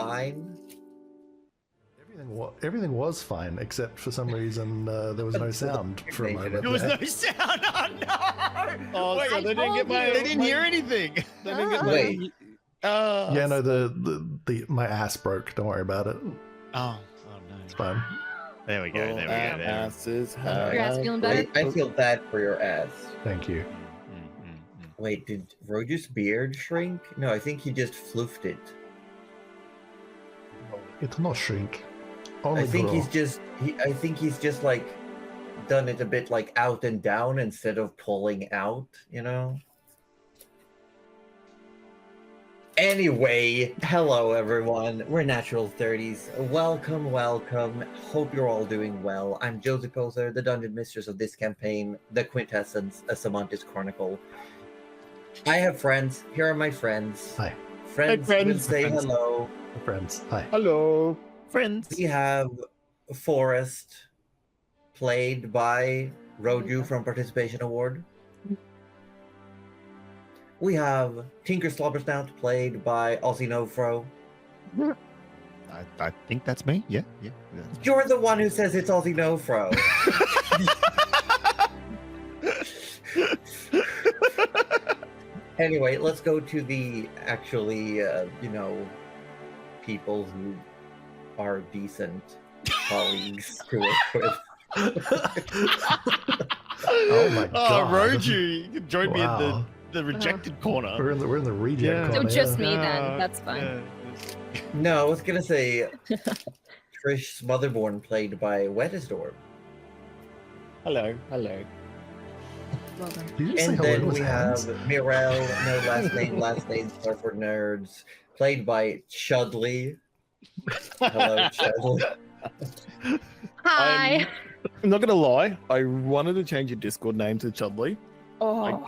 fine? Everything was fine, except for some reason there was no sound for a moment. There was no sound. Oh no! Oh, Wait, so they didn't get my. they didn't hear anything. They didn't get my. Wait. Yeah, no, the my ass broke. Don't worry about it. Oh no! It's fine. There we go. There we go. There we go. Asses Your ass feeling better? I feel bad for your ass. Thank you. Wait, did Roger's beard shrink? No, I think he just floofed it. It'll not shrink. Only I think grow. I think he's just like done it a bit like out and down instead of pulling out, you know? Anyway, hello everyone. We're Natural 30s. Welcome. Hope you're all doing well. I'm Josie Poser, the dungeon mistress of this campaign, the Quintessence, a Sammantis Chronicle. I have friends. Here are my friends. Hi. Friends, Hey, friends. will say hello. Friends. Hi. Hello. Friends. We have Forrest, played by Roju from Participation Award. We have Tinker Slobbersnout, played by Aussie Nofro. I think that's me. Yeah. You're the one who says it's Aussie Nofro. Anyway, let's go to the actually, people who are decent colleagues to work with. Oh my god. Roju, you can join me in Wow. the rejected corner. We're in the reject Yeah. corner. So just yeah. me then. That's fine. No, I was gonna say Trish Smotherborn, played by Wettisdorp. Hello. Well done. Did you just say And hello then to his we hands? have Mirel, no last name are for nerds, played by Chudley. Hello, Chudley. Hi. I'm not gonna lie. I wanted to change your Discord name to Chudley. Oh.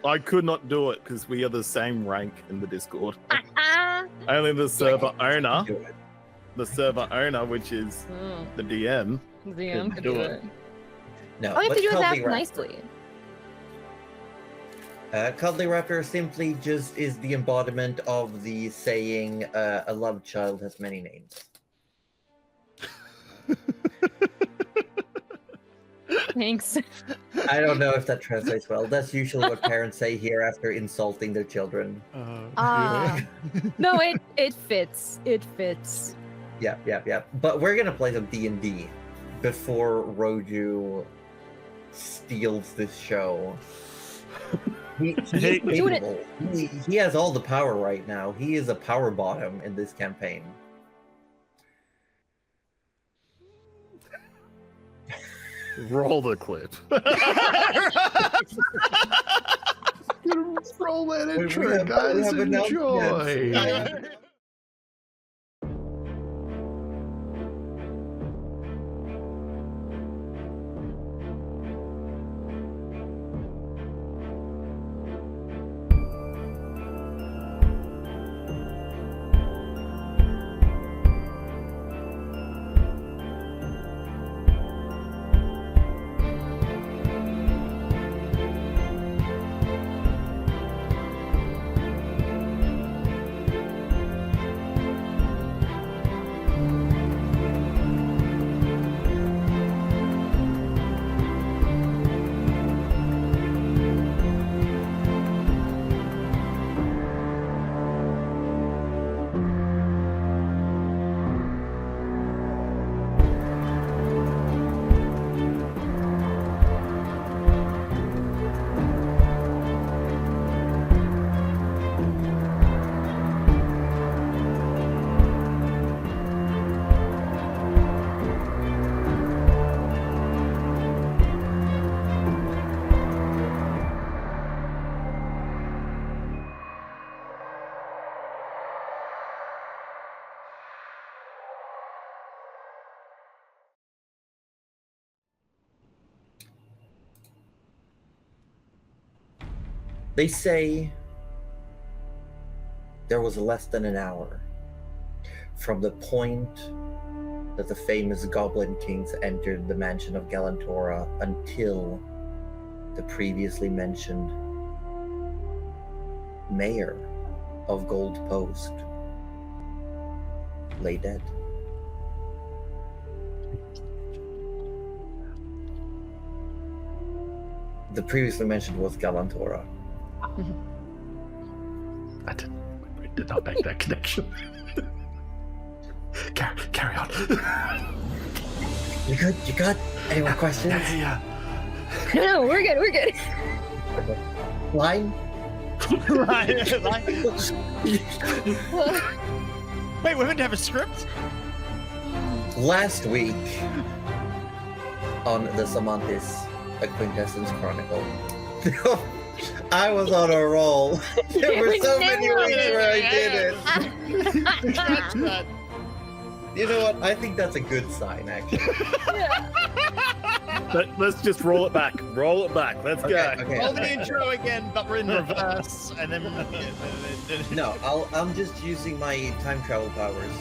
I could not do it because we are the same rank in the Discord. Ah. Only the server owner, Do it. which is the DM. DM could do do it. it. No, All you have to but do is ask Cuddly Raptor. nicely. Cuddly Raptor simply just is the embodiment of the saying, a love child has many names. Thanks. I don't know if that translates well. That's usually what parents say here after insulting their children. Ah. No, it fits. It fits. Yeah. But we're gonna play some D&D before Roju steals this show. He's capable. He has all the power right now. He is a power bottom in this campaign. Roll the clip. Roll that We intro, have- we guys. have Enjoy. announcements. They say there was less than an hour from the point that the famous Goblin Kings entered the mansion of Galantora until the previously mentioned mayor of Gold Post lay dead. The previously mentioned was Galantora. We did not make that connection. Carry on. You good? You good? Any more questions? Yeah. No, we're good. We're good. Line? Right. Wait, we're meant to have a script? Last week on the Sammantis, a Quintessence Chronicle, I was on a roll. There were so many weeks where I did it. You know what? I think that's a good sign, actually. But let's just roll it back. Roll it back. Let's go. Okay. Roll the intro again, but we're in reverse, and then. No, I'm just using my time travel powers.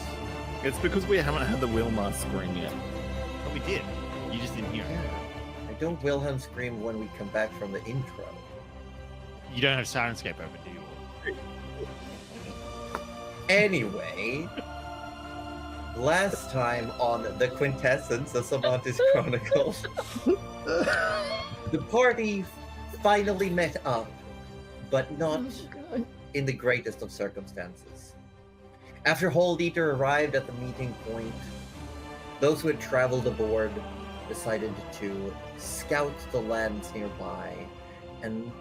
It's because we haven't had the Wilmar screen yet. But we did. You just didn't hear it. I don't Wilhelm scream when we come back from the intro. You don't have Sirenscape open, do you? Anyway, last time on the Quintessence, the Sammantis Chronicle, the party finally met up, but not in the greatest of circumstances. After Hold Eater arrived at the meeting point, those who had traveled aboard decided to scout the lands nearby and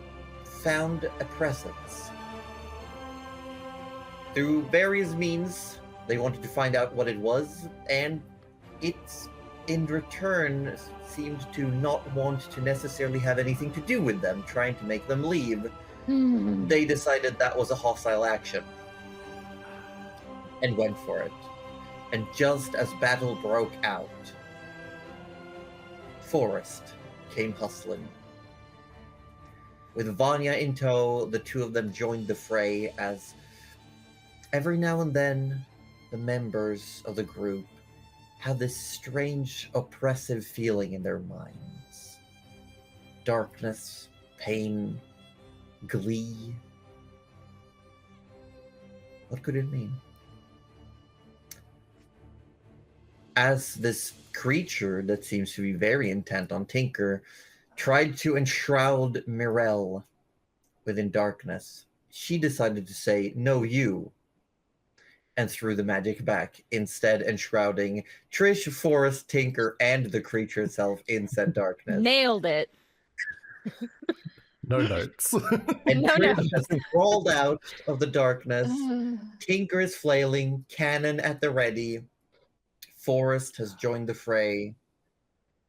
found a presence. Through various means, they wanted to find out what it was, and it, in return, seemed to not want to necessarily have anything to do with them, trying to make them leave. They decided that was a hostile action and went for it. And just as battle broke out, Forest came hustling. With Vanya in tow, the two of them joined the fray as every now and then the members of the group had this strange, oppressive feeling in their minds. Darkness, pain, glee. What could it mean? As this creature that seems to be very intent on Tinker tried to enshroud Mirelle within darkness, she decided to say, "No, you," and threw the magic back, instead enshrouding Trish, Forrest, Tinker, and the creature itself in said darkness. Nailed it. No notes. And No, Trish no. has crawled out of the darkness. Tinker is flailing, cannon at the ready. Forrest has joined the fray.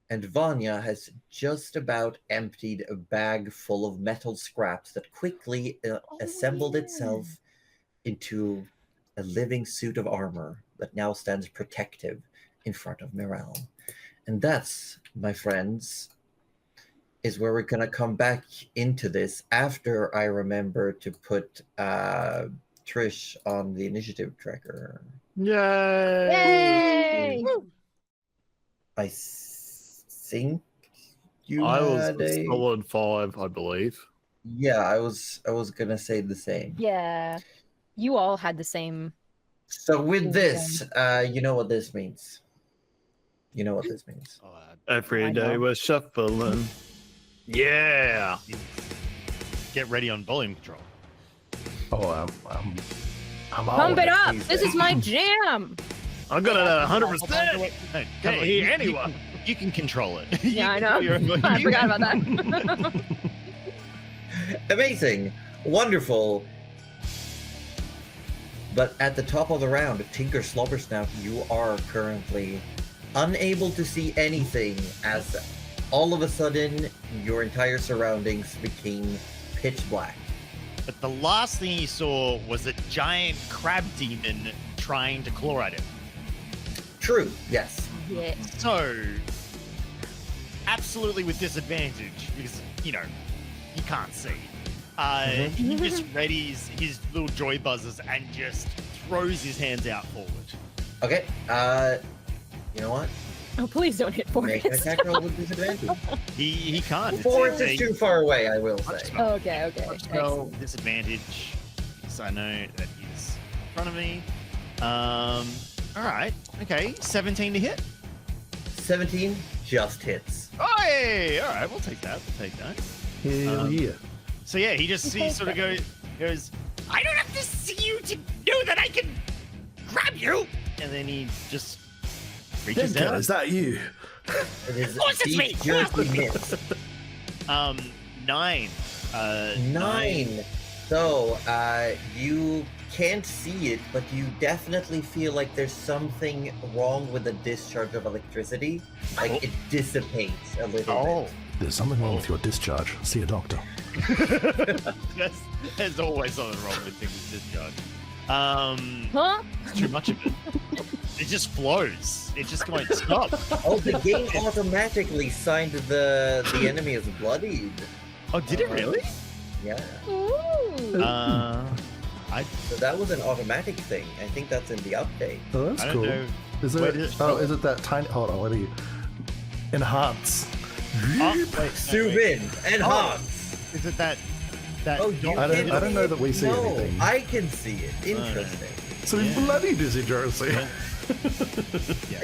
And Vanya has just about emptied a bag full of metal scraps that quickly assembled itself into a living suit of armor that now stands protective in front of Mirelle. And that's, my friends, is where we're going to come back into this after I remember to put Trish on the initiative tracker. Yay! I think you I was had a solid 5, I believe. Yeah, I was going to say the same. Yeah. You all had the same. So with this, you know what this means. You know what this means. Every I day know. we're shuffling. Yeah. Get ready on volume control. Oh, I'm Pump it up! please, This is my jam! I got it at 100%. No, Can't hear anyone. You can control it. Yeah, I know. You're- I forgot about that. Amazing. Wonderful. But at the top of the round, Tinker Slobbersnout, you are currently unable to see anything as all of a sudden your entire surroundings became pitch black. But the last thing he saw was a giant crab demon trying to claw at him. True, yes. Yeah. So, absolutely with disadvantage, because, you know, you can't see. He just readies his little joy buzzers and just throws his hands out forward. Okay, you know what? Oh, please don't hit Make an Forrest. attack roll with disadvantage. He can't. Forrest is too far away, I will say. Oh, okay. So, disadvantage, because I know that he's in front of me. All All right. Okay. 17 to hit. 17 just hits. Oh, hey. All right. We'll take that. We'll take that. Hell yeah. So yeah, he sort of goes, I don't have to see you to know that I can grab you. And then he just reaches Denka, down. is that you? It is Of course it's me. deep jerky miss. 9. 9. So, you can't see it, but you definitely feel like there's something wrong with the discharge of electricity. Like, it dissipates a little bit. There's something wrong with your discharge. See a doctor. There's always something wrong with things with discharge. Huh? It's too much of it. It just flows. It just won't stop. Oh, the game automatically signed the enemy as bloodied. Oh, did it really? Yeah. Ooh. So that was an automatic thing. I think that's in the update. Oh, that's I don't cool. know. Is Where it? did it Oh, show? is it that tiny? Hold on, let me enhance. Oh, wait, Zoom in, enhance. Is it that? Oh, you I can don't know that we see no, anything. I can see it. Interesting. So he's bloody dizzy, Jersey.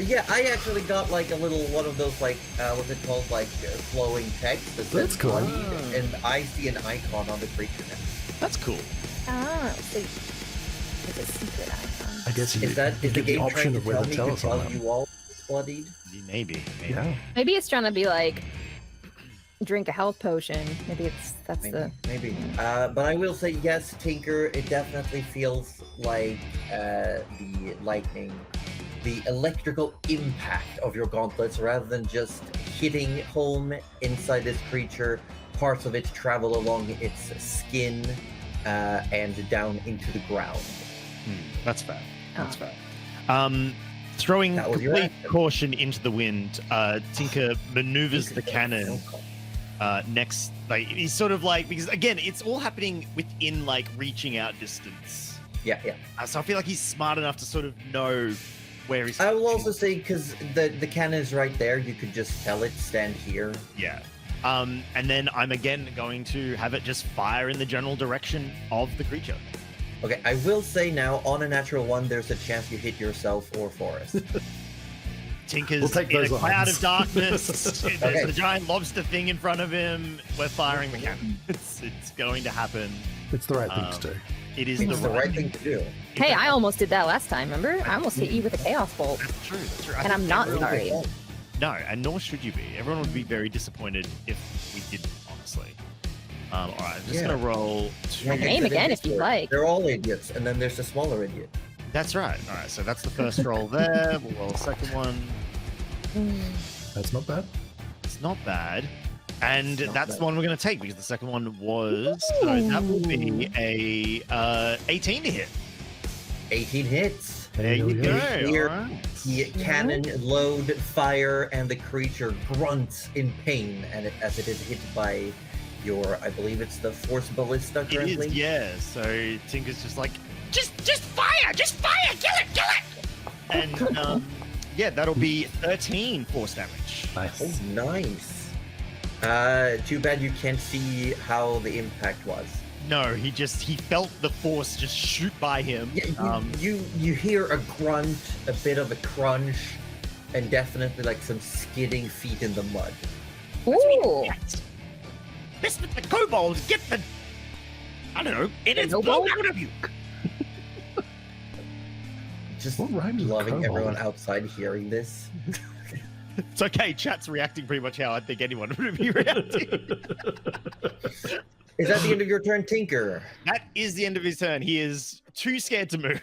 Yeah, I actually got like a little one of those like what's it called, like flowing text that That's says cool. bloodied, and I see an icon on the creature now. That's cool. Ah, so it's a secret icon. I guess you Is the give the game option trying of to whether tell to me tell to us or tell not. you all it's bloodied? Maybe. Yeah. Maybe it's trying to be like, drink a health potion. Maybe that's Maybe. But I will say yes, Tinker. It definitely feels like the lightning, the electrical impact of your gauntlets, rather than just hitting home inside this creature. Parts of it travel along its skin and down into the ground. That's fair. That's Oh. fair. Throwing That was your complete action. caution into the wind, Tinker maneuvers the cannon next. Like he's sort of like, because again, it's all happening within like reaching out distance. Yeah. So I feel like he's smart enough to sort of know where he's. I will also say, because the cannon is right there, you could just tell it stand here. Yeah. And then I'm again going to have it just fire in the general direction of the creature. Okay, I will say now, on a natural one, there's a chance you hit yourself or Forest. Tinker's We'll take in a those cloud odds. of darkness. There's Okay. a giant lobster thing in front of him. We're firing the cannon. It's going to happen. It's the right thing to do. It is It's the the right thing to do. Hey, I almost did that last time. Remember? I almost hit you with a chaos bolt, That's true. That's true. I and think I'm not everyone- sorry. No, and nor should you be. Everyone would be very disappointed if we didn't, honestly. All right, I'm just Yeah. gonna roll two. Like I Aim said in again if you'd Discord, like. They're all idiots, and then there's the smaller idiot. That's right. All right, so that's the first roll there. We'll roll a second one. That's not bad. It's not bad. And It's not that's bad. the one we're going to take because the second one was. So that will be a 18 to hit. 18 hits. There you Hell go. yeah. Here. All right. The cannon load fire, and the creature grunts in pain, and as it is hit by your, I believe it's the Force Ballista It currently. is, yeah. So Tinker's just like, just fire, kill it. And yeah, that'll be 13 force damage. Oh, Nice. nice. Too bad you can't see how the impact was. No, he felt the force just shoot by him. Yeah, you hear a grunt, a bit of a crunch, and definitely like some skidding feet in the mud. Ooh. Yes. This with the kobolds, get the, I don't know, it is Kobold? blown out of you. Just What rhymes with loving kobold? everyone outside hearing this. It's okay, chat's reacting pretty much how I think anyone would be reacting. Is that the end of your turn, Tinker? That is the end of his turn. He is too scared to move.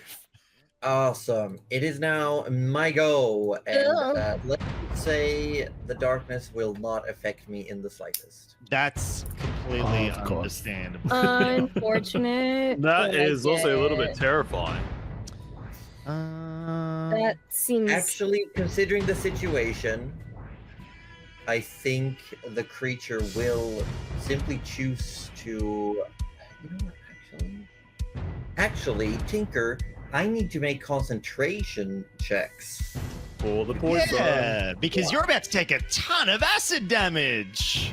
Awesome. It is now my go, and let's say the darkness will not affect me in the slightest. That's completely Of course. understandable. Unfortunate. That but is also a little bit yeah, terrifying. That seems. Actually, considering the situation, I think the creature will simply choose to. You know what? Actually, Tinker, I need to make concentration checks. For the poison. Yeah, because you're about to take a ton of acid damage.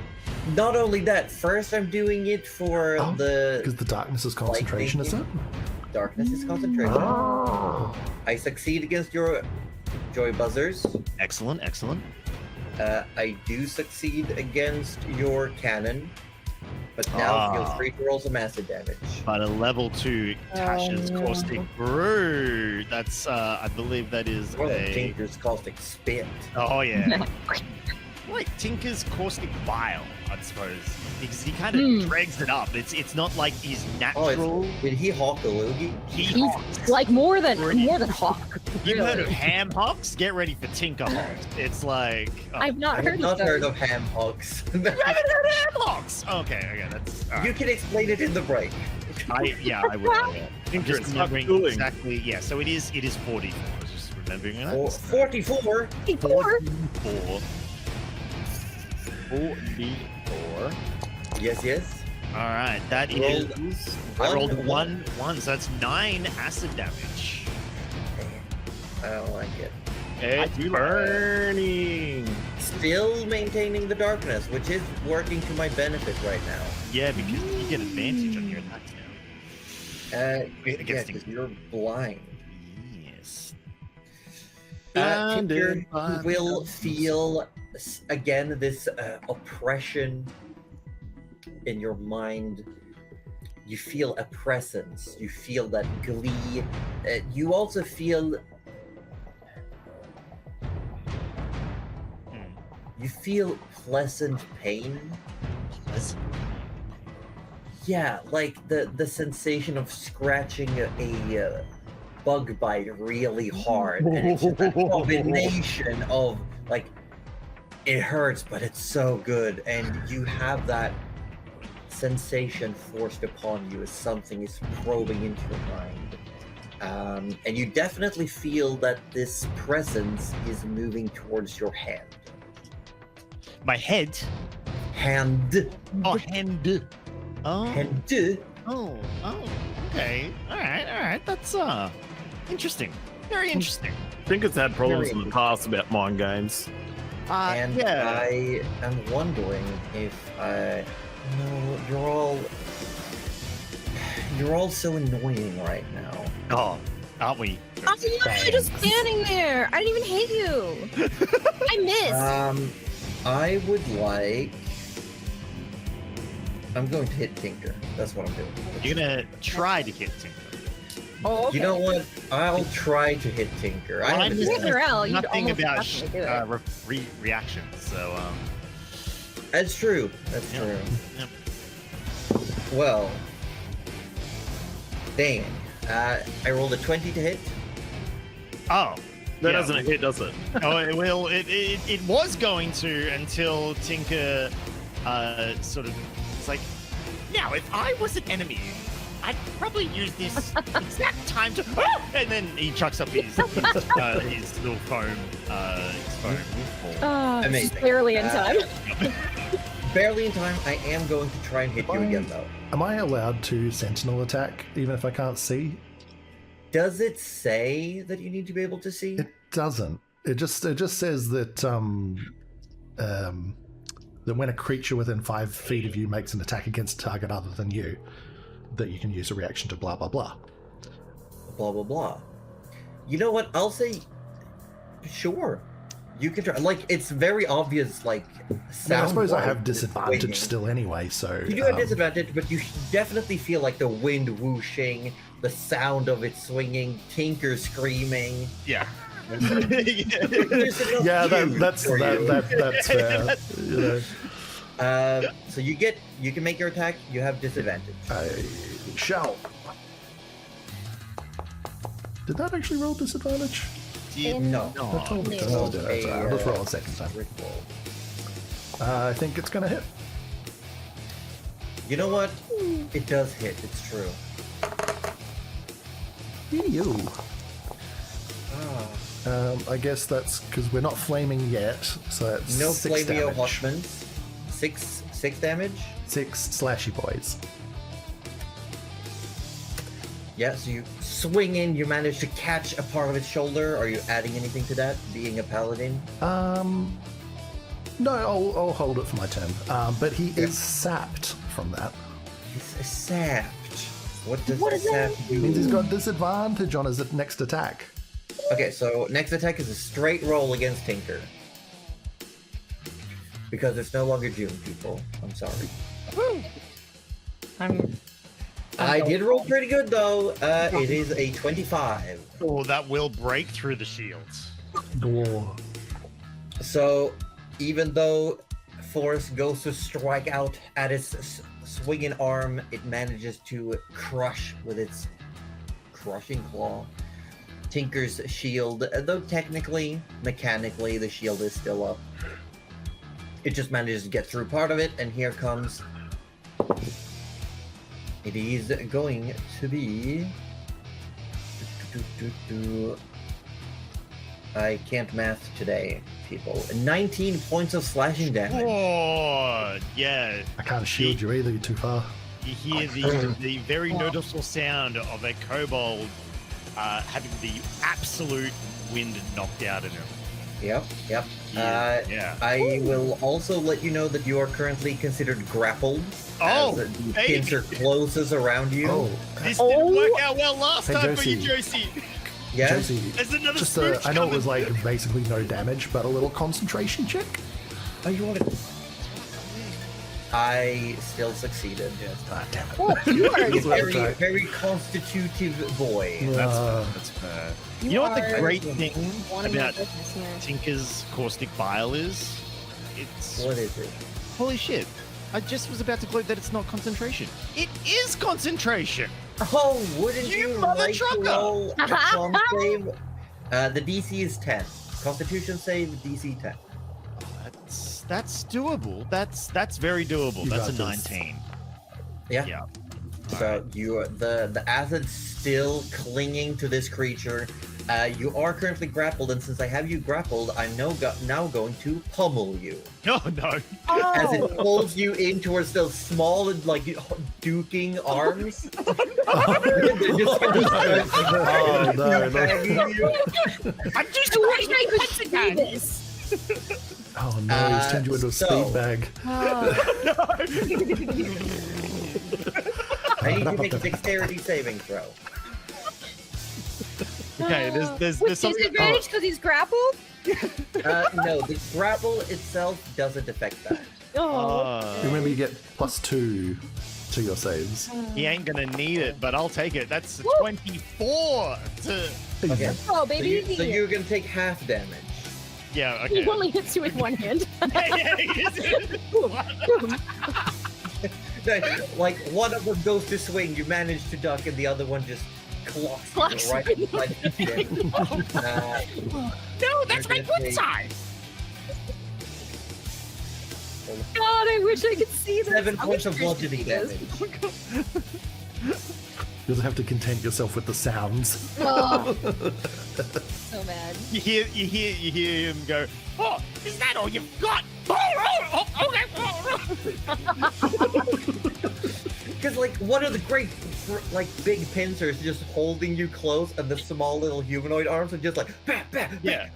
Not only that, first I'm doing it for because the darkness is concentration, is it? Darkness is concentration. Oh. I succeed against your joy buzzers. Excellent, excellent. I do succeed against your cannon, but now feel free to roll some acid damage. But a level 2 Tasha's no. Caustic Brew. That's, I believe that is Or the a... Tinker's Caustic Spit. Oh, yeah. Like Tinker's Caustic Bile, I suppose. Because he kind of dregs it up. It's not like he's natural. Did he hawk the loogie? He's like more than Hawk. You've heard of really. ham hocks? Get ready for Tinker hocks. It's like... I've not I heard have not of heard those. of ham hawks. You haven't heard of ham hocks? Okay, that's... all right. You can explain it in the break. I will. I'm Tinker, just it's not remembering cooling. exactly. Yeah, so it is 40. I was just remembering that. 44. 44. 44. Yes. All right, that Rolled is. one. I rolled one, so that's 9 acid damage. I don't like it. It's burning. Still maintaining the darkness, which is working to my benefit right now. Yeah, because you get advantage on your attacks now. Yeah, Against because you're blind. Yes. Tinker will feel again this oppression in your mind. You feel a presence. You feel that glee. You also feel. You feel pleasant pain. Pleasant. Yeah, like the sensation of scratching a bug bite really hard, and it's just that combination of like it hurts, but it's so good, and you have that sensation forced upon you as something is probing into your mind, and you definitely feel that this presence is moving towards your hand. My head. Hand. Oh, hand. Oh. Hand. Oh. Okay. All right. That's interesting. Very interesting. Tinker's had problems in the past about mind games. And yeah. I am wondering if no, you're all so annoying right now. Oh, aren't we? I was literally just standing there. I didn't even hit you. I missed. I would like. I'm going to hit Tinker. That's what I'm doing. You're gonna try to hit Tinker. Oh, okay. You know what? I'll try to hit Tinker. I haven't With done- Morel, you'd Nothing almost about definitely do it. reactions. So That's true. That's Yeah. true. Yep. Well, dang. I rolled a 20 to hit. Oh. That yeah. doesn't hit, does it? Oh, it will. It was going to until Tinker sort of. It's like, now if I was an enemy, I'd probably use this exact time to. And then he chucks up his little foam. Ball. Amazing. Just barely in time. Barely in time. I am going to try and hit you again, though. Am I allowed to sentinel attack even if I can't see? Does it say that you need to be able to see? It doesn't. It just says that that when a creature within 5 feet of you makes an attack against a target other than you, that you can use a reaction to blah blah blah. Blah blah blah. You know what? I'll say, sure. You can try. Like, it's very obvious. Like, I suppose I have sound-wise, disadvantage swinging. still anyway. So You do have disadvantage, but you definitely feel like the wind whooshing, the sound of it swinging, Tinker screaming. Yeah. Yeah, that's fair. You know. So you can make your attack. You have disadvantage. I shall. Did that actually roll disadvantage? No. I told me to. No. Oh, did I? Sorry, let's roll a second time. I think it's gonna hit. You know what? It does hit. It's true. You. Ah. I guess that's because we're not flaming yet, so that's No 6 flameo damage. Hotmans. Six damage. 6 slashy boys. Yeah, so you swing in, you manage to catch a part of its shoulder. Are you adding anything to that, being a paladin? No, I'll hold it for my turn. But he is sapped from that. He's sapped. What does What is sap that? do? Means he's got disadvantage on his next attack. Okay, so next attack is a straight roll against Tinker. Because it's no longer June, people. I'm sorry. I did roll pretty good, though. It is a 25. Oh, that will break through the shields. Whoa. So, even though Forrest goes to strike out at its swinging arm, it manages to crush with its crushing claw Tinker's shield, though technically, mechanically, the shield is still up. It just manages to get through part of it, and here comes... It is going to be... I can't math today, people. 19 points of slashing damage. Oh, yeah. I can't shield you either, you're too far. You hear the very noticeable sound of a kobold having the absolute wind knocked out of him. Yep. Yeah. I will also let you know that you are currently considered grappled. Oh, as the pincer closes around you. Oh, This didn't work out well last Hey, time for you, Josie. Josie. Yes? Josie, There's another just smooch I know it was coming. like basically no damage, but a little concentration check. Oh, you want to... I still succeeded. Yes. Ah, damn it. Oh, you are. That's what I Very, tried. very constitutive boy. That's fair. You know what the are great thing one of my about business here. Tinker's caustic bile is? It's What is it? holy shit. I just was about to gloat that it's not concentration. It is concentration. Oh, wouldn't You you, mother like to trucker! roll a con save? The DC is 10. Constitution save, DC 10. That's doable. That's very doable. You That's a got this. 19. Yeah. Yeah. So you the acid's still clinging to this creature. You are currently grappled, and since I have you grappled, I'm now going to pummel you. Oh no. As it Oh, pulls you in towards those small, like, duking arms. Oh, no. I'm just I wish I could see this. Oh no, he's turned you into a so- speed bag. I need to make a dexterity saving throw. Okay, there's With something. disadvantage because he's grappled? No, the grapple itself doesn't affect that. Oh. Remember, you get +2 to your saves. He ain't gonna need it, but I'll take it. That's a Woo! 24 to. Okay. Oh, So, baby. you're gonna take half damage. Yeah, okay. He only hits you with one hand. Like, one of them goes to swing, you manage to duck, and the other one just clocks Clocks you right you. inside the chin. No, that's You're my gonna good take- side. God, I wish I could see this. 7 I points wish of Chris could bludgeoning see this. damage. You'll have to content yourself with the sounds. Oh. So bad. You hear him go. Oh, is that all you've got? Oh, okay. Because, like, one of the great, like, big pincers just holding you close, and the small little humanoid arms are just like, bah, bah, Yeah.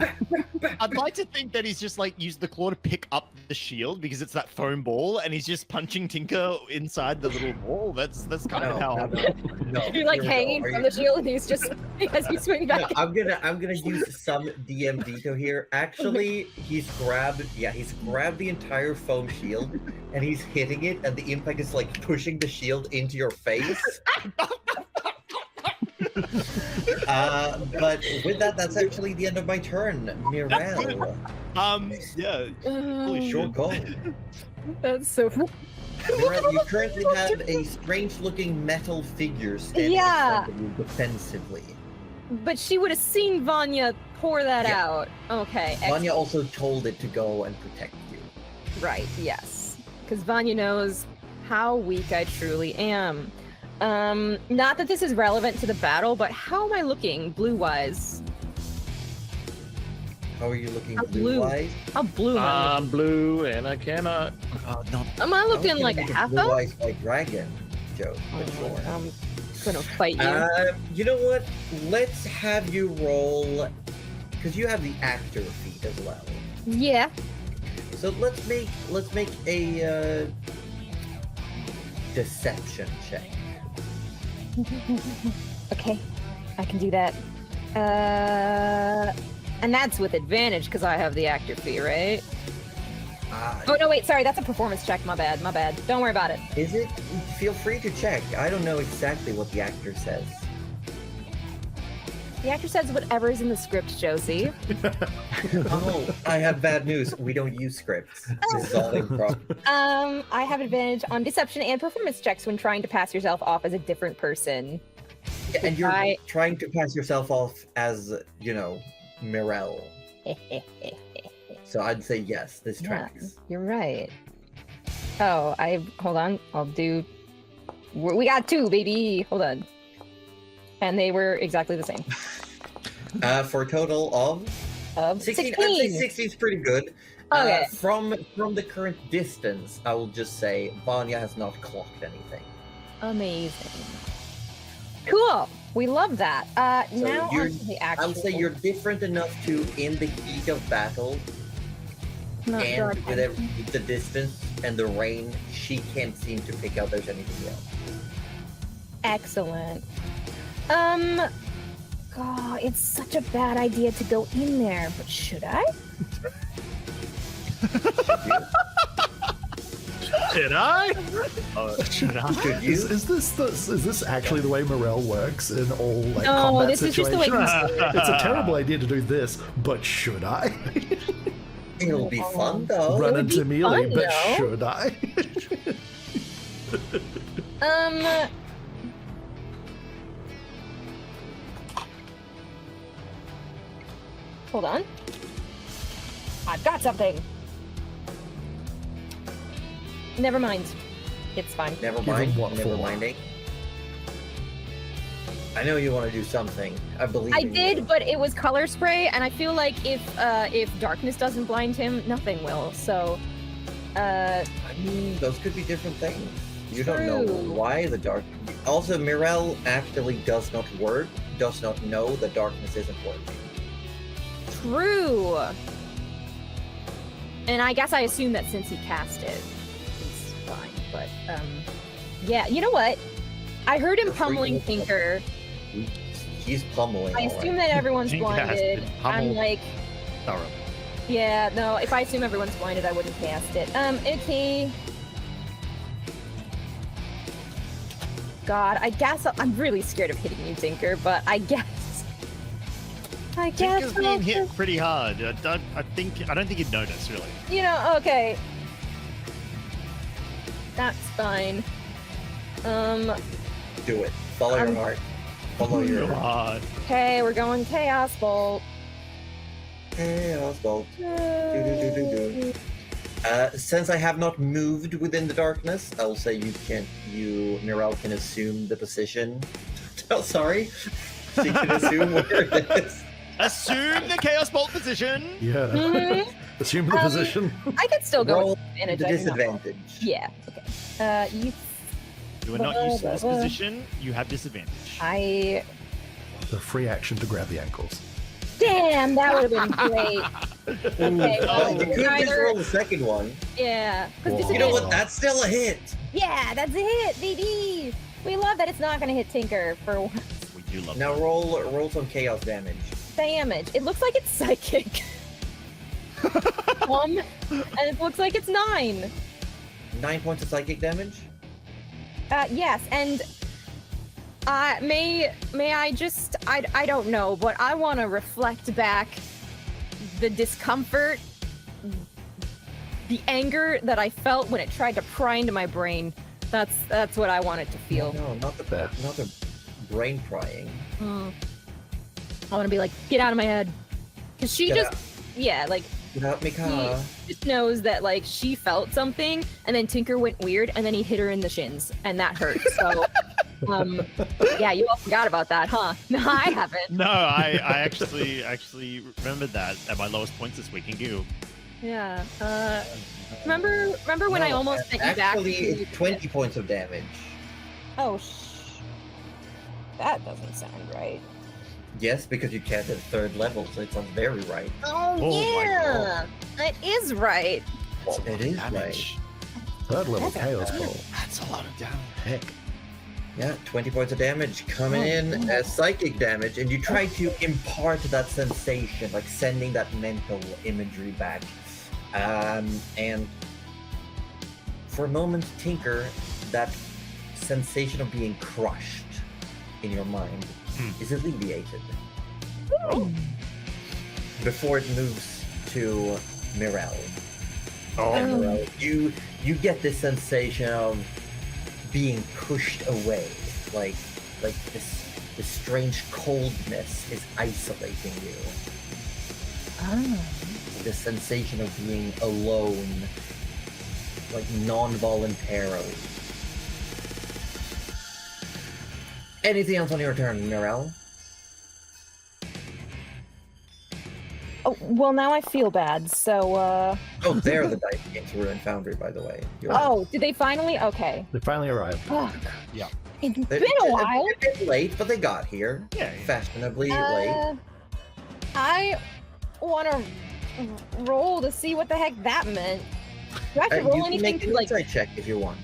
I'd like to think that he's just like used the claw to pick up the shield because it's that foam ball, and he's just punching Tinker inside the little ball. That's kind of how. no. You're like Here we go. hanging Are from you- the shield and he's just, as you swing No, back. I'm gonna use some DM veto here. Actually, he's grabbed the entire foam shield, and he's hitting it, and the impact is like pushing the shield into your face. But with that, that's actually the end of my turn. Mirel, Yeah. Holy your shit. goal. That's so Mirel, you currently have a strange-looking metal figure standing Yeah. in front of you defensively. But she would have seen Vanya pour that Yeah. out. Okay. Vanya also told it to go and protect you. Right, yes. Because Vanya knows how weak I truly am. Not that this is relevant to the battle, but how am I looking blue-wise? How are you looking I'm blue. blue-eyed? How blue am I I'm blue and I cannot. No. Am I looking like a half elf? blue-eyed white dragon joke. but sure. I'm gonna fight you. You know what? Let's have you roll, because you have the actor feat as well. Yeah. So let's make a deception check. Okay, I can do that. And that's with advantage because I have the actor fee, right? Oh no, wait, sorry, that's a performance check. My bad. Don't worry about it. Is it? Feel free to check. I don't know exactly what the actor says. The actor says whatever's in the script, Josie. Oh, I have bad news. We don't use scripts. This is all improv. I have advantage on deception and performance checks when trying to pass yourself off as a different person. Yeah, and you're trying to pass yourself off as, you know, Mirel. So I'd say yes, this tracks. You're right. Oh, hold on. I'll do. We got 2, baby. Hold on. And they were exactly the same. For a total of 16. I'd say 16 is pretty good. Okay. From the current distance, I will just say Vanya has not clocked anything. Amazing. Cool. We love that. So now on to the actual. I'll say you're different enough to, in the heat of battle, and with the distance and the rain, she can't seem to pick out there's anything else. Excellent. God, it's such a bad idea to go in there, but should I? Did I? Should I? Should you? Is this actually the way Morel works in all like No, combat this is just situations? the way he's It's a terrible idea to do this, but should I? It'll be fun though. Run would into be melee, fun, but though. should I? Hold on. I've got something. Never mind. It's fine. Never Give mind. him what Never for? minding. I know you want to do something. I believe. I in did, you. but it was color spray, and I feel like if darkness doesn't blind him, nothing will. So, I mean, those could be different things. You don't know True. why the dark. Also, Mirel actually does not know the darkness isn't working. true. And I guess I assume that since he cast it, it's fine. But yeah. You know what? I heard him You're pummeling freaking- Tinker. He's pummeling. I all assume right. that everyone's Tinker has blinded. been I'm pummeled. like, Thoroughly. yeah, no. If I assume everyone's blinded, I wouldn't cast it. Okay. God, I guess I'm really scared of hitting you, Tinker. But I guess. Tinker's I'll being hit just- pretty hard. I don't think you'd notice, really. You know, okay. That's fine. Do it. Follow your heart. Follow your God. Okay, we're going Chaos Bolt. Chaos Bolt. Since I have not moved within the darkness, I'll say Mirel can assume the position. Oh, sorry. She can assume where it is. Assume the Chaos Bolt position. Yeah. Mhm. Assume the position. I could still go Roll with advantage. the I do not roll. disadvantage. Yeah, okay. You... You are not used to this position. You have disadvantage. The free action to grab the ankles. Damn, that would have been great. Okay, well, You could just either... roll the second one. Yeah. 'cause Whoa. You know disadvantage... what? That's still a hit. Yeah, that's a hit, baby! We love that it's not going to hit Tinker for once. We do love Now roll some chaos damage. Damage. It looks like it's psychic. And it looks like it's 9. 9 points of psychic damage. Yes, and may I just I don't know, but I want to reflect back the discomfort, the anger that I felt when it tried to pry into my brain. That's what I want it to feel. No, not the brain prying. I want to be like, get out of my head, because she Get just out. yeah, like Get out, Mika. he just knows that like she felt something, and then Tinker went weird, and then he hit her in the shins, and that hurt. So, yeah, you all forgot about that, huh? No, I haven't. No, I actually remembered that at my lowest points this week in Goo. Yeah. Remember when I No, almost sent you back? Actually, to- it's 20 points of damage. Oh, that doesn't sound right. Yes, because you casted 3rd level, so it sounds very right. Oh, Oh my yeah, it is right. It is damage. Third level That's a Chaos lot. Ball. That's a lot of damage. Heck. Yeah, 20 points of damage coming in as psychic damage, and you try to impart that sensation, like sending that mental imagery back. And for a moment, Tinker, that sensation of being crushed in your mind is alleviated. Before it moves to Mirel. And Mirel, you get this sensation of being pushed away, like this strange coldness is isolating you. The sensation of being alone, like non-voluntarily. Anything else on your turn, Mirel? Oh, well, now I feel bad, so, Oh, there the dice came to Ruin Foundry, by the way. Oh, did they finally? Okay. They finally arrived. Fuck. Yeah. It's been a while. A bit late, but they got here. Yeah. Fashionably late. I want to roll to see what the heck that meant. Do I have to You roll can anything make to, an like... insight check if you want.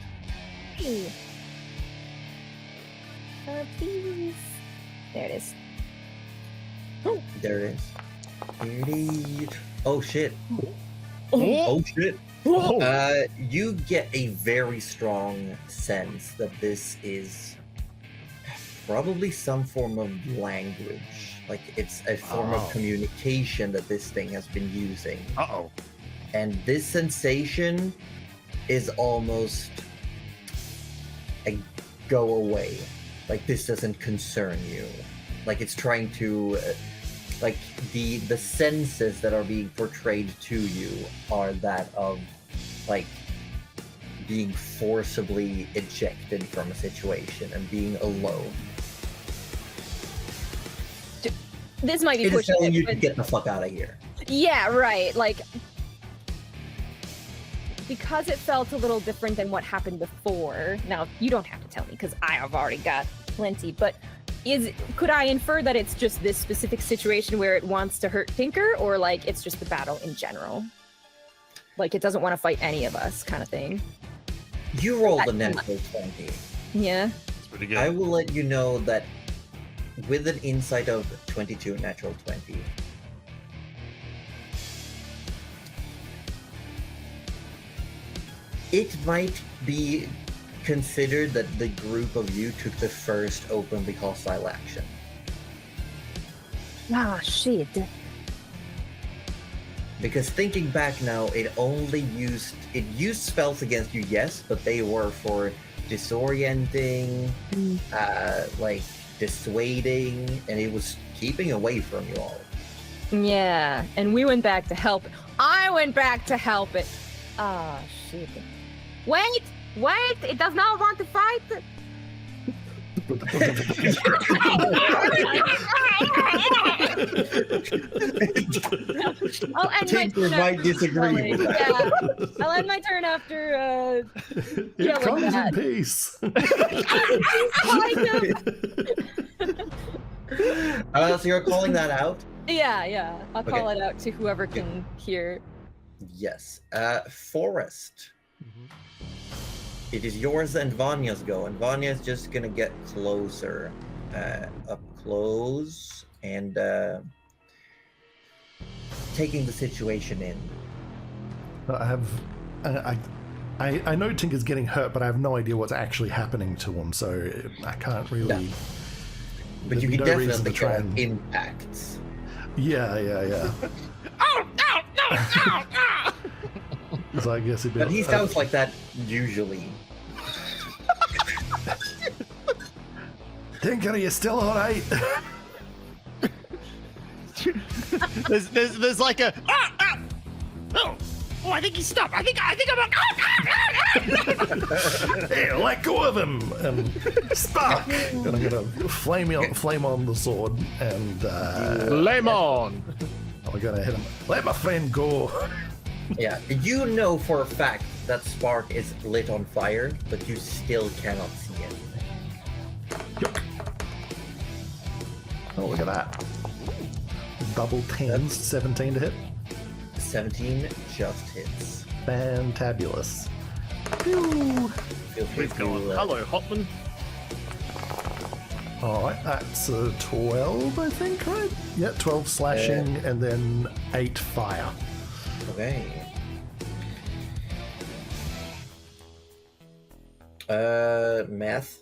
Please. Please. There it is. There it is. Here it is. Oh shit. Oh. Oh shit. Whoa. You get a very strong sense that this is probably some form of language. Like it's a form of communication that this thing has been using. Uh-oh. And this sensation is almost a go away. Like this doesn't concern you. Like it's trying to like the senses that are being portrayed to you are that of like being forcibly ejected from a situation and being alone. This might be It is pushing telling it, you to but... get the fuck out of here. Yeah, right. Like, because it felt a little different than what happened before. Now, you don't have to tell me because I have already got plenty, but could I infer that it's just this specific situation where it wants to hurt Tinker, or like it's just the battle in general? Like it doesn't want to fight any of us, kind of thing. You rolled a natural 20. Yeah. It's pretty good. I will let you know that with an insight of 22, natural 20, it might be considered that the group of you took the first openly hostile action. Ah, shit. Because thinking back now, it used spells against you, yes, but they were for disorienting, like dissuading, and it was keeping away from you all. Yeah, and we went back to help it. I went back to help it. Ah, shit. Wait! It does not want to fight! I'll end my Tinker turn might after disagree with that. Yeah, I'll end my turn after, It comes in that. peace. So you're calling that out? Yeah. I'll call Okay. it out to whoever can hear. Yes. Forest. It is yours and Vanya's go, and Vanya's just gonna get closer, up close, and taking the situation in. I know Tinker's getting hurt, but I have no idea what's actually happening to him, so I can't really. No. But there'd you be can no reason definitely to try get and. impacts. Yeah. Oh, no! So I guess it'd be. But he sounds like that usually. Tinker, are you still alright? There's like a oh, I think he stopped. I think I'm Hey, let go of him! And spark! And I'm gonna flame on the sword, and Lemon! I'm gonna hit him. Let my friend go! Yeah, you know for a fact that spark is lit on fire, but you still cannot see anything. Yuck. Oh, look at that. Double 10s, 17 to hit. 17 just hits. Fantabulous. Pew. Feel free Please go on. to, Hello, Hotman. Alright, that's a 12, I think, right? Yeah, 12 slashing and then 8 fire. Okay. Math.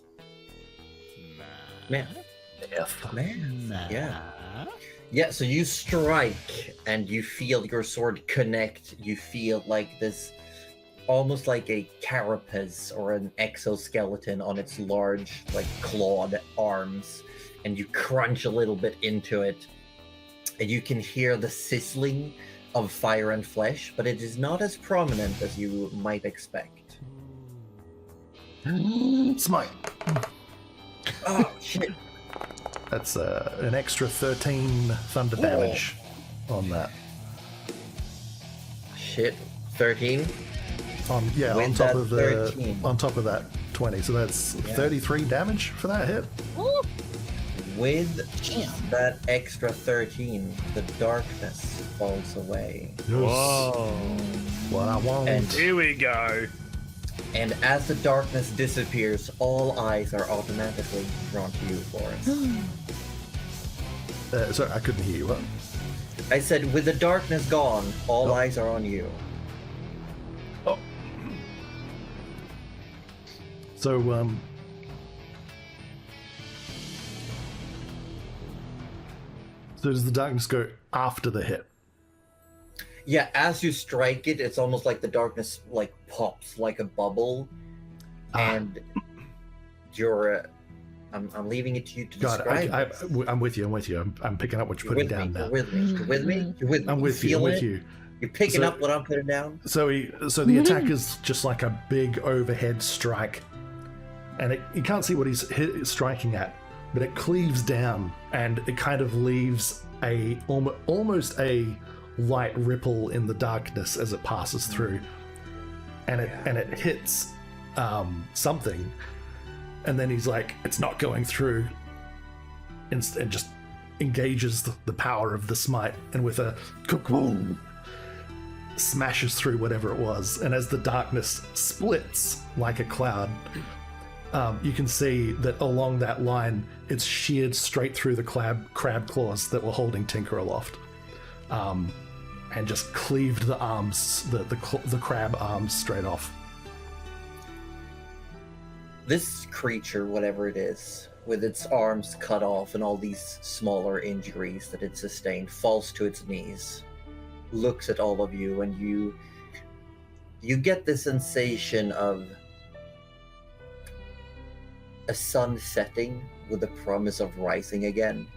Math. Math. Yeah. Yeah, so you strike and you feel your sword connect. You feel like this, almost like a carapace or an exoskeleton on its large, like, clawed arms. And you crunch a little bit into it. And you can hear the sizzling of fire and flesh, but it is not as prominent as you might expect. Smite. Oh, shit. That's an extra 13 thunder damage on that. Shit. 13? On With top that of the 13. on top of that 20. So that's 33 damage for that hit. Ooh. With that extra 13, the darkness falls away. Whoa. What I want. And- Here we go. And as the darkness disappears, all eyes are automatically drawn to you, Forrest. Sorry, I couldn't hear you. What? I said, with the darkness gone, all eyes are on you. Oh. So so does the darkness go after the hit? Yeah, as you strike it, it's almost like the darkness like pops like a bubble, and you're. I'm leaving it to you to God, describe. I'm with you. I'm with you. I'm picking up what you're You're putting with me. down now. You're with me. You're with me. You're with me. I'm with you. I'm Feeling with it? you. You're picking So- up what I'm putting down. So the attack is just like a big overhead strike, and you can't see what he's striking at, but it cleaves down, and it kind of leaves a almost a light ripple in the darkness as it passes through, and it hits something, and then he's like, it's not going through, and just engages the power of the smite, and with a boom, smashes through whatever it was. And as the darkness splits like a cloud, you can see that along that line, it's sheared straight through the crab claws that were holding Tinker aloft, and just cleaved the arms, the crab arms straight off. This creature, whatever it is, with its arms cut off and all these smaller injuries that it sustained, falls to its knees, looks at all of you, and you get the sensation of a sun setting with the promise of rising again.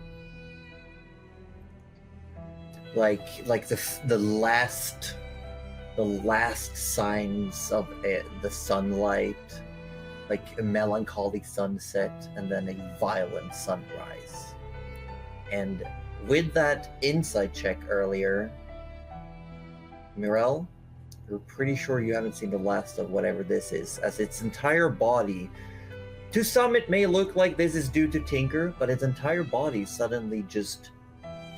Like the last signs of the sunlight, like a melancholy sunset and then a violent sunrise. And with that insight check earlier, Mirel, you're pretty sure you haven't seen the last of whatever this is, as its entire body, to some it may look like this is due to Tinker, but its entire body suddenly just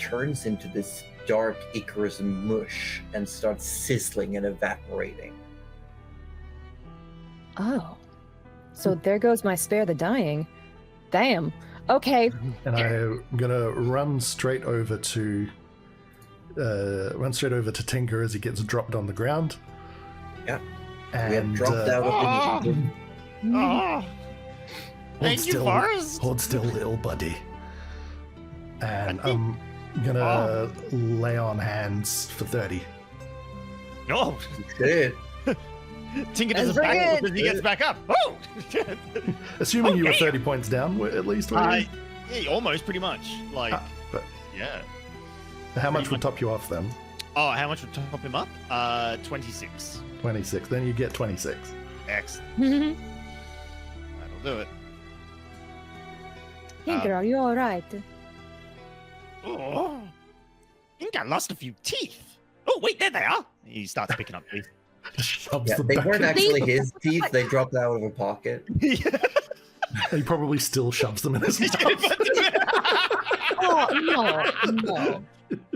turns into this dark Icarus mush and starts sizzling and evaporating. Oh. So there goes my spare the dying. Damn. Okay. And I'm gonna run straight over to Tinker as he gets dropped on the ground. Yeah. And We have dropped out of the Oh. Thank you, Forrest. Hold still, little buddy. And I'm gonna lay on hands for 30. Oh, Shit. Tinker Let's does bring back it. because he gets back up. Oh! Assuming you were damn. 30 points down, at least, were you? Yeah, almost, pretty much. Like, But yeah. how much would top you off then? Oh, how much would top him up? 26. 26. Then you get 26. Excellent. That'll do it. Tinker, are you all right? Oh, I think I lost a few teeth. Oh, wait, there they are. He starts picking up teeth. Shoves Yeah, them they back weren't in. actually his teeth, they dropped out of a pocket. He probably still shoves them in his mouth. Oh, no.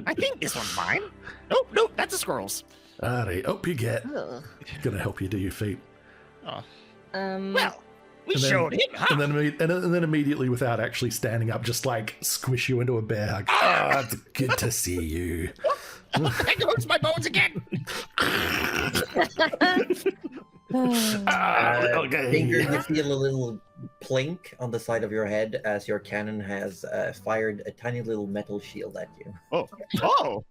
I think this one's mine. Oh, no, that's a squirrel's. Alright, up you get. Ugh. Gonna help you do your feet. Oh. Well, We And then- showed him, huh? And then immediately, without actually standing up, just like squish you into a bear hug. Ah, it's good to see you. There goes my bones again. Okay. Finger, you feel a little plink on the side of your head as your cannon has fired a tiny little metal shield at you. Oh,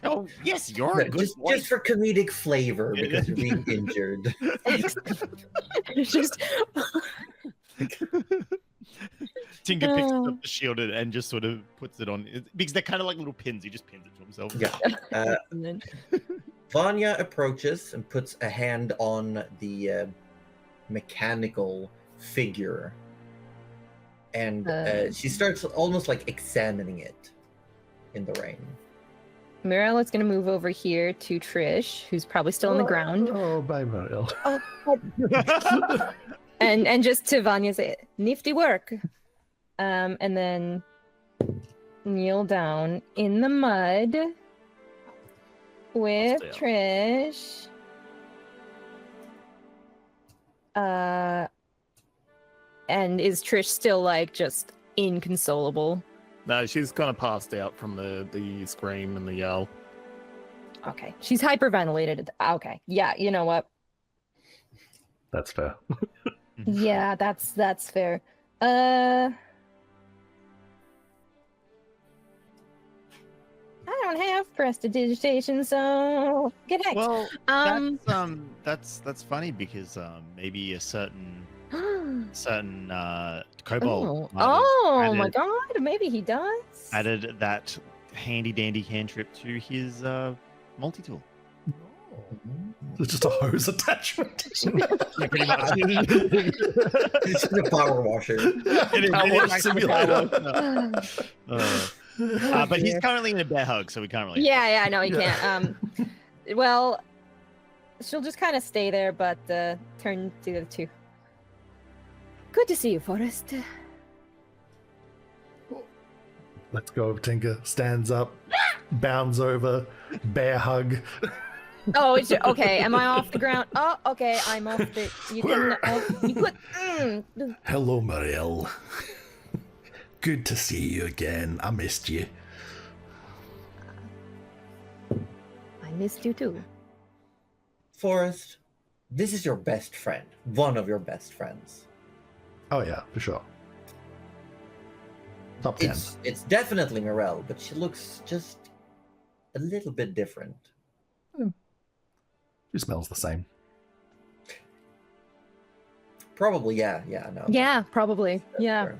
oh, yes, you're a good boy. Just for comedic flavor because you're being injured. it's just Tinker picks up the shield and just sort of puts it on because they're kind of like little pins. He just pins it to himself. Yeah. and then, Vanya approaches and puts a hand on the mechanical figure, and she starts almost like examining it in the rain. Mirella's gonna move over here to Trish, who's probably still on the ground, Oh, bye, Mariel. and just to Vanya say, "Nifty work," and then kneel down in the mud with Still. Trish. And is Trish still like just inconsolable? No, she's kind of passed out from the scream and the yell. Okay, she's hyperventilated. Okay, yeah, you know what? That's fair. Yeah, that's fair. I don't have prestidigitation, so get hecked. Well, Um, that's funny because maybe a certain oh, kobold might have my added- god, maybe he does. added that handy dandy cantrip to his multi-tool. It's just a hose attachment. Yeah, pretty much. It's just a power washer. It is Power like a simulator. but he's currently in a bear hug, so we can't really. Yeah, no, he Yeah. can't. Well, she'll just kind of stay there, but turn to the other two. Good to see you, Forrest. Let's go. Tinker stands up, bounds over, bear hug. Oh, okay. Am I off the ground? Oh, okay. I'm off the. You can. You put. Hello, Mariel. Good to see you again. I missed you. I missed you too. Forrest, this is your best friend. One of your best friends. Oh yeah, for sure. Top 10. It's definitely Morel, but she looks just a little bit different. She smells the same. Probably, yeah, no. Yeah, probably. That's Yeah. fair.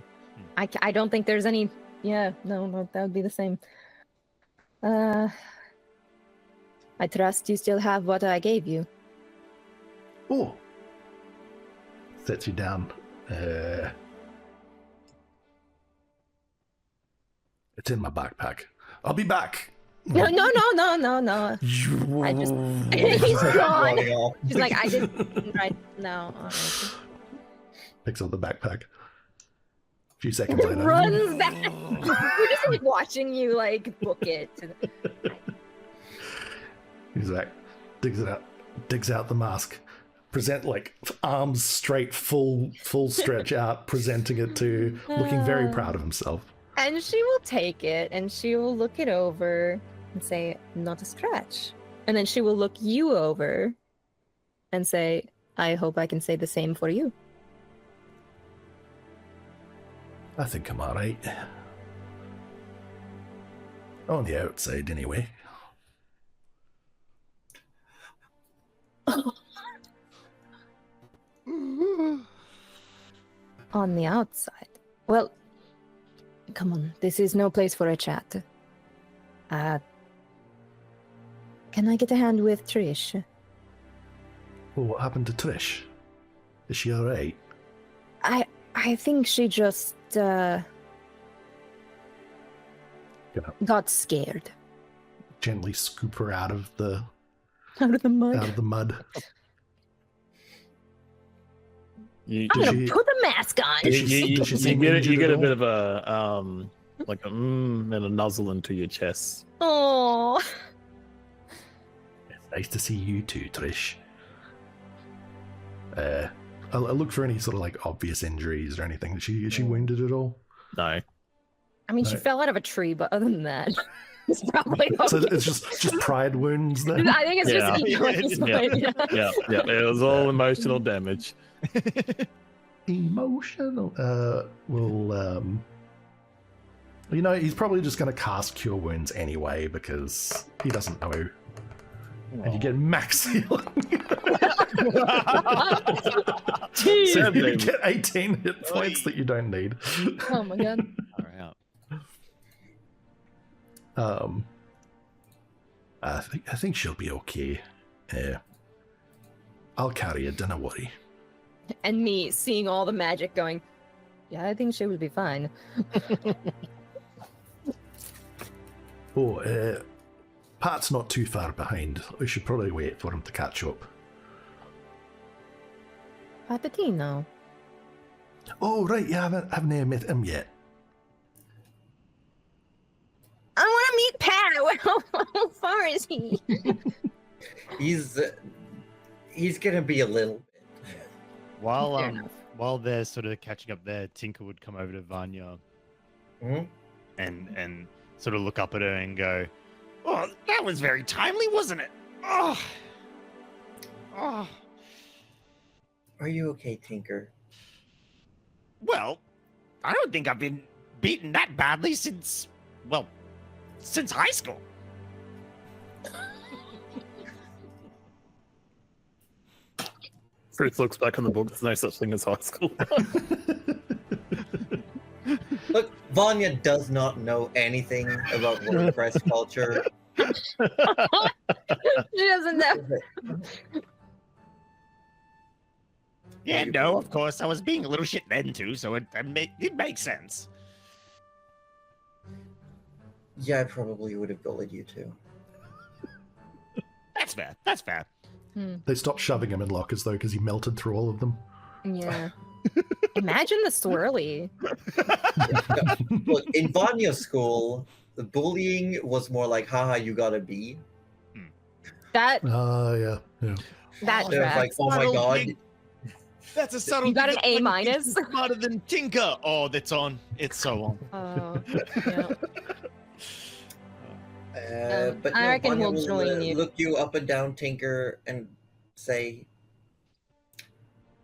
I don't think there's any. Yeah, no, that would be the same. I trust you still have what I gave you. Oh. Sets you down. It's in my backpack. I'll be back. No. I just. He's gone. Running off. She's like, I didn't. Right now. Picks up the backpack. A few seconds later. Runs back. We're just like watching you like book it. He's like, digs out the mask, present like arms straight, full stretch out, presenting it to, looking very proud of himself. And she will take it and she will look it over and say, not a scratch. And then she will look you over and say, I hope I can say the same for you. I think I'm alright. On the outside, anyway. On the outside. Well, come on. This is no place for a chat. Can I get a hand with Trish? Well, what happened to Trish? Is she alright? I think she just got scared. Gently scoop her out of the Out of the mud. mud. You, I'm gonna she- put the mask on. Does she you seem get injured you get at a bit all? of a like a and a nuzzle into your chest. Oh. Nice to see you too, Trish. I'll look for any sort of like obvious injuries or anything. Is she wounded at all? No. I mean, she Right. fell out of a tree, but other than that, it's probably okay. So it's just pride wounds then? I think it's Yeah. just ego at this point. Yeah, it was all emotional damage. Emotional. He's probably just going to cast Cure Wounds anyway because he doesn't know. And you get max healing. So you get 18 hit points that you don't need. Oh my god. All right. I think she'll be okay. I'll carry her, don't worry. And me seeing all the magic going, yeah, I think she will be fine. Pat's not too far behind. We should probably wait for him to catch up. Patatino. Oh, right, yeah, I haven't met him yet. I want to meet Pat. How far is he? He's gonna be a little bit. While they're sort of catching up there, Tinker would come over to Vanya Mhm. and sort of look up at her and go, "Oh, that was very timely, wasn't it? Oh, Are you okay, Tinker? well, I don't think I've been beaten that badly since high school." Fruits looks back on the book. There's no such thing as high school. Look, Vanya does not know anything about WordPress culture. She doesn't know. Yeah, no, of course, I was being a little shit then too, so it makes sense. Yeah, I probably would have bullied you too. That's fair. That's fair. They stopped shoving him in lockers, though, because he melted through all of them. Yeah. Imagine the swirly. Look, in Vanya's school, the bullying was more like, haha, you got a B. That Yeah. that They're like, tracks. oh my Subtle god. thing. That's a subtle. You got an thing. A minus? Smarter than Tinker. Oh, that's on. It's so on. Yeah. But I no, reckon Vanya we'll will, join you. look you up and down, Tinker, and say,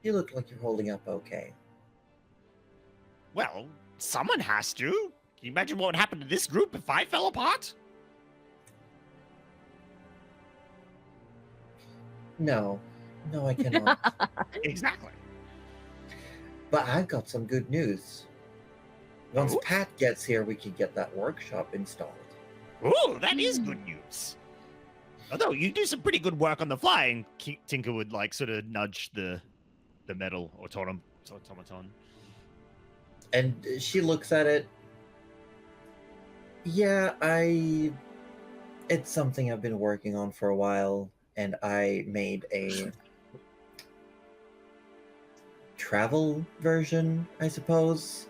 you look like you're holding up okay. Well, someone has to. Can you imagine what would happen to this group if I fell apart? No, I cannot. Exactly. But I've got some good news. Once Ooh. Pat gets here, we can get that workshop installed. Ooh, that is good news. Although you do some pretty good work on the fly, and Tinker would like sort of nudge the metal automaton. And she looks at it. Yeah, it's something I've been working on for a while, and I made a travel version, I suppose.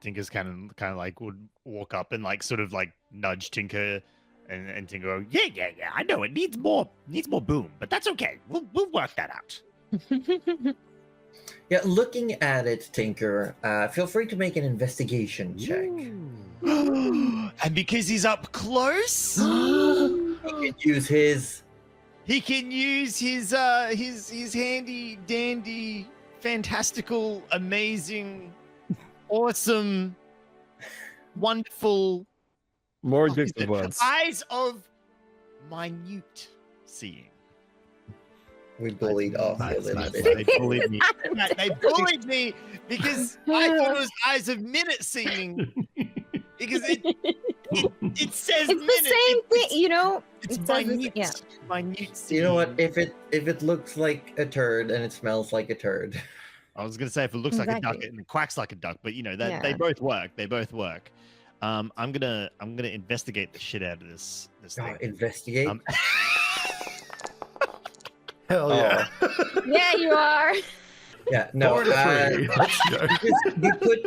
Tinker's kind of like would walk up and like sort of like nudge Tinker, and Tinker go, yeah, I know it needs more boom, but that's okay. We'll work that out. Yeah, looking at it, Tinker, feel free to make an investigation check. And because he's up close, You can use his. he can use his handy dandy, fantastical, amazing, awesome, wonderful More what is addictive it? words. Eyes of minute seeing. We bullied off a Nice, little nice. bit. They bullied me. They bullied me because I thought it was eyes of minute seeing. Because it says It's the minute. same thing, you know. It's It says minute. yeah. Minute. You know what? seeing. If it looks like a turd and it smells like a turd, I was gonna say if it looks like a duck Exactly. and it quacks like a duck, but you know that they Yeah. both work. They both work. I'm gonna investigate the shit out of this thing. investigate. Hell yeah. Yeah, you are. Yeah, no. 4-3. Let's go.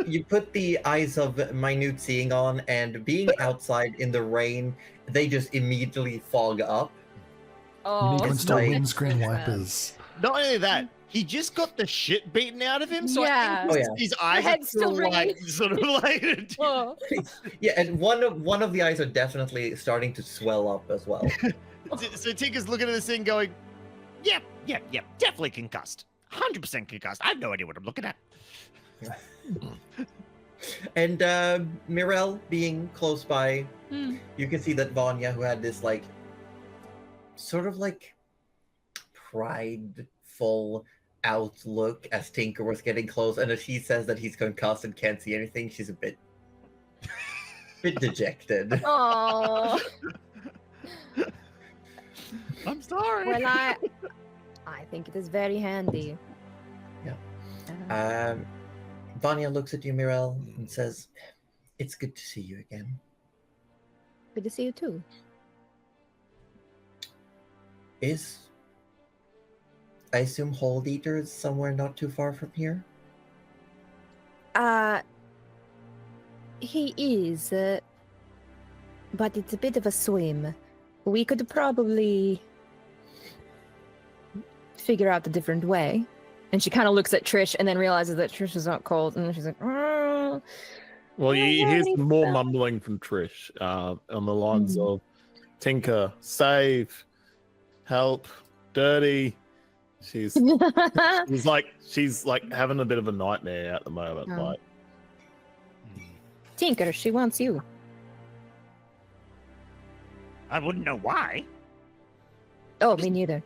You put the eyes of minute seeing on, and being outside in the rain, they just immediately fog up. You need to it's install like- windscreen wipers. Not only that, he just got the shit beaten out of him. So Yeah. I think Oh, yeah. his eyes are head's still still like ringing. sort of like. Oh. Yeah, and one of the eyes are definitely starting to swell up as well. So Tinker's looking at this thing, going, "Yep, definitely concussed, 100% concussed. I have no idea what I'm looking at." And Mirel being close by, Hmm. you can see that Vanya, who had this like sort of like prideful outlook as Tinker was getting close, and as he says that he's concussed and can't see anything, she's a bit dejected. Oh. I'm sorry. Well, I think it is very handy. Yeah. Vanya looks at you, Mirel, and says, "It's good to see you again. Good to see you too. I assume Hold Eater is somewhere not too far from here?" He is, but it's a bit of a swim. We could probably figure out a different way. And she kind of looks at Trish and then realizes that Trish is not cold, and she's like, "Oh." Well, Yeah, you yeah, hear I some more think so. mumbling from Trish on the lines of Tinker, save, help, dirty. She's like having a bit of a nightmare at the moment. Oh. Like, Tinker, she wants you. I wouldn't know why. Oh, me neither.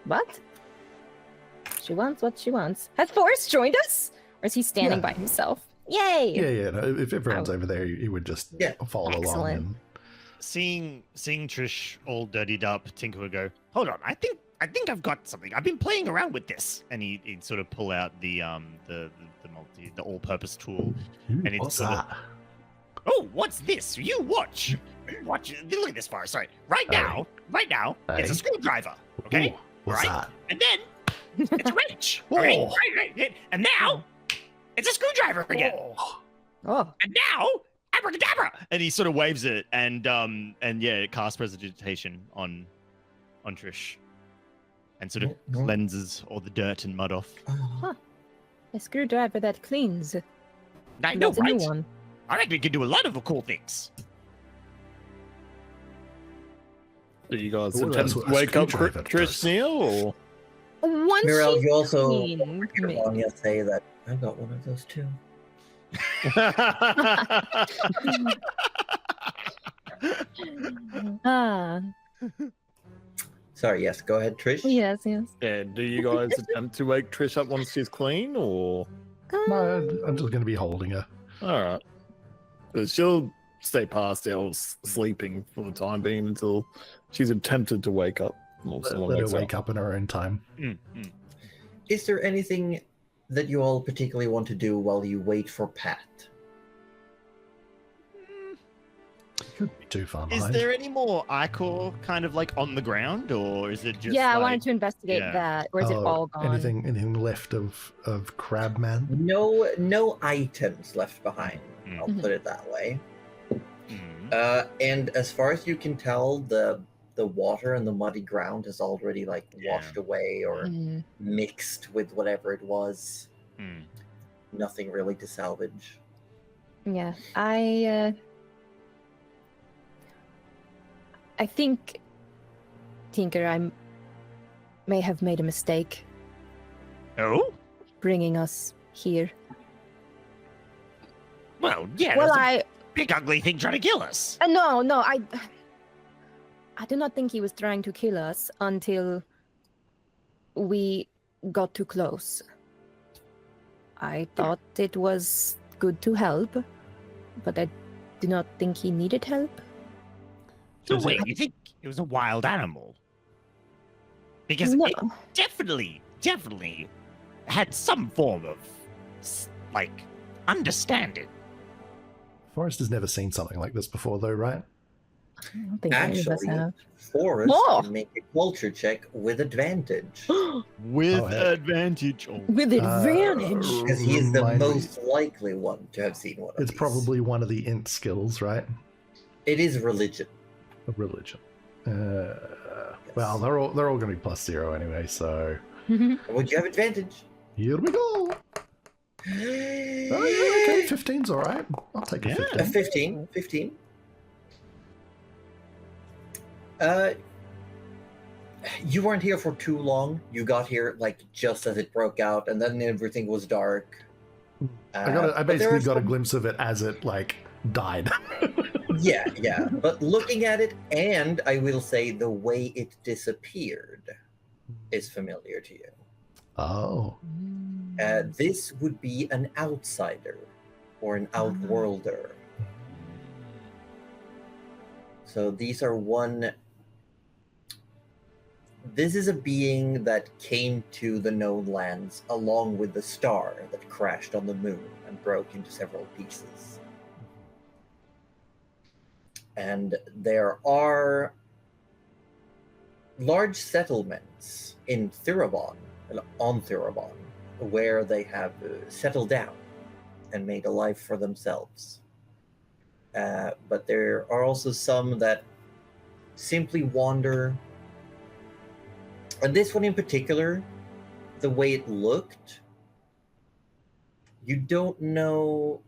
What? She wants what she wants. Has Forrest joined us? Or is he standing Yeah. by himself? Yay! Yeah. No, if everyone's over there, you would just follow along. Excellent. And Seeing Trish all dirtied up, Tinker would go, "Hold on, I think I've got something. I've been playing around with this," and he'd sort of pull out the all-purpose tool. And it's what's sort of- that? "Oh, what's this? You watch. Look at this far. Sorry, right now, it's a Hey. screwdriver. Okay, Ooh, what's right? that? And then it's a wrench. Okay, Oh. right. And now it's a screwdriver again. Oh, And now abracadabra." And he sort of waves it, and yeah, it casts prestidigitation on Trish, and sort of Mhm. cleanses all the dirt and mud off. a screwdriver that cleans. I know, That's a new right? one. I reckon we can do a lot of cool things. do you guys Ooh, attempt that's to what a wake up screwdriver Trish does. Neal? Or? Once Mirel, she's you also clean, hear maybe. Vanya say that I got one of those too. Ah, Sorry, yes, go ahead, Trish. yes. Yeah, do you guys attempt to wake Trish up once she's clean, or? No, I'm just going to be holding her. All right. But she'll stay past out sleeping for the time being until she's attempted to wake up. Or someone Let her wakes wake up in her own time. Is there anything that you all particularly want to do while you wait for Pat? Shouldn't be too far Is behind. there any more ichor kind of like on the ground, or is it just? Yeah, I like... wanted to investigate yeah. that. Or is it Oh, all gone? Anything left of Crabman? No items left behind. I'll Mhm. put it that way. Mm. And as far as you can tell, the water and the muddy ground has already like Yeah. washed away or Mm. mixed with whatever it was. Mm. Nothing really to salvage. Yeah, I think, Tinker, I may have made a mistake Oh, bringing us here. well, yeah. Well, there's a big ugly thing trying to kill us. no, I do not think he was trying to kill us until we got too close. I thought it was good to help, but I do not think he needed help. So Is it- wait, you think it was a wild animal? Because No. it definitely had some form of like understanding. Forrest has never seen something like this before, though, right? I don't think any of us Actually, have. Forrest Whoa! can make a culture check with advantage. With Oh, heck. advantage. Oh. With advantage. Because he is the Remind me. most likely one to have seen one of It's these. probably one of the int skills, right? It is religion. A religion. Well, they're all going to be +0 anyway, so Would you have advantage? here we go. Oh yeah, okay, 15's all right. I'll take a Yeah. 15. A 15. 15. You weren't here for too long. You got here like just as it broke out, and then everything was dark. I But basically there are got a some- glimpse of it as it like died. Yeah. But looking at it, and I will say the way it disappeared is familiar to you. Oh, This would be an outsider or an outworlder. So these are This is a being that came to the known lands along with the star that crashed on the moon and broke into several pieces. And there are large settlements in Thurabon, on Thurabon, where they have settled down and made a life for themselves. But there are also some that simply wander. And this one in particular, the way it looked, you don't know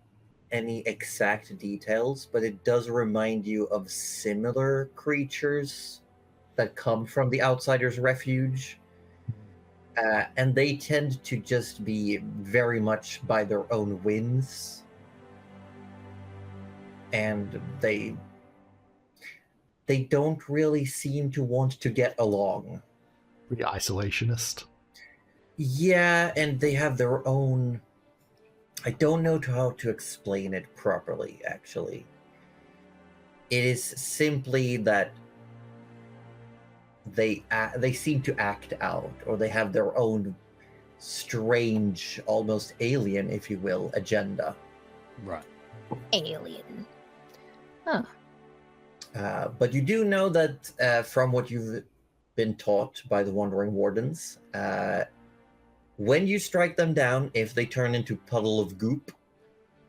any exact details, but it does remind you of similar creatures that come from the Outsider's Refuge. And they tend to just be very much by their own whims. And they don't really seem to want to get along. pretty isolationist. Yeah, and they have their own. I don't know how to explain it properly, actually. It is simply that they seem to act out, or they have their own strange, almost alien, if you will, agenda. Right. Alien. But you do know that from what you've been taught by the Wandering Wardens, when you strike them down, if they turn into puddle of goop,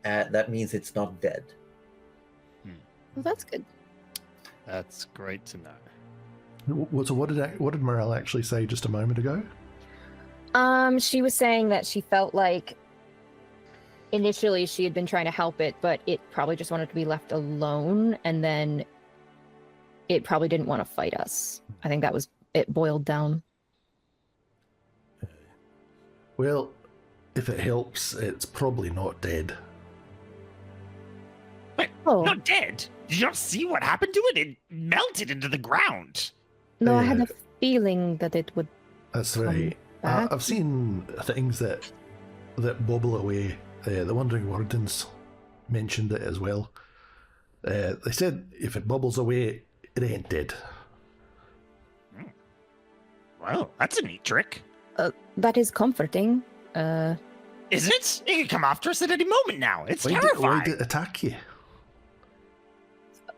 that means it's not dead. Well, that's good. That's great to know. So what did Morel actually say just a moment ago? She was saying that she felt like initially she had been trying to help it, but it probably just wanted to be left alone, and then it probably didn't want to fight us. I think that was it boiled down. Well, if it helps, it's probably not dead. Wait, Oh. not dead? Did you not see what happened to it? It melted into the ground. No, I had a feeling that it would That's come right. back. I've seen things that bubble away. The Wandering Wardens mentioned it as well. They said if it bubbles away, it ain't dead. Well, that's a neat trick. That is comforting. Is it? It could come after us at any moment now. It's Why terrifying. did it attack you?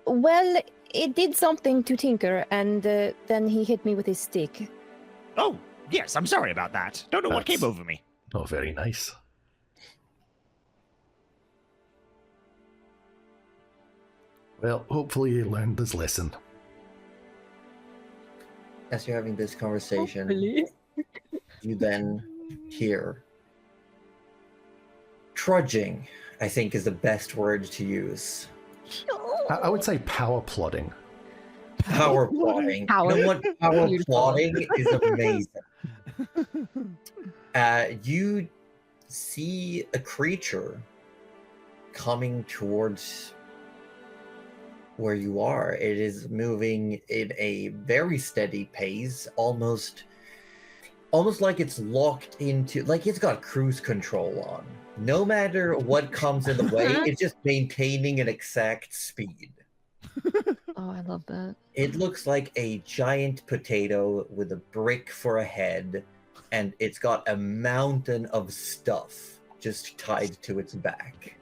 Well, it did something to Tinker, and then he hit me with his stick. Oh, yes, I'm sorry about that. Don't know what That's- came over me. Not very nice. Well, hopefully you learned this lesson. As you're having this conversation, Hopefully. you then hear trudging, I think is the best word to use. I would say power plotting. Power plotting. Power. You know what power Beautiful. plotting is amazing. You see a creature coming towards where you are. It is moving in a very steady pace, almost like it's locked into, like it's got cruise control on. No matter what comes in the way, it's just maintaining an exact speed. Oh, I love that. It looks like a giant potato with a brick for a head, and it's got a mountain of stuff just tied to its back.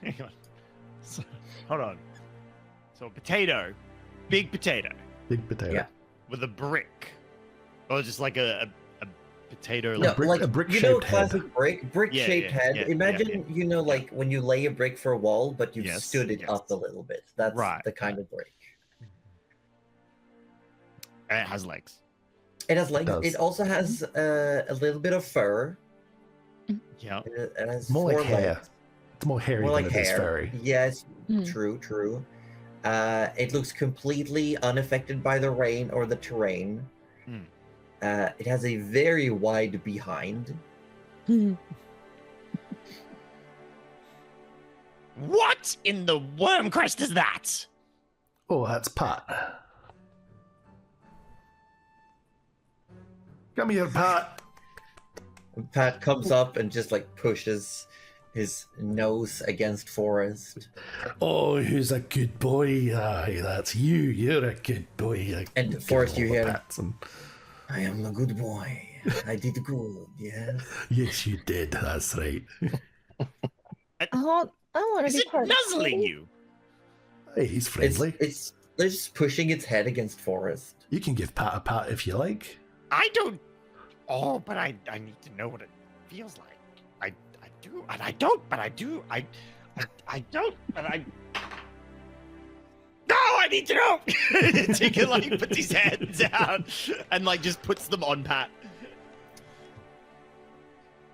Hang on. Hold on. So a potato, big potato, Big potato. Yeah. with a brick, or just like a potato. No, brick- like a brick-shaped you know, head. classic brick-shaped Yeah, head. yeah, Imagine you know, like when you lay a brick for a wall, but you've Yes, stood it yes. up a little bit. That's Right. the kind of brick. And it has legs. It has legs. does. It also has a little bit of fur. Yeah. It has More like 4 hair. legs. It's more hairy More than like it is hair. furry. Yes, Hmm. true. It looks completely unaffected by the rain or the terrain. Hmm. It has a very wide behind. What in the worm crest is that? Oh, that's Pat. Come here, Pat. Pat comes up and just like pushes his nose against Forrest. Oh, who's a good boy? Aye, that's you. You're a good boy. And Give Forrest, him you all the hear- pats and- I am a good boy. I did good, yes. Yes, you did. That's right. I want to Is be it part of nuzzling it. you? Hey, he's friendly. It's just pushing its head against Forrest. You can give Pat a pat if you like. I don't. Oh, but I need to know what it feels like. I do, and I don't, but I do. I don't, but I. No, I need to know. Tinker like puts his hands out and like just puts them on Pat.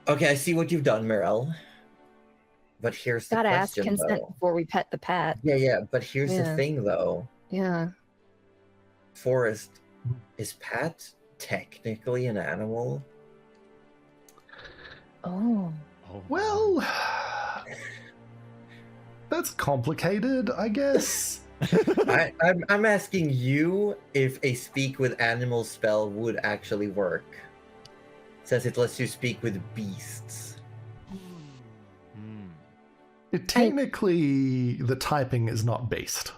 Okay, I see what you've done, Mirel. But here's the Gotta ask question, consent though. before we pet the pat. Yeah, but here's the Yeah. thing, though. Yeah. Forrest, is Pat technically an animal? Oh. Well, that's complicated, I guess. I'm asking you if a speak with animals spell would actually work. Since it lets you speak with beasts. Technically, the typing is not beast.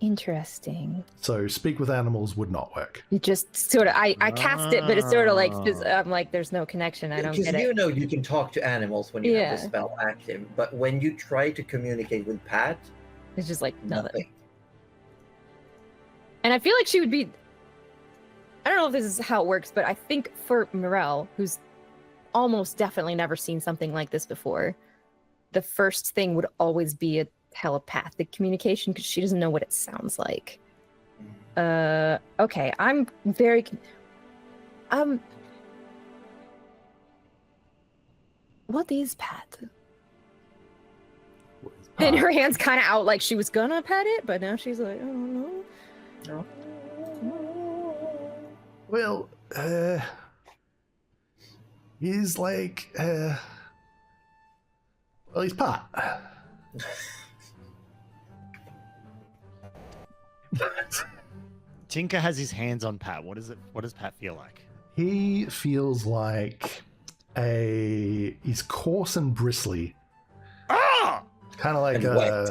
Interesting. So speak with animals would not work. You just sort of, I cast it, but it's sort of like, I'm like, there's no connection. I don't Because get you it. know you can talk to animals when you have Yeah. the spell active, but when you try to communicate with Pat, It's just like nothing. nothing. And I feel like she would be. I don't know if this is how it works, but I think for Mirel, who's almost definitely never seen something like this before, the first thing would always be a telepathic communication because she doesn't know what it sounds like. Okay, I'm very. What is Pat? And her hand's kind of out, like she was gonna pet it, but now she's like, oh no. Well, he's like, well, he's Pat. Tinker has his hands on Pat. What is it? What does Pat feel like? He feels like he's coarse and bristly, Ah! kind of like And wet.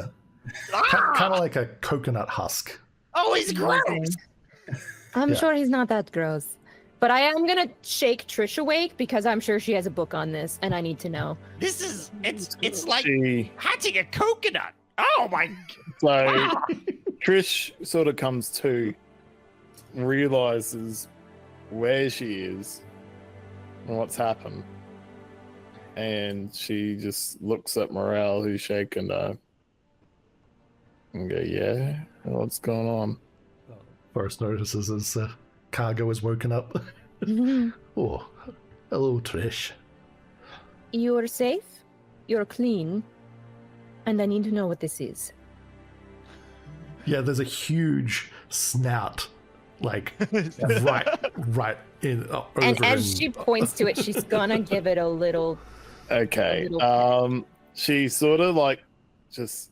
kind of like a coconut husk. Oh, he's gross. I'm Yeah. sure he's not that gross. But I am gonna shake Trish awake because I'm sure she has a book on this and I need to know. This is it's like She, hatching a coconut. Oh my! so Trish sort of comes to, realizes where she is and what's happened, and she just looks at Morale, who's shaking her, and go, "Yeah, what's going on?" First notices his cargo is woken up. Oh, hello, Trish. You're safe, you're clean, and I need to know what this is. Yeah, there's a huge snout, like right in over And as in- she points to it, she's gonna give it a little. Okay. A little She sort of like just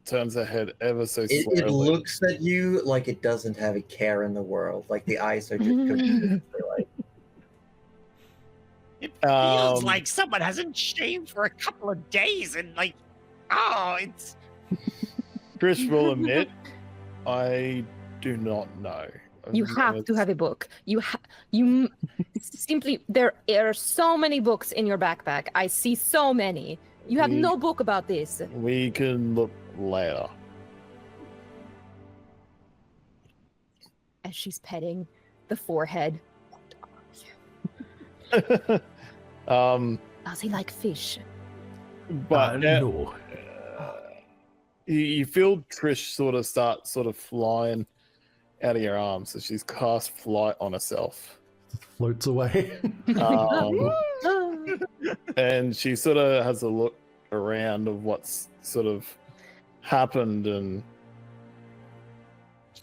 turns her head ever so slowly. It looks at you like it doesn't have a care in the world. Like the eyes are just completely like, It feels Um, like someone hasn't shaved for a couple of days, and like, oh, it's. Trish will admit, I do not know. You have to have a book. You simply there are so many books in your backpack. I see so many. You have We- no book about this. We can look later. As she's petting the forehead. Does he like fish? But no. You feel Trish sort of flying out of your arms, so she's cast flight on herself. Floats away. And she sort of has a look around of what's sort of happened, and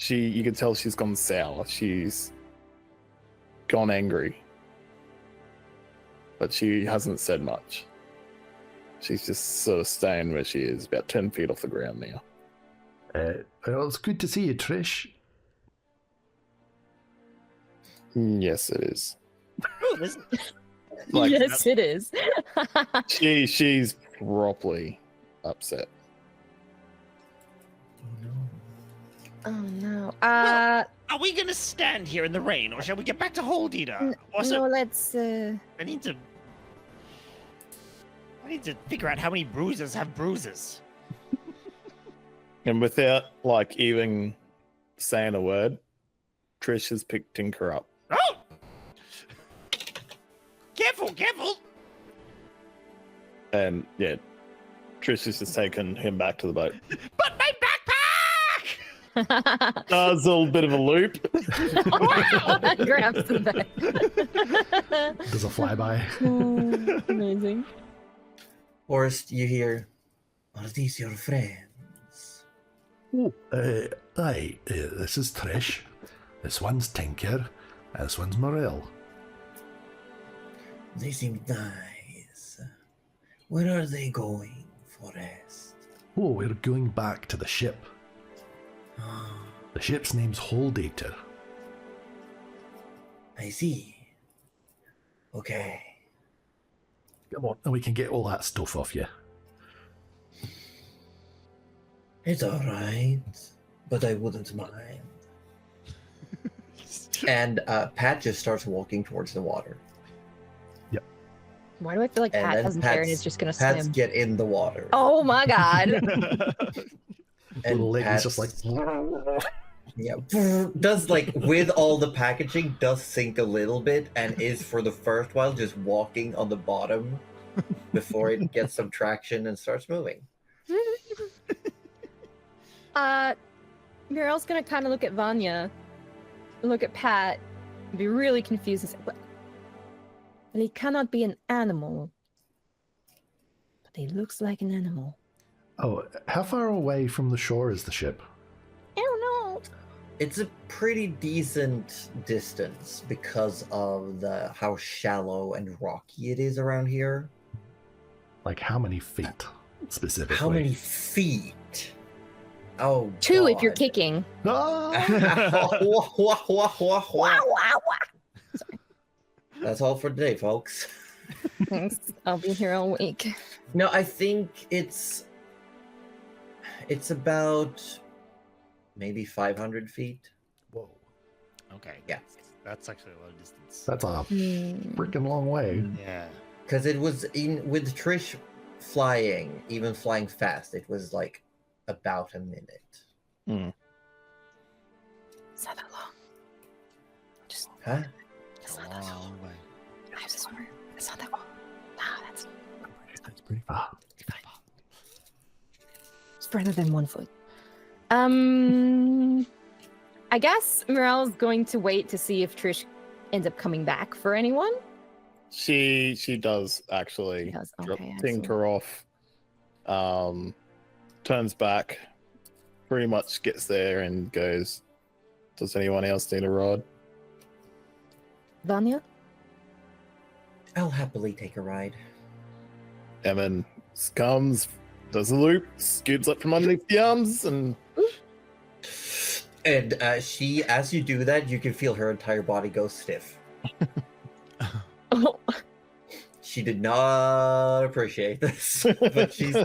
you can tell she's gone sour. She's gone angry, but she hasn't said much. She's just sort of staying where she is, about 10 feet off the ground now. Well, it's good to see you, Trish. Yes, it is. Oh, there's- Yes, it is. She's properly upset. Oh no. Well, Are we gonna stand here in the rain, or shall we get back to Hold Eater? Also, no, let's. I need to figure out how many bruises have bruises. And without like even saying a word, Trish has picked Tinker up. Oh! Careful, careful! And yeah, Trish has just taken him back to the boat. But my backpack! Does a little bit of a loop. Grabs the bag. There's a flyby. Oh, amazing. Forrest, you hear, are these your friends? Oh, aye, this is Trish. This one's Tinker. This one's Morel. They seem nice. Where are they going, Forrest? Oh, we're going back to the ship. The ship's name's Hold Eater. I see. Okay. Come on, and we can get all that stuff off you. It's alright, but I wouldn't mind. And Pat just starts walking towards the water. Why do I feel like And Pat then doesn't care and is just gonna Pat's swim? get in the water. Oh my god. And Little lady's Pat's just like... Yeah, does like with all the packaging does sink a little bit and is for the first while just walking on the bottom before it gets some traction and starts moving. Muriel's gonna kind of look at Vanya, look at Pat, be really confused and say, well, he cannot be an animal, but he looks like an animal. Oh, how far away from the shore is the ship? I don't know. It's a pretty decent distance because of how shallow and rocky it is around here. Like how many feet, specifically? How many feet? Oh, 2 if you're God. kicking. Ah! Wah, wah, wah, wah, wah. Wow, wow, wow. That's all for today, folks. Thanks. I'll be here all week. No, I think it's about maybe 500 feet. Whoa, Okay. Yeah. That's actually a lot of distance. that's a freaking long way. Yeah. Because it was with Trish flying, even flying fast, it was like about a minute. It's not that long. Just, Huh? it's A not that long. long way. I swear. It's not that long. Nah, that's That's pretty far. it's further than 1 foot. I guess Morel's going to wait to see if Trish ends up coming back for anyone. She does actually. Because, Drop okay, Tinker off. Turns back. Pretty much gets there and goes, does anyone else need a ride? Vanya? I'll happily take a ride. Emin comes, does a loop, scoots up from underneath the arms, and she, as you do that, you can feel her entire body go stiff. Oh, She did not appreciate this, but she's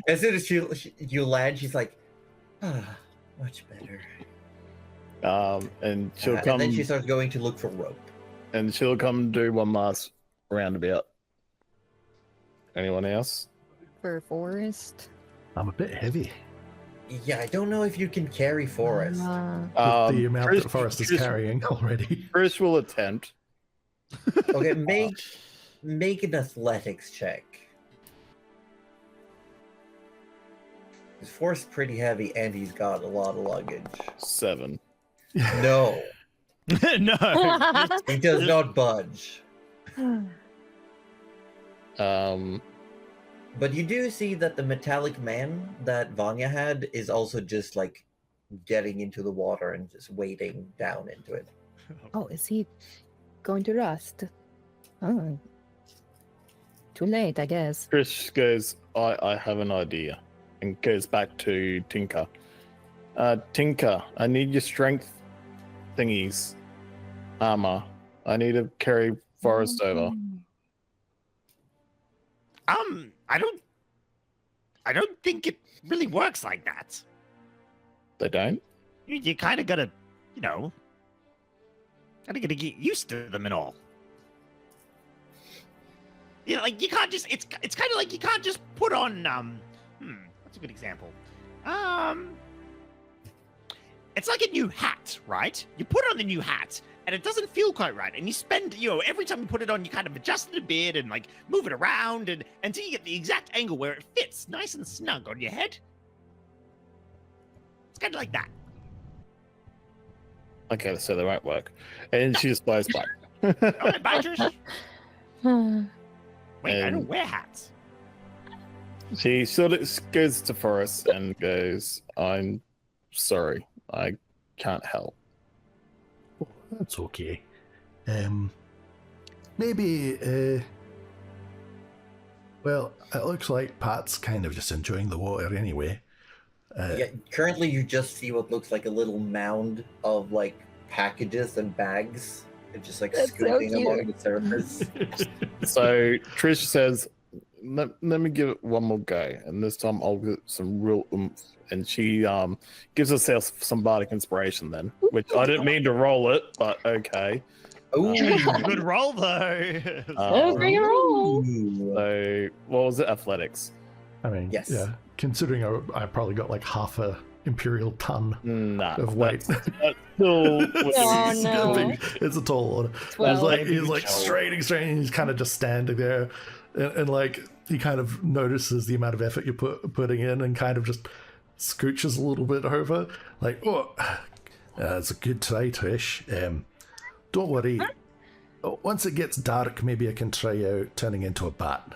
as soon as you land, she's like, much better. and she'll come, and then she starts going to look for rope. and she'll come do one last roundabout. Anyone else? for Forrest. I'm a bit heavy. Yeah, I don't know if you can carry Forest. With the amount that Forest is carrying already. Chris will attempt. Okay, make an athletics check. His Forest pretty heavy, and he's got a lot of luggage. 7. No, No. he does not budge. But you do see that the metallic man that Vanya had is also just like getting into the water and just wading down into it. Oh, is he going to rust? Oh. Too late, I guess. Chris goes, I have an idea. And goes back to Tinker. Tinker, I need your strength thingies. Armor. I need to carry Forest over. I don't think it really works like that. They don't? You kind of gotta, gotta get used to them and all. Like you can't just. It's kind of like you can't just put on. What's a good example? It's like a new hat, right? You put on a new hat, and it doesn't feel quite right. And you spend, every time you put it on, you kind of adjust it a bit and like move it around and until you get the exact angle where it fits nice and snug on your head. It's kind of like that. Okay, so they won't work. And she just flies back. All right, bye, Trish. Wait, I don't wear hats. She sort of goes to Forrest and goes, I'm sorry, I can't help. Oh, that's okay. Maybe, well, it looks like Pat's kind of just enjoying the water anyway. Yeah, currently you just see what looks like a little mound of like packages and bags. It's just like That's so scraping cute. along the surface. So Trish says, let me give it one more go, and this time I'll get some real oomph. And she gives herself some bardic inspiration then, which I didn't mean to roll it, but okay. Oh, Good roll though. Bring it roll. So what was it? Athletics. I mean, Yes. yeah, considering I probably got like half a imperial ton Nah, of weight. that's still Oh, no. It's a tall order. Well, He's like straining, he's kind of just standing there, and like he kind of notices the amount of effort you're putting in, and kind of just scooches a little bit over, like, oh, it's a good try, Trish. Don't worry. Once it gets dark, maybe I can try out turning into a bat.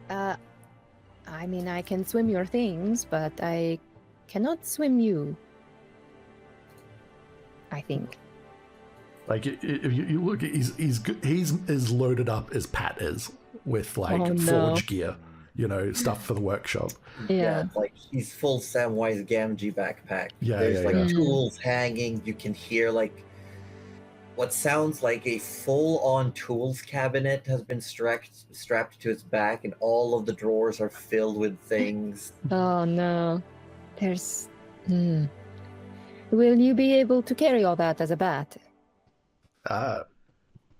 I mean, I can swim your things, but I cannot swim you. I think. Like if you look, he's as loaded up as Pat is with like Oh, no. forge gear, stuff for the workshop. Yeah. like he's full Samwise Gamgee backpack. Yeah, There's yeah, like yeah. tools hanging. You can hear like what sounds like a full-on tools cabinet has been strapped to its back, and all of the drawers are filled with things. Oh no. There's. Will you be able to carry all that as a bat?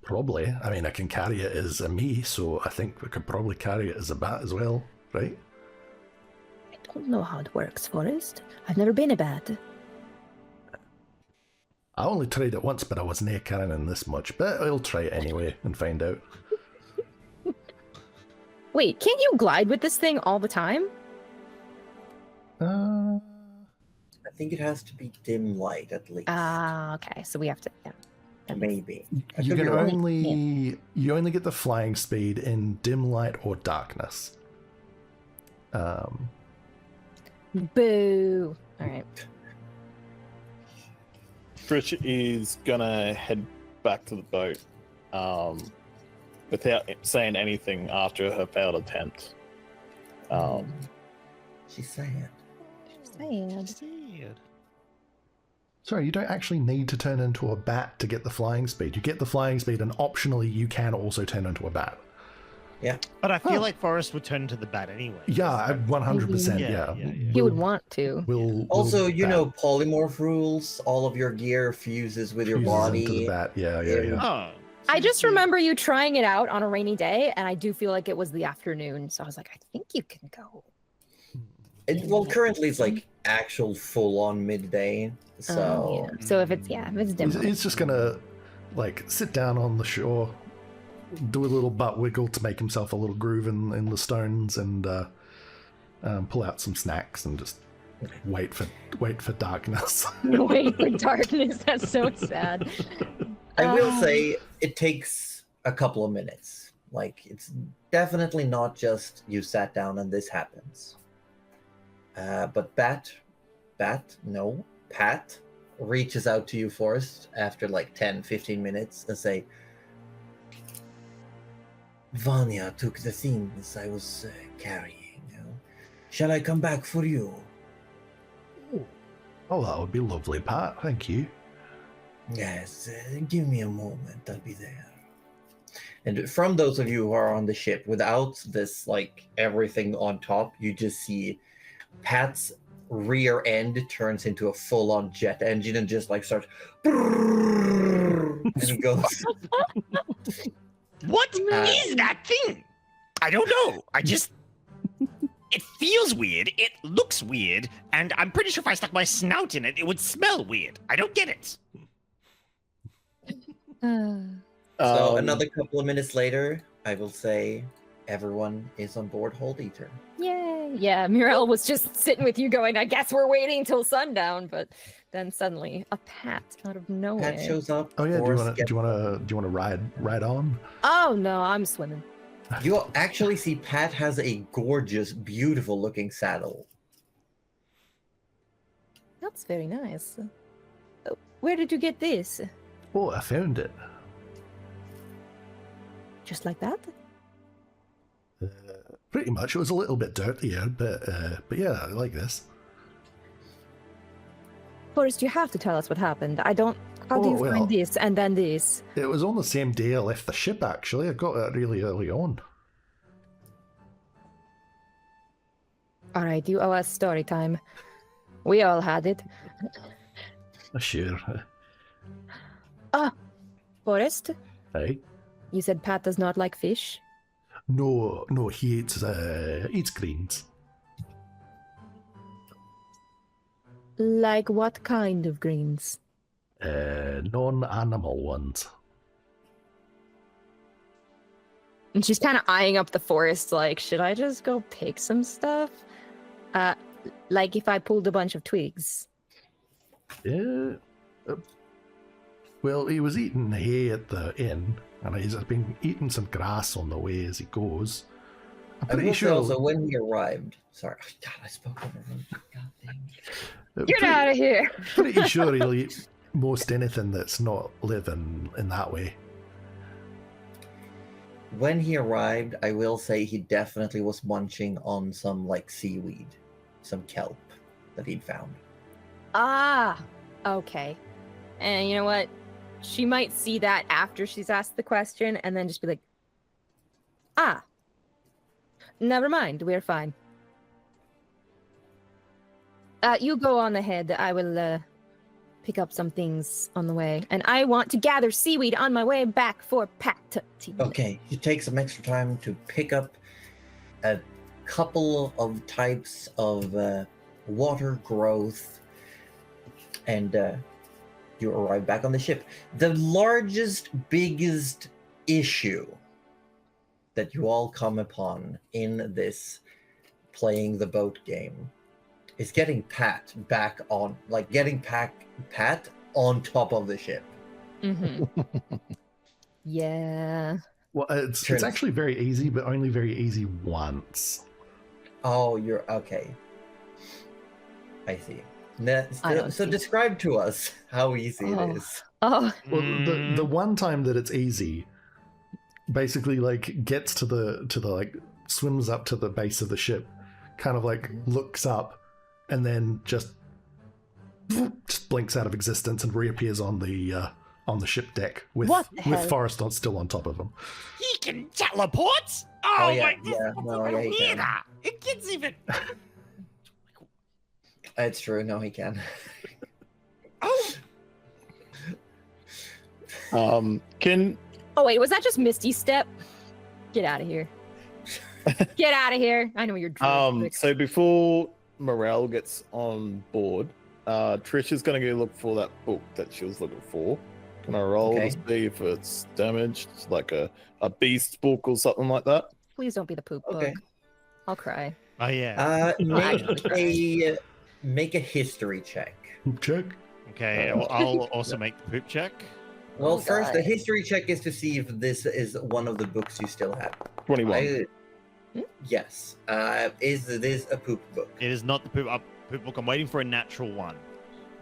Probably. I mean, I can carry it as a me, so I think we could probably carry it as a bat as well, right? I don't know how it works, Forrest. I've never been a bat. I only tried it once, but I was near carrying this much. But I'll try it anyway and find out. Wait, can't you glide with this thing all the time? Uh, I think it has to be dim light at least. Ah, okay. So we have to. Yeah. Maybe. I you could can be wrong. only get the flying speed in dim light or darkness. Boo. All right. Trish is gonna head back to the boat, without saying anything after her failed attempt. She's sad. Sad. Sorry, you don't actually need to turn into a bat to get the flying speed. You get the flying speed, and optionally, you can also turn into a bat. Yeah. But I feel like Forrest would turn to the bat anyway. Yeah, 100%. Yeah, Yeah, He would want to. Also, polymorph rules. All of your gear fuses with your body. Into the bat. Yeah. Oh. I just remember you trying it out on a rainy day, and I do feel like it was the afternoon. So I was like, I think you can go. Well, currently it's like actual full-on midday, so... yeah. So if it's dim. He's just gonna like sit down on the shore, do a little butt wiggle to make himself a little groove in the stones, and pull out some snacks and just wait for darkness. Wait for darkness. That's so sad. I will say it takes a couple of minutes. Like, it's definitely not just you sat down and this happens. But Pat reaches out to you, Forrest, after like 10-15 minutes and say, Vanya took the things I was carrying. Shall I come back for you? Oh, that would be lovely, Pat. Thank you. Yes, give me a moment. I'll be there. And from those of you who are on the ship, without this, like, everything on top, you just see Pat's rear end turns into a full-on jet engine and just, like, starts... and he goes... What is that thing? I don't know. It feels weird, it looks weird, and I'm pretty sure if I stuck my snout in it, it would smell weird. I don't get it. So another couple of minutes later, I will say everyone is on board Hold Eater. Yay! Yeah, Muriel was just sitting with you going, I guess we're waiting till sundown, but then suddenly a Pat out of nowhere. Pat shows up. Oh yeah, do Forrest you want to ride on? Oh no, I'm swimming. You actually see Pat has a gorgeous, beautiful looking saddle. That's very nice. Where did you get this? Oh, I found it. Just like that? Pretty much. It was a little bit dirtier, but yeah, I like this. Forrest, you have to tell us what happened. How do you find this and then this? It was on the same day I left the ship, actually. I got it really early on. Alright, you owe us story time. We all had it. Sure. Forrest? Hey? You said Pat does not like fish? No, he eats greens. Like what kind of greens? Non-animal ones. And she's kind of eyeing up the forest like, should I just go pick some stuff? Like if I pulled a bunch of twigs. Yeah. Well, he was eating hay at the inn, and he's been eating some grass on the way as he goes. I'm pretty sure. Also, when he arrived, sorry, God, I spoke over him. God dang. Get out of here! Pretty sure he'll eat most anything that's not living in that way. When he arrived, I will say he definitely was munching on some like seaweed, some kelp that he'd found. Ah, okay. And you know what? She might see that after she's asked the question and then just be like, ah, never mind, we're fine. You go on ahead. I will pick up some things on the way. And I want to gather seaweed on my way back for Pat. Okay, you take some extra time to pick up a couple of types of water growth, and you arrive back on the ship. The largest, biggest issue that you all come upon in this playing the boat game is getting Pat back on, like getting Pat on top of the ship. Mm-hmm. Yeah. Well, it's actually very easy, but only very easy once. Oh, you're okay. I see. So describe to us how easy it is. Oh. Well, the one time that it's easy, basically like gets to the like swims up to the base of the ship, kind of like looks up, and then just blinks out of existence and reappears on the ship deck with Forrest still on top of him. He can teleport? Oh yeah, my yeah, he can. It gets even. It's true. No, he can. Can. Oh wait, was that just Misty Step? Get out of here. Get out of here. I know you're drunk. So before Morale gets on board, Trish is going to go look for that book that she was looking for. Can I roll Okay. to see if it's damaged, like a beast book or something like that? Please don't be the poop Okay. book. I'll cry. Oh yeah. Make a history check. Check. Okay, well, I'll also make the poop check. Well, Oh, first, God. the history check is to see if this is one of the books you still have. 21. Yes. Is this a poop book? It is not the poop book. I'm waiting for a natural one.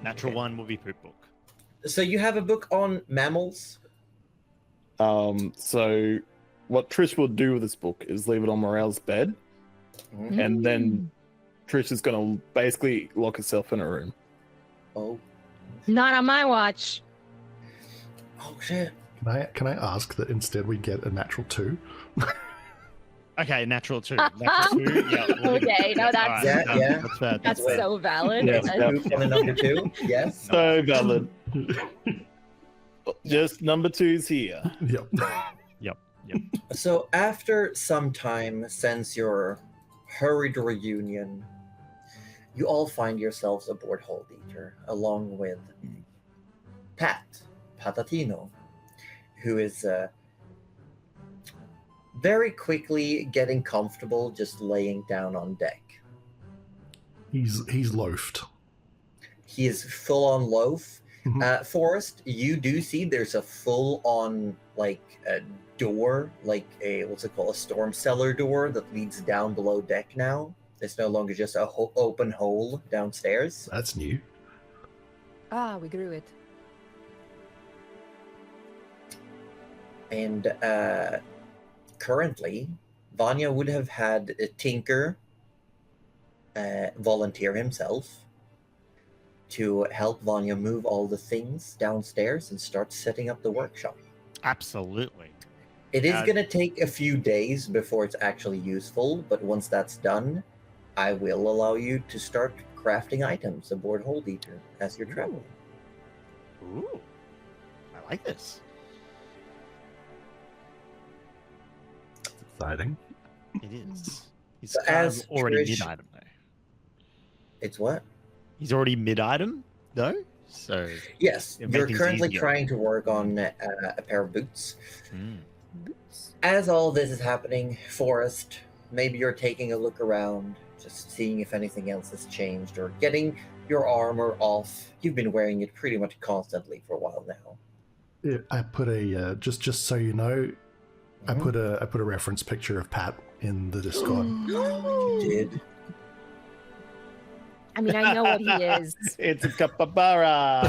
Natural Okay. one will be poop book. So you have a book on mammals? So what Trish will do with this book is leave it on Morale's bed, Mhm. and then Trish is going to basically lock herself in a room. Oh. Not on my watch. Oh, shit. Can I ask that instead we get a natural 2? Okay, natural 2. Natural 2. Yeah. Okay, no, that's- Yeah, done. yeah. That's fair. That's Wait. so valid. Yes, I- Poop on the number 2? Yes. So valid. Just number 2's here. Yep. So after some time since your hurried reunion, you all find yourselves aboard Hold Eater, along with Patatino, who is very quickly getting comfortable just laying down on deck. He's loafed. He is full on loaf. Mhm. Forrest, you do see there's a full on like a door, like a what's it called, a storm cellar door that leads down below deck now. It's no longer just a open hole downstairs. That's new. Ah, we grew it. And currently, Vanya would have had Tinker volunteer himself to help Vanya move all the things downstairs and start setting up the workshop. Absolutely. It is Uh, going to take a few days before it's actually useful, but once that's done, I will allow you to start crafting items aboard Hold Eater as you're traveling. Ooh. I like this. Exciting. It is. He's So kind as of already Trish- mid-item, though. It's what? He's already mid-item, though? So... Yes, It makes you're things currently easier. trying to work on a pair of boots. Mm. As all this is happening, Forrest, maybe you're taking a look around, just seeing if anything else has changed, or getting your armor off. You've been wearing it pretty much constantly for a while now. Yeah, I put a just so you know, I Mhm. put a reference picture of Pat in the Discord. You did. I mean, I know what he is. It's a capybara.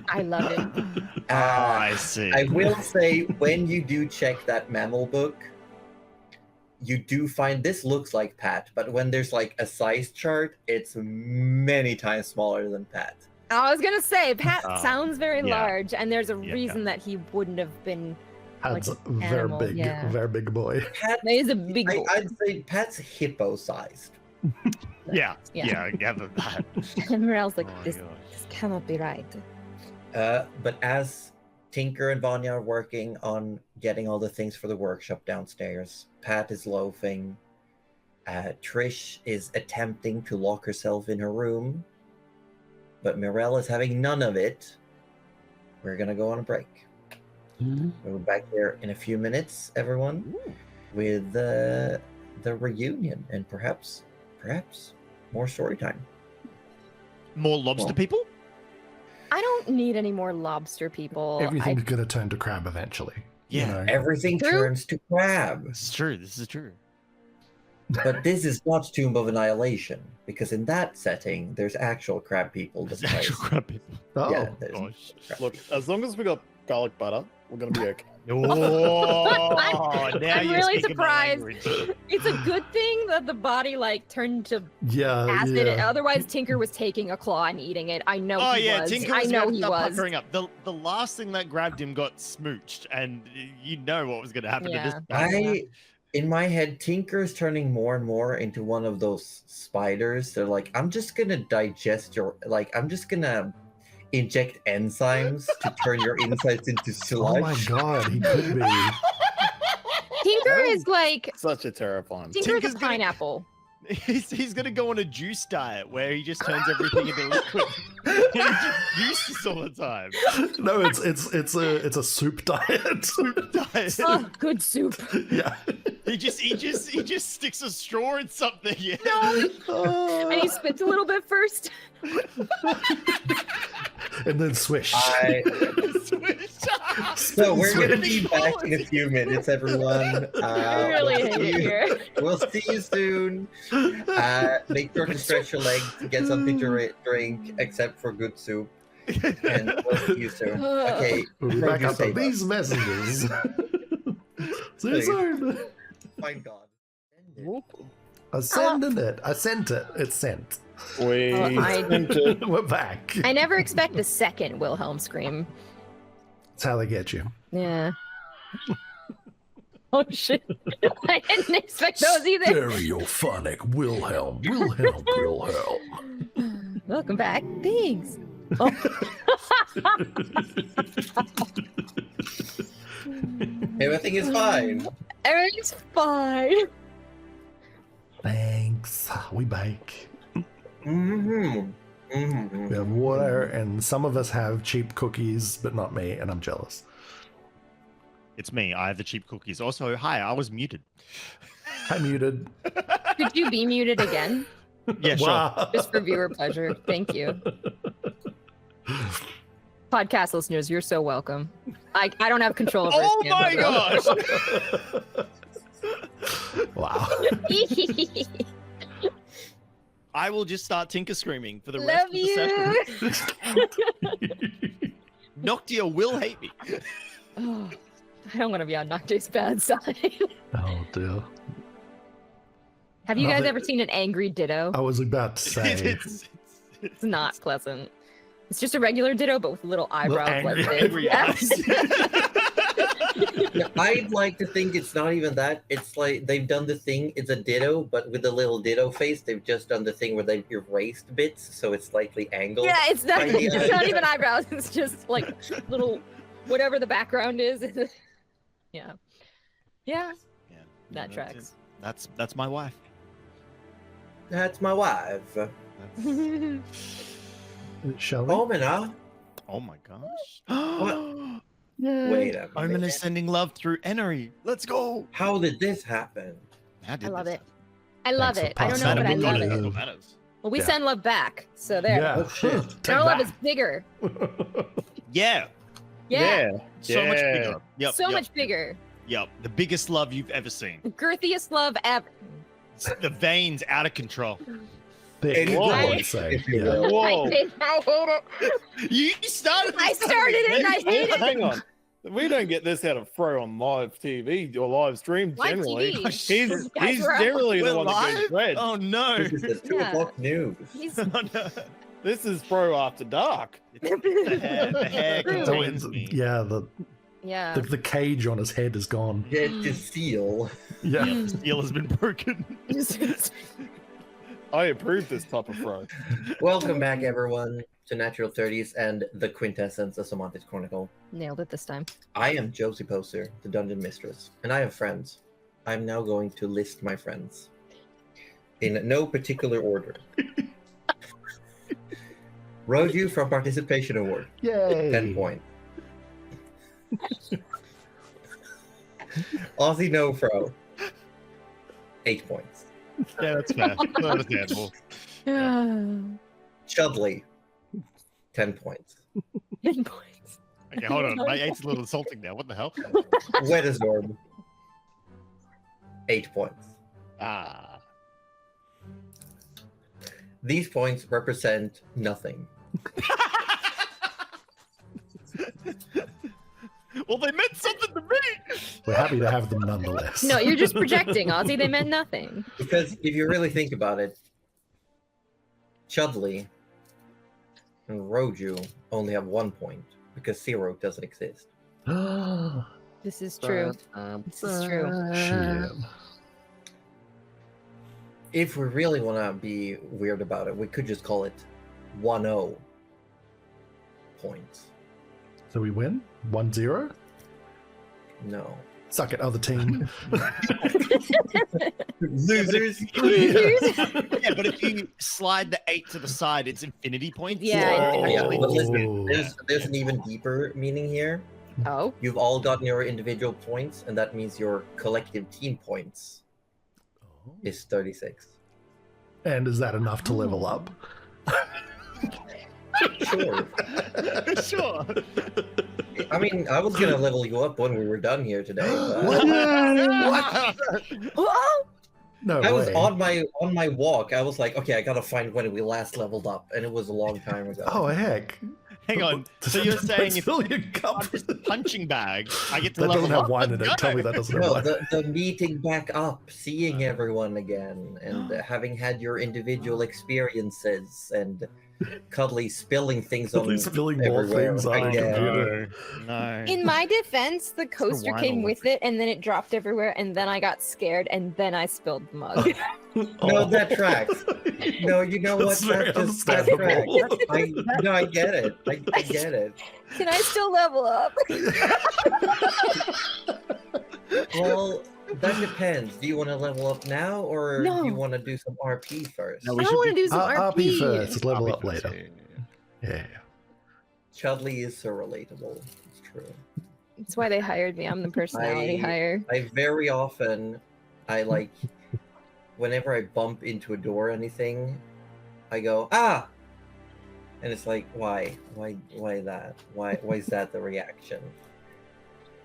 I love it. I see. I will say, when you do check that mammal book, you do find this looks like Pat, but when there's like a size chart, it's many times smaller than Pat. I was gonna say, Pat Oh, sounds very yeah. large, and there's a Yeah. reation that he wouldn't have been. Pat's Like a an very animal, big, yeah. very big boy. Pat, He's a big boy. I'd say Pat's hippo-sized. Yeah, Yeah. yeah, I gathered that. And Morel's like, Oh my this gosh. cannot be right. But as Tinker and Vanya are working on getting all the things for the workshop downstairs, Pat is loafing. Trish is attempting to lock herself in her room, but Mirelle is having none of it. We're gonna go on a break. We'll be back here in a few minutes, everyone, with the reunion and perhaps more story time. More lobster Well, people? I don't need any more lobster people. Everything's gonna turn to crab eventually. Yeah. You know? Everything True. turns to crab. This is true. This is true. But this is not Tomb of Annihilation, because in that setting, there's actual crab people. There's disguised. actual crab people. Oh, Yeah, there's Gosh. crab Look, as long as we got garlic butter, we're gonna be okay. Oh, now I'm you're really speaking my surprised. language. It's a good thing that the body like turned to yeah, acid. yeah. Otherwise, Tinker was taking a claw and eating it. I know Oh he yeah, was. Tinker I was know gonna he start was. puckering up. The last thing that grabbed him got smooched, and you know what was going to happen to this. Yeah. bastard. In my head, Tinker's turning more and more into one of those spiders. They're like, I'm just gonna digest your, I'm just gonna inject enzymes to turn your insides into Oh my sludge. god, he could be. Tinker is like Such a terrifying. Tinker's Tinker's a gonna- pineapple. He's gonna go on a juice diet where he just turns everything into liquid. He just juices all the time. No, it's a soup diet. Soup diet. Oh, good soup. Yeah. He just sticks a straw in something. Yeah. Oh. And he spits a little bit first. And then swish. Switch. So we're gonna Switch. be back in a few minutes, everyone. I really hate it here. We'll see you soon. Make sure to stretch your legs, get something to drink, except for good soup. And we'll see you soon. Okay, We'll be back Roger, after save us. these messages. See you Please. soon. Find God. I sent it. I sent it. It's sent. We sent it. We're back. I never expect a second Wilhelm scream. That's how they get you. Yeah. Oh shit. I didn't expect those either. Stereophonic Wilhelm. Wilhelm. Welcome back. Thanks. Oh. Everything is fine. Everything's fine. Thanks. We bake. Mm-hmm. We Mm-hmm. have water, and some of us have cheap cookies, but not me, and I'm jealous. It's me. I have the cheap cookies. Also, hi. I was muted. I muted. Could you be muted again? Yeah, sure. Wow. Just for viewer pleasure. Thank you. Podcast listeners, you're so welcome. I don't have control over Oh his my camera, gosh! Wow. though. I will just start Tinker screaming for the rest Love of the session. you. Noctia will hate me. Oh, I don't want to be on Nocti's bad side. Oh dear. Have you guys Nothing- ever seen an angry Ditto? I was about to say. It's not pleasant. It's just a regular Ditto, but with little eyebrows. angry- like this. angry eyes. Yeah, I'd like to think it's not even that. It's like they've done the thing. It's a Ditto, but with a little Ditto face. They've just done the thing where they've erased bits, so it's slightly angled. Yeah, it's not. Idea. It's not even eyebrows. It's just like little, whatever the background is. Yeah. Yeah. Yeah, That that's tracks. it. That's my wife. That's my wife. That's- Shall we? Omina. Oh my gosh. What? Wait a Omen minute. is sending love through Enery. Let's go. How did this happen? How did I love this it. I love Thanks it. for I don't know, passing but I it love on. it. That's what matters. Well, we Yeah. send love back, so there. Yeah. Oh, shit. Take Our love that. is bigger. Yeah. Yeah. So much bigger. Yep. So yep, much bigger. Yep. The biggest love you've ever seen. Girthiest love ever. The veins out of control. Thick, Whoa. I would say. If you Yeah. will. Whoa. I hate it. You started. I this started it and I conversation. hate it. Hang on. We don't get this out of Fro on live TV or live stream Live generally. TV. He's Guys, we're out. generally We're the one that live? goes red. Oh no. This is the 2 Yeah. o'clock news. He's Oh, no. This is Fro after dark. It's the hair. The hair True. So contains it's- me. yeah, yeah. the cage on his head is gone. Get to seal. Yeah. Yep, the seal has been broken. I approve this type of Fro. Welcome back, everyone, to Natural 30s and the Quintessence of Sammantis Chronicle. Nailed it this time. I am Josie Poser, the Dungeon Mistress, and I have friends. I'm now going to list my friends in no particular order. Roju from Participation Award, Yay. 10 points. Aussie Nofro, 8 points. Yeah, that's fair. That's understandable. Chudley, 10 points. 10 points. Okay, hold on. My eight's a little insulting now. What the hell? Wednesdorm, 8 points. Ah. These points represent nothing. Well, they meant something to me. We're happy to have them nonetheless. No, you're just projecting, Ozzy. They meant nothing. Because if you really think about it, Chudley and Roju only have 1 point because 0 doesn't exist. This is true. This is true. Shit. If we really want to be weird about it, we could just call it 1-0 points. So we win? 1-0? No. Suck it, other team. Losers. Yeah, but if you slide the 8 to the side, it's infinity points. Yeah, So Yeah, actually, but listen, Oh. there's an even deeper meaning here. Oh. You've all gotten your individual points, and that means your collective team points is 36. And is that enough to level up? Sure. sure. I mean, I was gonna level you up when we were done here today, but Oh! No I was way. on my walk. I was like, okay, I gotta find when we last leveled up, and it was a long time ago. Oh heck! Hang on. So you're saying if fill your I'm cup? just a punching bag, I get to That level doesn't have up? wine in it. Let's Tell go. me that doesn't have No, wine. the meeting back up, seeing everyone again, and having had your individual experiences, and Cuddly spilling things on Cuddly spilling more everywhere things on the again. computer. No. In my defense, the coaster wine came all with it, and then it dropped everywhere, and then I got scared, and then I spilled the mug. No, that tracks. No, you know what? That's very that tracks. No, I get it. I get it. Can I still level up? Well, that depends. Do you want to level up now, or No. do you want to do some RP first? No, I we should want to do do some RP RP. first, level I'll up be later. first, Yeah. Chudley is so relatable. It's true. That's why they hired me. I'm the personality hire. I very often, whenever I bump into a door or anything, I go, ah! And it's like, why? Why that? Why is that the reaction?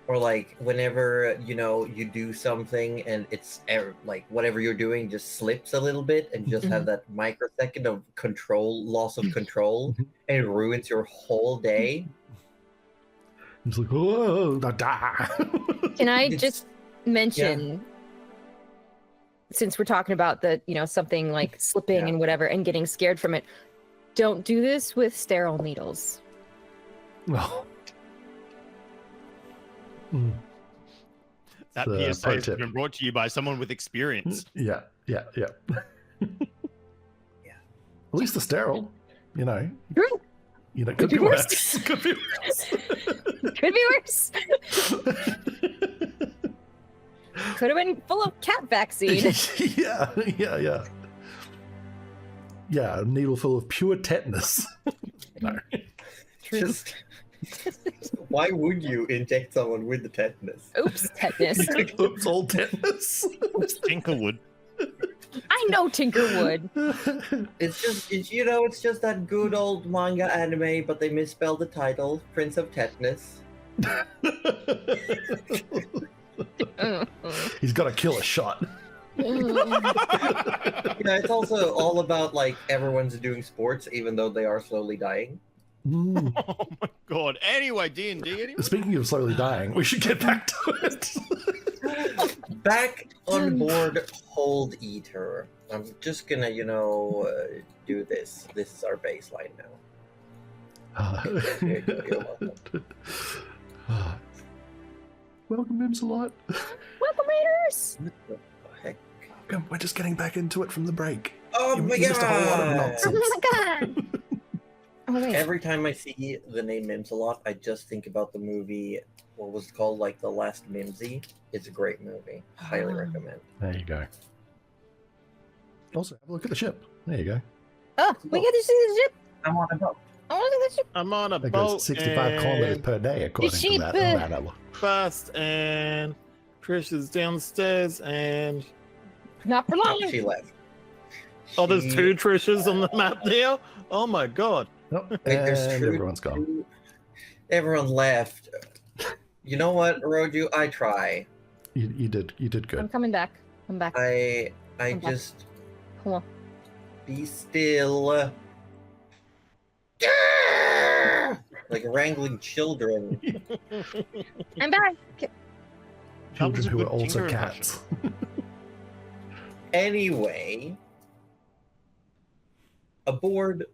Or like, whenever, you do something and it's like, whatever you're doing just slips a little bit and just have that microsecond of loss of control, and it ruins your whole day. It's like, whoa, da. Can I It's- just mention, since we're talking about the, something like slipping Yeah. and whatever and getting scared from it, don't do this with sterile needles. Well. Mm. That It's a PSA pro has tip. been brought to you by someone with experience. Yeah. Yeah. At least the sterile, True. could Could be be worse. worse. Could be worse. Could be worse. Could have been full of cat vaccine. yeah. Yeah, a needle full of pure tetanus. No. Just why would you inject someone with the tetanus? Oops, tetanus. Oops, all tetanus. Tinklewood. I know Tinker would. It's just that good old manga anime, but they misspelled the title, Prince of Tetanus. He's got to kill a shot. It's also all about like everyone's doing sports, even though they are slowly dying. Mm. Oh my god. Anyway, D&D. Anyway. Speaking of slowly dying, we should get back to it. Back on board Hold Eater. I'm just gonna, do this. This is our baseline now. Here you go, you're welcome. Welcome, Mims, a lot. Welcome, Raiders. What the heck? Come, we're just getting back into it from the break. Oh You my missed a whole lot of god! nonsense. Oh my god. Oh wait. Every time I see the name Mims a lot, I just think about the movie. What was it called? Like The Last Mimsy. It's a great movie. Highly recommend. There you go. Also, have a look at the ship. There you go. Oh, we get to see the ship. I'm on a boat. I want to see the ship. I'm on a That boat goes 65 kilometers and per day, according sheep, to that hour. fast, and Trish is downstairs, and Not for long. She left. oh, there's She- two Trishes on the map now. Oh my god! Oh, Wait, there's and true- everyone's gone. Everyone left. You know what, Roju? I try. You did I'm good. coming back. I'm back. I Okay. just Come on. be still. Like wrangling children. I'm back. Children a who good are also Tinker cats. Anyway, aboard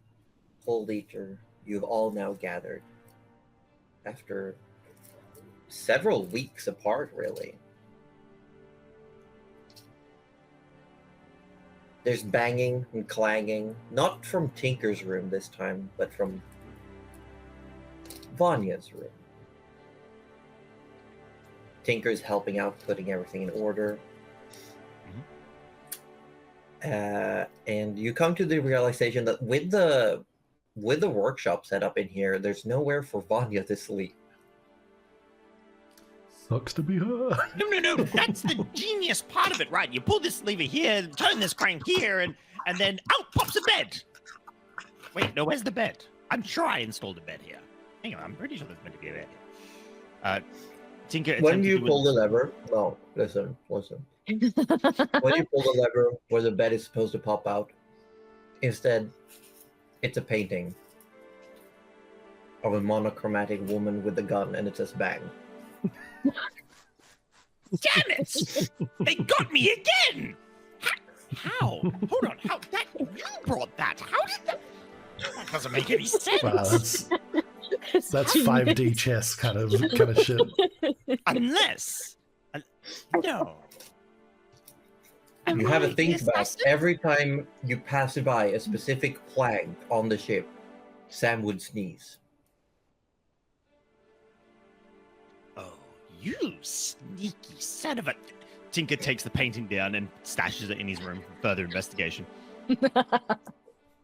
Hold Eater, you've all now gathered after several weeks apart, really. There's banging and clanging, not from Tinker's room this time, but from Vanya's room. Tinker's helping out, putting everything in order. And you come to the realization that with the workshop set up in here, there's nowhere for Vanya to sleep. Sucks to be her. No. That's the genius part of it, right? You pull this lever here, turn this crank here, and then out pops a bed. Wait, no, where's the bed? I'm sure I installed a bed here. Hang on, I'm pretty sure there's meant to be a bed here. Tinker, When you pull the lever, no, listen. When you pull the lever where the bed is supposed to pop out, instead, it's a painting of a monochromatic woman with a gun, and it says "bang." Damn it! They got me again! How? Hold on. How? That you brought that? How did that? That doesn't make any sense. Wow, that's 5D chess kind of shit. Unless, no. You have to think about every time you pass by a specific flag on the ship, Sam would sneeze. Oh, you sneaky son of a... Tinker takes the painting down and stashes it in his room for further investigation.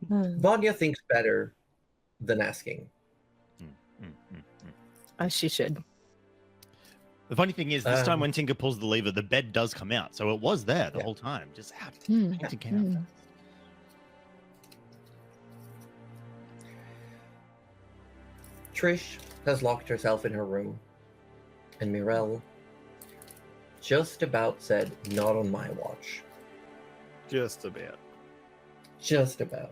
Vanya thinks better than asking. As she should. The funny thing is, this time when Tinker pulls the lever, the bed does come out. So it was there the whole time. Just how did the painting came out? Trish has locked herself in her room, and Mirel just about said, "Not on my watch." Just about. Just about.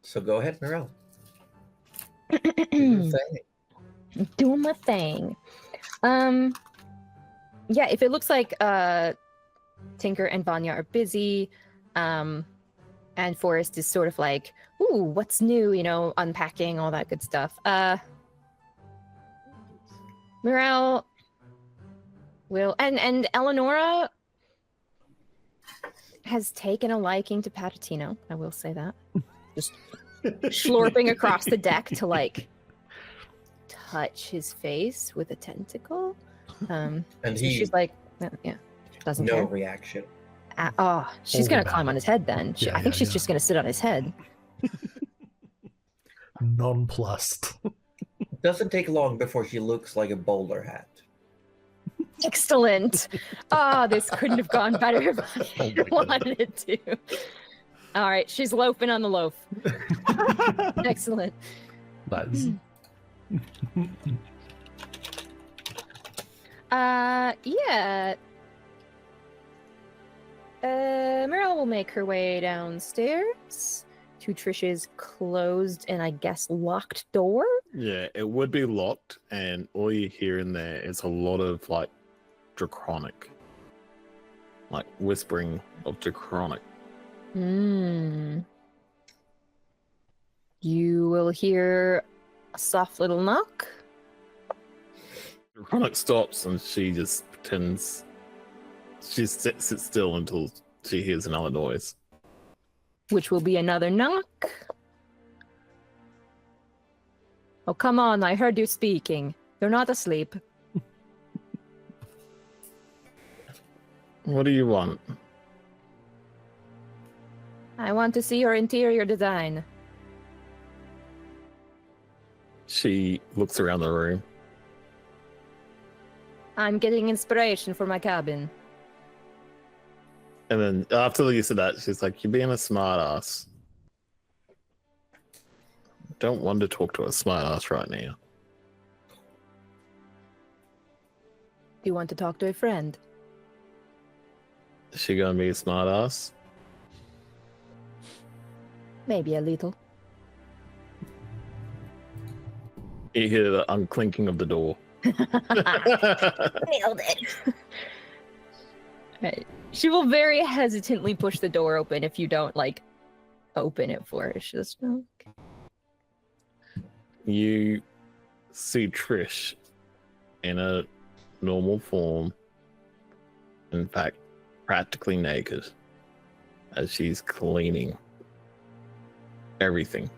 So go ahead, Mirel. Do your thing. Doing my thing. Yeah, if it looks like Tinker and Vanya are busy, and Forrest is sort of like, ooh, what's new, unpacking, all that good stuff. Mirel will, and Eleonora has taken a liking to Patatino, I will say that. Just slurping across the deck to touch his face with a tentacle. And so she's like, yeah, doesn't no care. reaction. She's gonna climb on his head then. I think she's just gonna sit on his head. Nonplussed. Doesn't take long before she looks like a bowler hat. Excellent. This couldn't have gone better if I wanted it to. All right, she's loafing on the loaf. Excellent. Nice. Yeah. Meryl will make her way downstairs to Trish's closed and I guess locked door. Yeah, it would be locked, and all you hear in there is a lot of draconic, whispering of draconic. You will hear a soft little knock. Draconic stops, and she just pretends. She sits still until she hears another noise. Which will be another knock. Oh, come on, I heard you speaking. You're not asleep. What do you want? I want to see your interior design. She looks around the room. I'm getting inspiration for my cabin. And then after you said that, she's like, "You're being a smart ass. Don't want to talk to a smart ass right now." Do you want to talk to a friend? Is she gonna be a smart ass? Maybe a little. You hear the unclinking of the door. Nailed it. Right. She will very hesitantly push the door open if you don't open it for her. She'll just okay. You see Trish in a normal form, in fact, practically naked, as she's cleaning everything.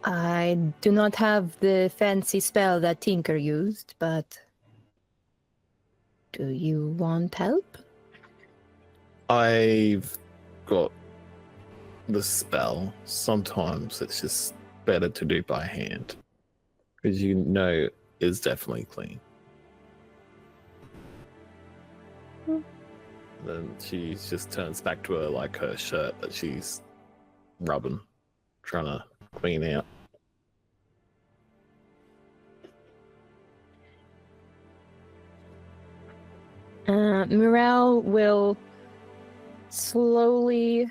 I do not have the fancy spell that Tinker used, but do you want help? I've got the spell. Sometimes it's just better to do by hand, because it's definitely clean. Then she just turns back to her shirt that she's rubbing, trying to clean out. Morale will slowly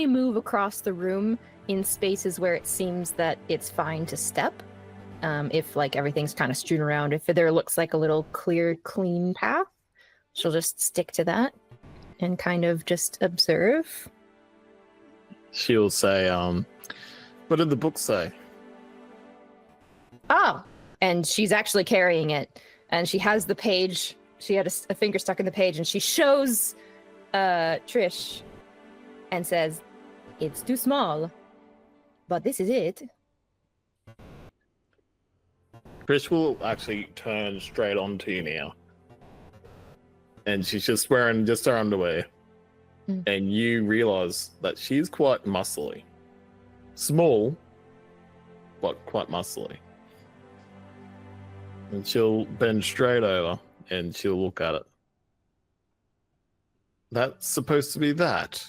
move across the room in spaces where it seems that it's fine to step. If everything's kind of strewn around, if there looks like a little clear, clean path, she'll just stick to that and kind of just observe. She'll say, what did the book say? Oh, and she's actually carrying it, and she has the page. She had a finger stuck in the page, and she shows Trish and says, "It's too small, but this is it." Trish will actually turn straight onto you now, and she's just wearing just her underwear, and you realize that she's quite muscly, small, but quite muscly. And she'll bend straight over and she'll look at it. That's supposed to be that.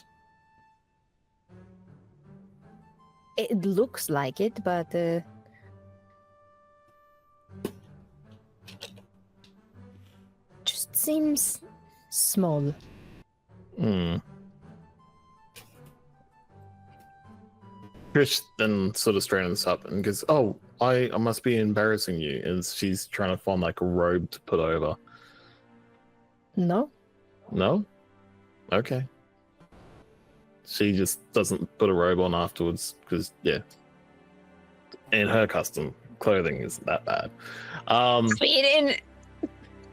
It looks like it, but just seems small. Trish then sort of straightens up and goes, "Oh, I must be embarrassing you." And she's trying to find a robe to put over. No. No? Okay. She just doesn't put a robe on afterwards because, and her custom clothing isn't that bad.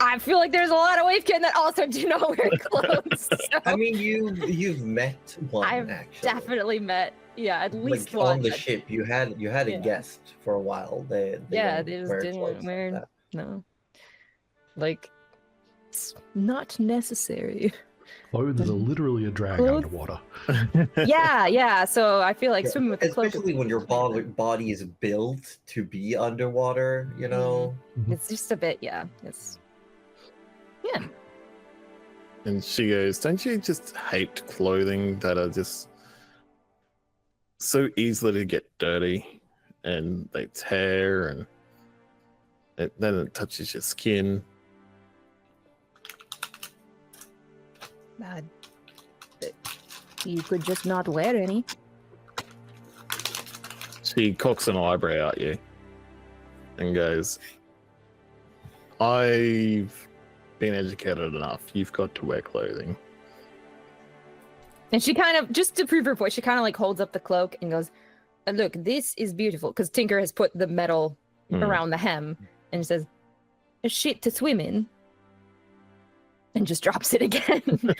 I feel like there's a lot of Wavekin that also do not wear clothes. So. I mean, you've met one. I've actually definite met, at least one. On the ship. You had a guest for a while. They didn't wear. No, it's not necessary. Clothes are literally a drag underwater. Yeah. So I feel like swimming with the clothes, especially when your body is built to be underwater. It's just a bit. It's. Yeah. And she goes, "Don't you just hate clothing that are just so easily to get dirty and they tear and then it touches your skin?" You could just not wear any. She cocks an eyebrow at you and goes, "I've been educated enough. You've got to wear clothing." And she kind of, just to prove her point, she kind of holds up the cloak and goes, "Look, this is beautiful." Because Tinker has put the metal around the hem and says, "A shit to swim in." And just drops it again.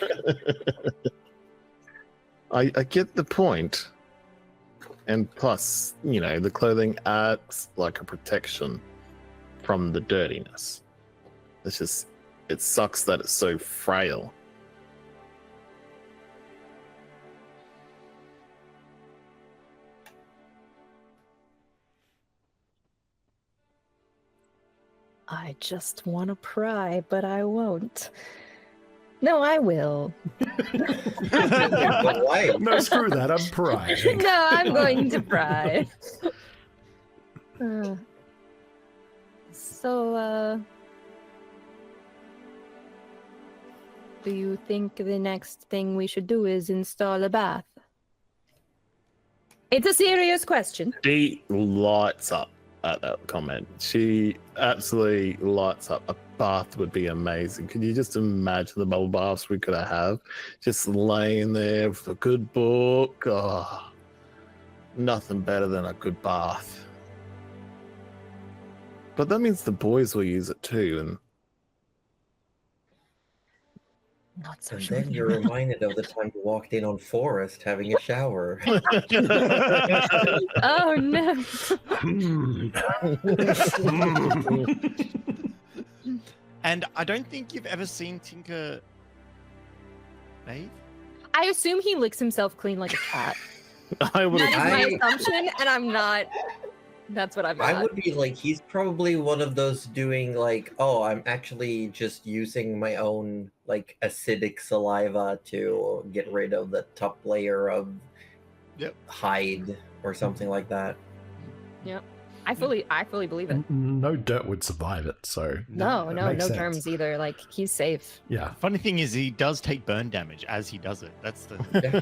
I get the point. And plus, the clothing acts like a protection from the dirtiness. It sucks that it's so frail. I just want to pry, but I won't. No, I will. No, screw that. I'm prying. No, I'm going to pry. Do you think the next thing we should do is install a bath? It's a serious question. She lights up at that comment. She absolutely lights up. A bath would be amazing. Could you just imagine the bubble baths we could have? Just laying there with a good book. Oh, nothing better than a good bath. But that means the boys will use it too. And Not so And sure. then you're reminded of the time you walked in on Forrest having a shower. Oh no. And I don't think you've ever seen Tinker bathe. I assume he licks himself clean like a cat. I would That is have. my I- assumption, and I'm not. That's what I'm I not. would be like, he's probably one of those doing like, oh, I'm actually just using my own like acidic saliva to get rid of the top layer of hide or something like that. I fully believe it. No dirt would survive it, so No, it no makes sense. germs either. Like he's safe. Yeah. Funny thing is, he does take burn damage as he does it. That's the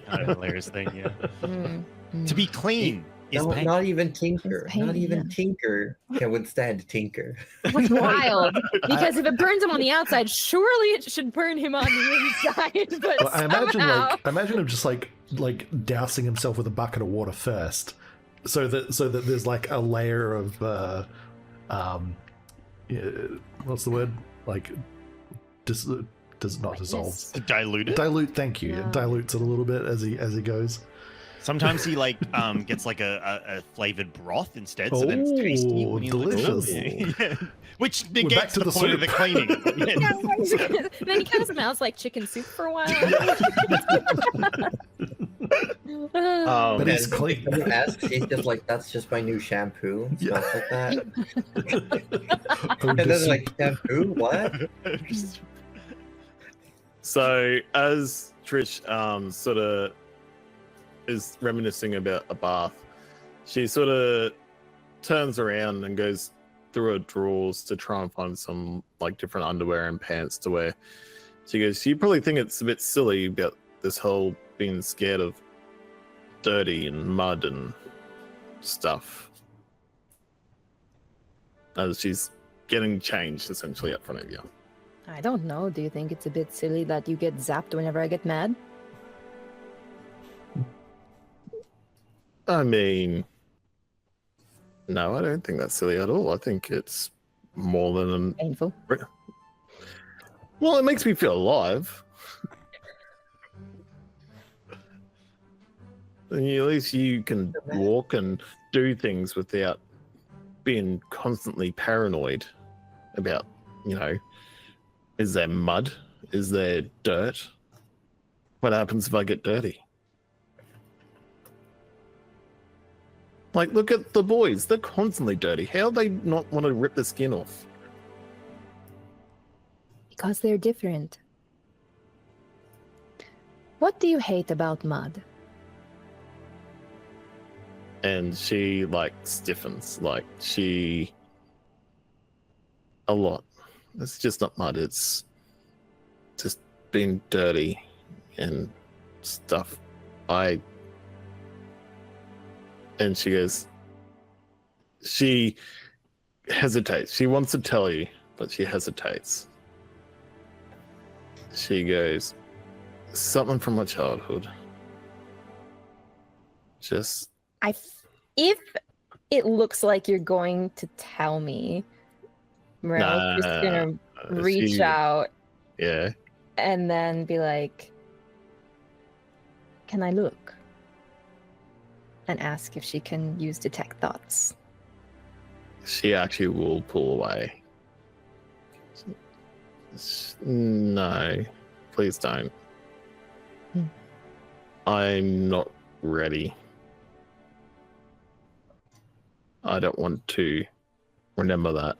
kind of hilarious thing. Yeah. Mm, To be clean is No, pain. not even Tinker. It's pain, Not even yeah. Tinker can withstand Tinker. What's wild? Because if it burns him on the outside, surely it should burn him on the inside. But Well, I imagine somehow... imagine him just like dousing himself with a bucket of water first, so that there's like a layer of what's the word, like does not dissolve, Diluted. dilute. Thank you. No. It dilutes it a little bit as he goes. Sometimes he like gets like a flavored broth instead, so then it's tasty Oh, when you look delicious. Yeah. Which back negates to the the point of soup. the cleaning. Yeah. Then he kind of smells like chicken soup for a while. Um, But he's And clean. if someone asks, he's just like, that's just my new shampoo. It smells like that. Oh, And then like, shampoo? What? So as Trish sort of is reminiscing about a bath, she sort of turns around and goes through her drawers to try and find some like different underwear and pants to wear. She goes, you probably think it's a bit silly about this whole being scared of dirty and mud and stuff. As she's getting changed essentially up front of you. I don't know. Do you think it's a bit silly that you get zapped whenever I get mad? I mean, no, I don't think that's silly at all. I think it's more than an... Painful. Well, it makes me feel alive. And at least you can walk and do things without being constantly paranoid about, is there mud? Is there dirt? What happens if I get dirty? Like, look at the boys. They're constantly dirty. How do they not want to rip the skin off? Because they're different. What do you hate about mud? And she, like, stiffens. Like, a lot. It's just not mud. It's just being dirty and stuff. And she goes, she hesitates. She wants to tell you, but she hesitates. She goes, something from my childhood. Just... If it looks like you're going to tell me, Morel's just gonna reach out Yeah. and then be like, can I look? And ask if she can use detect thoughts. She actually will pull away. No, please don't. I'm not ready. I don't want to remember that.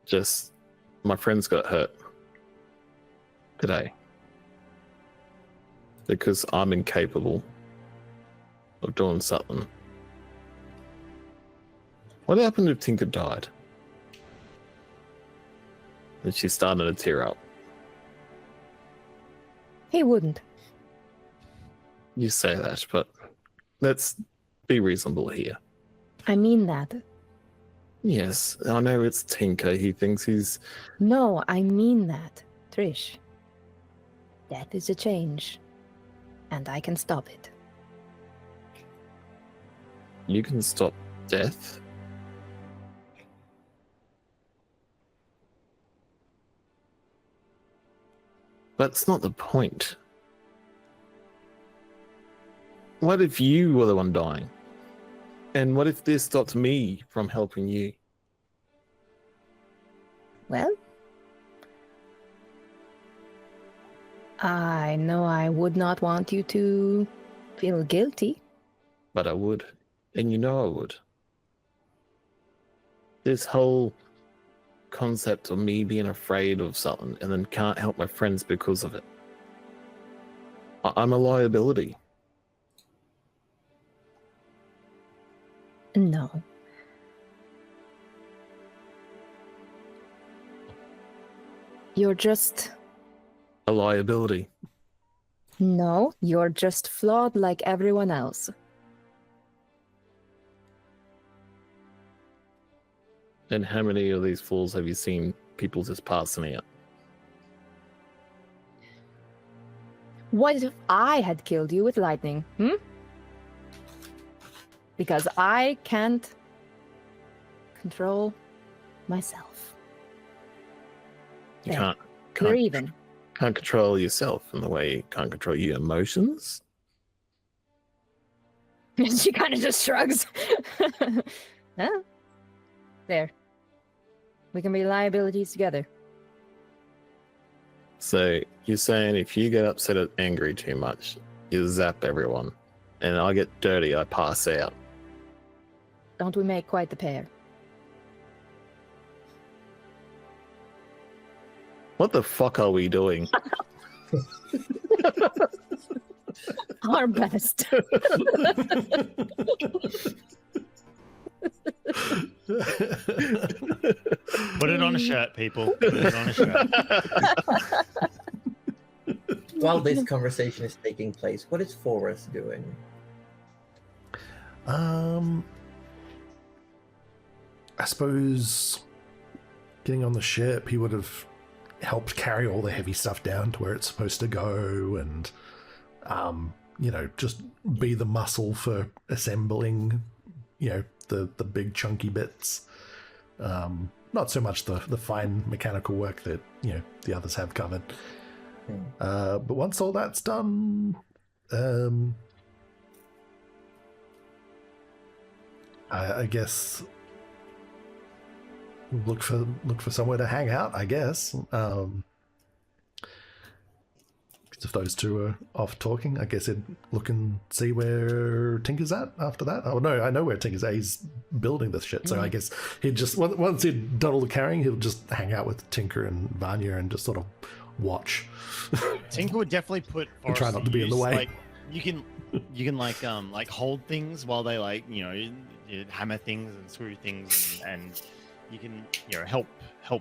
Just, my friends got hurt today because I'm incapable of doing something. What happened if Tinker died? And she started to tear up. He wouldn't. You say that, but let's be reasonable here. I mean that. Yes, I know it's Tinker. He thinks he's... No, I mean that, Trish. Death is a change, and I can stop it. You can stop death? But it's not the point. What if you were the one dying? And what if this stops me from helping you? Well, I know I would not want you to feel guilty. But I would. And you know I would. This whole concept of me being afraid of something and then can't help my friends because of it. I'm a liability. No. You're just... A liability. No, you're just flawed like everyone else. And how many of these fools have you seen people just passing out? What if I had killed you with lightning, Because I can't control myself. You There. can't We're even. can't control yourself in the way you can't control your emotions. She kind of just shrugs. Huh? There. We can be liabilities together. So you're saying if you get upset or angry too much, you zap everyone. And I get dirty, I pass out. Don't we make quite the pair? What the fuck are we doing? Our best. Put it on a shirt, people. Put it on a shirt. While this conversation is taking place, what is Forrest doing? I suppose getting on the ship, he would have helped carry all the heavy stuff down to where it's supposed to go, and just be the muscle for assembling, the big chunky bits. Not so much the fine mechanical work that the others have covered. But once all that's done, I guess look for somewhere to hang out, I guess. If those two are off talking, I guess he'd look and see where Tinker's at after that. Oh no, I know where Tinker's at. He's building this shit, so I guess he'd just, once he'd done all the carrying, he'll just hang out with Tinker and Vanya and just sort of watch. Tinker would definitely put And try not to be in the way. Like, you can like hold things while they you hammer things and screw things and you can help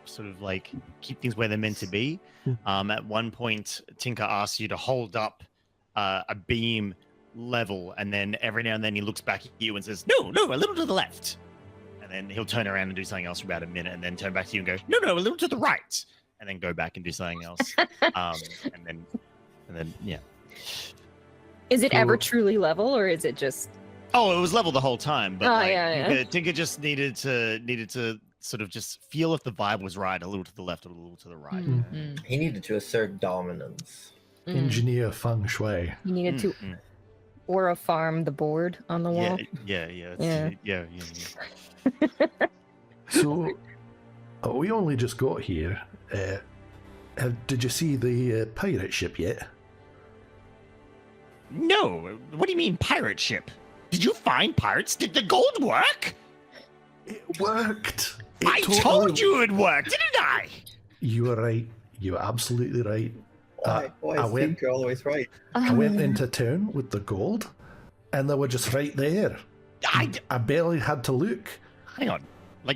sort of like keep things where they're meant to be. At one point, Tinker asks you to hold up a beam level, and then every now and then he looks back at you and says, "No, a little to the left," and then he'll turn around and do something else for about a minute, and then turn back to you and go, "No, a little to the right," and then go back and do something else, and then yeah. Is it ever truly level, or is it just? Oh, it was level the whole time, but yeah. Tinker just needed to sort of just feel if the vibe was right, a little to the left or a little to the right. Mm-hmm. He needed to assert dominance. Engineer feng shui. You needed to aura farm the board on the wall. Yeah. So, we only just got here. Did you see the pirate ship yet? No, what do you mean pirate ship? Did you find pirates? Did the gold work? It worked. I told you it worked, didn't I? You were right. You were absolutely right. Why is Tinker always right? I went into town with the gold, and they were just right there. I barely had to look. Hang on,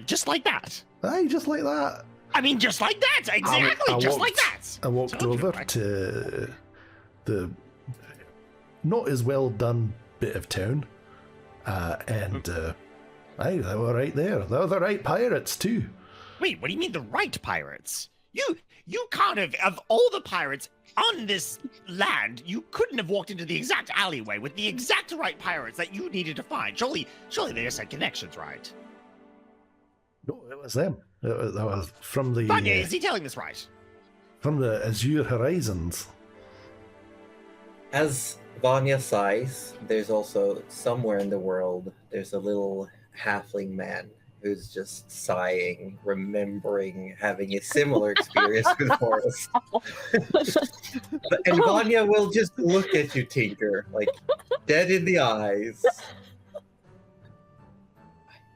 just like that? Aye, just like that. I mean, just like that, exactly, like that. I walked over to the not as well done bit of town, and aye, they were right there. They were the right pirates too. Wait, what do you mean the right pirates? You can't have, of all the pirates on this land, you couldn't have walked into the exact alleyway with the exact right pirates that you needed to find. Surely they just had connections, right? No, it was them. That was from the. Vanya, is he telling this right? From the Azure Horizons. As Vanya sighs, there's also somewhere in the world, there's a little halfling man who's just sighing, remembering having a similar experience with Forrest. And Vanya will just look at you, Tinker, like dead in the eyes.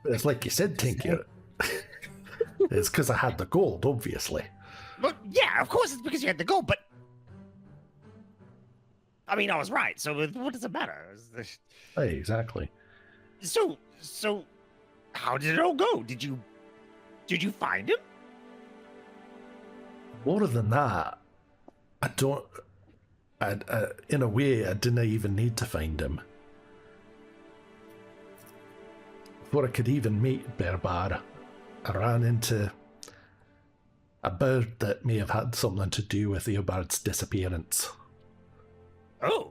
It's like you said, Tinker. It's because I had the gold, obviously. Well, yeah, of course it's because you had the gold, but I mean, I was right. So what does it matter? Hey, exactly. So how did it all go? Did you find him? More than that, in a way, I didn't even need to find him. Before I could even meet Berbar, I ran into a bird that may have had something to do with Eobard's disappearance. Oh.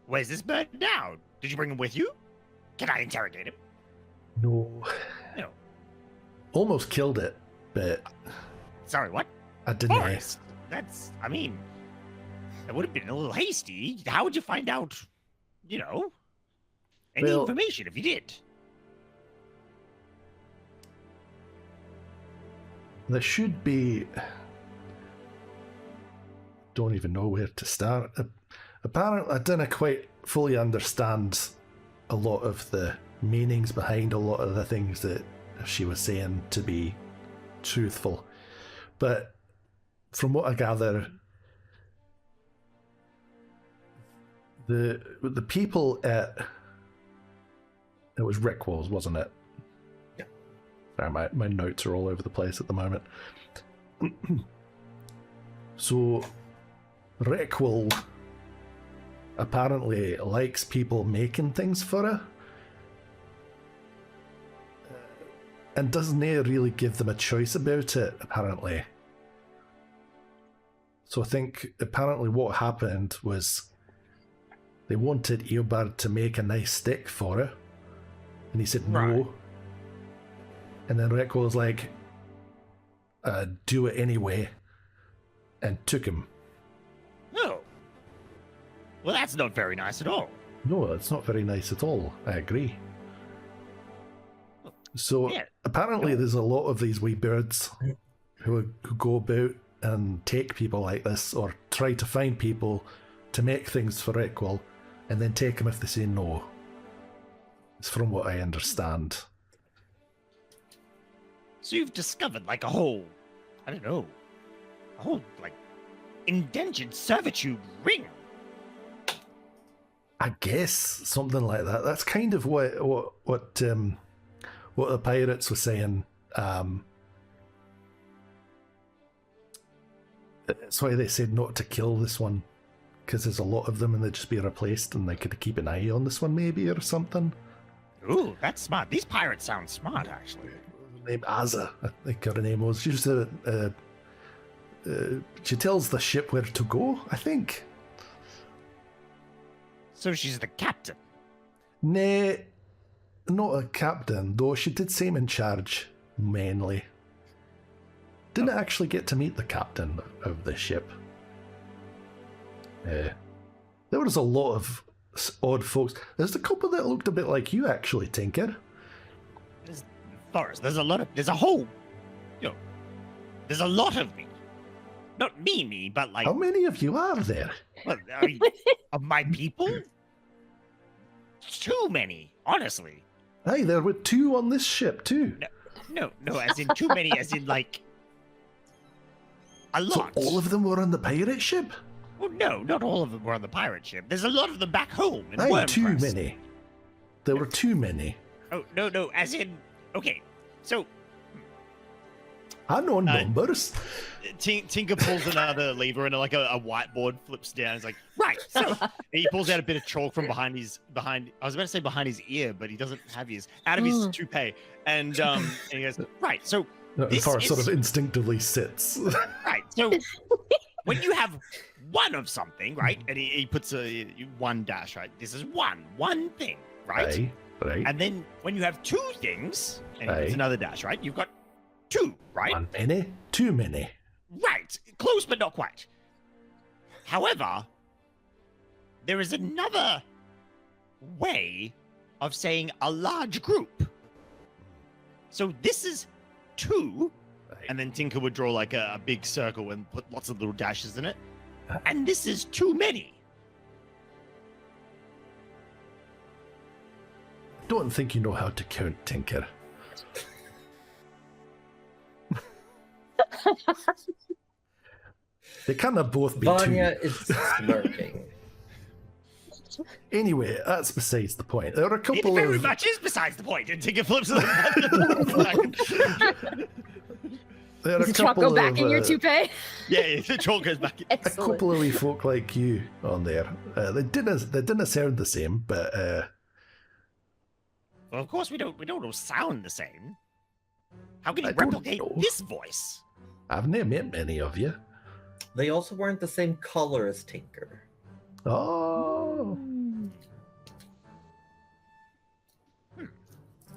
Where's this bird now? Did you bring him with you? Can I interrogate him? No. No. Almost killed it, but... Sorry, what? I didn't. Forrest. That would have been a little hasty. How would you find out, any information if you did? There should be... Don't even know where to start. Apparently, I didn't quite fully understand a lot of the meanings behind a lot of the things that she was saying to be truthful. But from what I gather, the people at... It was Rickwell's, wasn't it? Sorry, my notes are all over the place at the moment. So, Rickwell apparently likes people making things for her. And doesn't really give them a choice about it, apparently. So I think apparently what happened was they wanted Eobard to make a nice stick for her. And he said no. Right. And then Rickwell was like, do it anyway. And took him. Oh. Well, that's not very nice at all. No, it's not very nice at all. I agree. So apparently there's a lot of these wee birds who go about and take people like this, or try to find people to make things for Rickwell, and then take them if they say no. It's from what I understand. So you've discovered a whole indentured servitude ring. I guess something like that. That's kind of what the pirates were saying. That's why they said not to kill this one, because there's a lot of them and they'd just be replaced, and they could keep an eye on this one maybe or something. Ooh, that's smart. These pirates sound smart, actually. Named Azza, I think her name was. She tells the ship where to go, I think. So she's the captain? Nah, not a captain, though she did seem in charge, mainly. Didn't actually get to meet the captain of the ship. There was a lot of odd folks. There's a couple that looked a bit like you, actually, Tinker. Forrest, there's a lot of me. Not me, but How many of you are there? Well, of my people? Too many, honestly. Hey, there were 2 on this ship, too. No, as in too many, as in a lot. So all of them were on the pirate ship? Well, no, not all of them were on the pirate ship. There's a lot of them back home in Wormcrest. Too many. There were too many. Oh, no, as in... Okay, so... I know numbers. Tinker pulls another lever and a whiteboard flips down. He's like, right, so... He pulls out a bit of chalk from behind his ear, but he doesn't have his... Out of his toupee. And he goes, right, so... Forrest sort of instinctively sits. Right, so... When you have one of something, right, and he puts one dash, right? This is one thing, right? Right. And then when you have 2 things, and he puts another dash, right? You've got 2, right? One many, too many. Right, close but not quite. However, there is another way of saying a large group. So this is 2, and then Tinker would draw like a big circle and put lots of little dashes in it. And this is too many. Don't think you know how to count, Tinker. They cannot both be Vanya two. is smirking. Anyway, that's besides the point. There are a It couple very of much is besides the point. And Tinker flips it. there are a Does the chalk couple go back of in your toupee? Yeah, the chalk goes back. a Excellent. couple of wee folk like you on there. They didn't sound the same, but Well, of course we don't all sound the same. How can I you don't replicate know. this voice? I've never met many of you. They also weren't the same color as Tinker. Oh,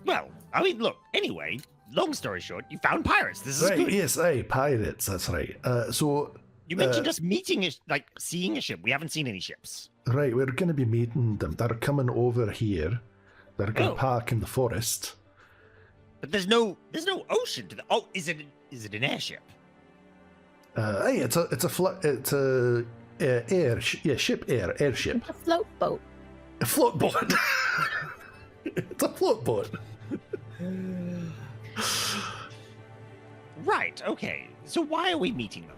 Well, I mean, look, anyway, long story short, you found pirates. This is right. good. Yes, aye, pirates. That's right. So You mentioned us meeting, seeing a ship. We haven't seen any ships. right, we're going to be meeting them. They're coming over here. They're going to Oh. park in the forest. But there's no ocean to the. Oh, is it an airship? Hey, it's a airship. A float boat. A float boat. It's a float boat. Right. Okay. So why are we meeting them?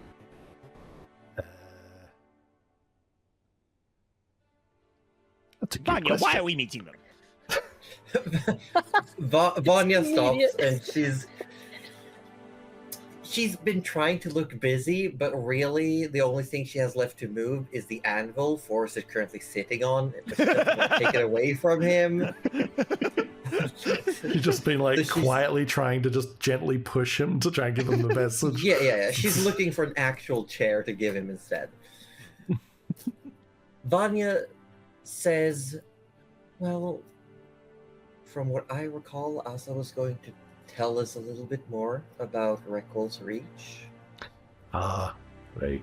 That's a good Vanya, question. why are we meeting them? Vanya stops immediate. and she's been trying to look busy, but really the only thing she has left to move is the anvil Forrest is currently sitting on. But she doesn't want to take it away from him. You've just been like So she's- quietly trying to just gently push him to try and give him the message. Yeah. She's looking for an actual chair to give him instead. Vanya says, well, from what I recall, Asa was going to tell us a little bit more about Reckles Reach. Ah, right.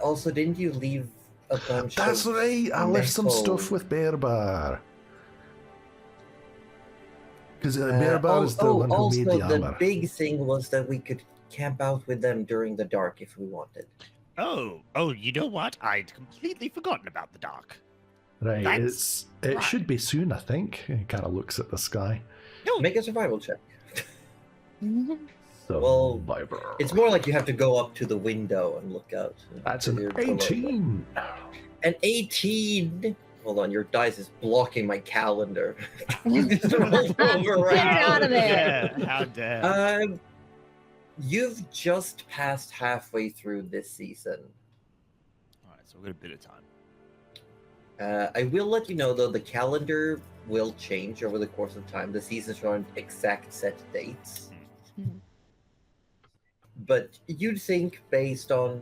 Also, didn't you leave a bunch That's of right. I left some metal- stuff with Bear Bar. Because Bear Bar is the one who also, made the the armor. big thing was that we could camp out with them during the dark if we wanted. Oh, you know what? I'd completely forgotten about the dark. Right. That's It right. should be soon, I think. He kind of looks at the sky. No, Make a survival check. So, Well, it's more like you have to go up to the window and look out. That's to an your below. 18. An 18. Hold on, your dice is blocking my calendar. You just rolled over Get it out of there. Yeah, how dare. You've just passed halfway through this season. All right, so we've got a bit of time. I will let you know, though, the calendar will change over the course of time. The seasons aren't exact set dates. Mhm. But you'd think, based on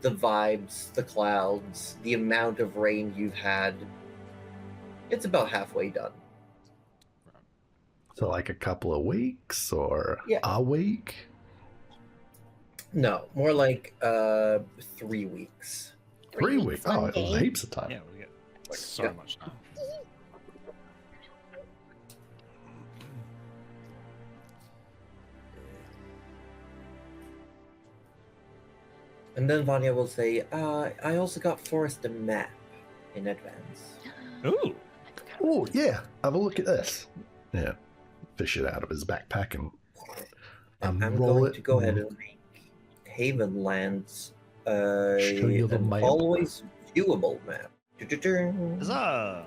the vibes, the clouds, the amount of rain you've had, it's about halfway done. So, like a couple of weeks or Yeah. a week? No, more like 3 weeks. 3 weeks? Oh, one it was day. heaps of time. Yeah, we get so Yeah. much time. And then Vanya will say, I also got Forrest a map in advance. Ooh. Oh, yeah. Have a look at this. Yeah. Fish it out of his backpack and I'm roll going it. to go ahead and make Havenlands Show you the an map. always viewable map. Du-du-du. Huzzah.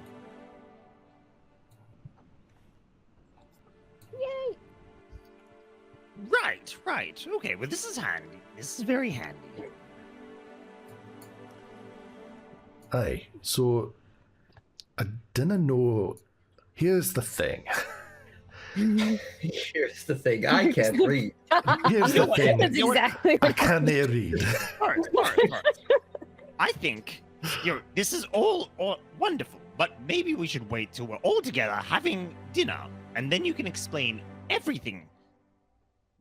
Yay! Right. Okay, well, this is handy. This is very handy. Aye. So I didn't know. Here's the thing. Here's the thing, I can't read. Here's You know the what? thing. That's exactly I what can't read. Alright. I think this is all wonderful, but maybe we should wait till we're all together having dinner, and then you can explain everything.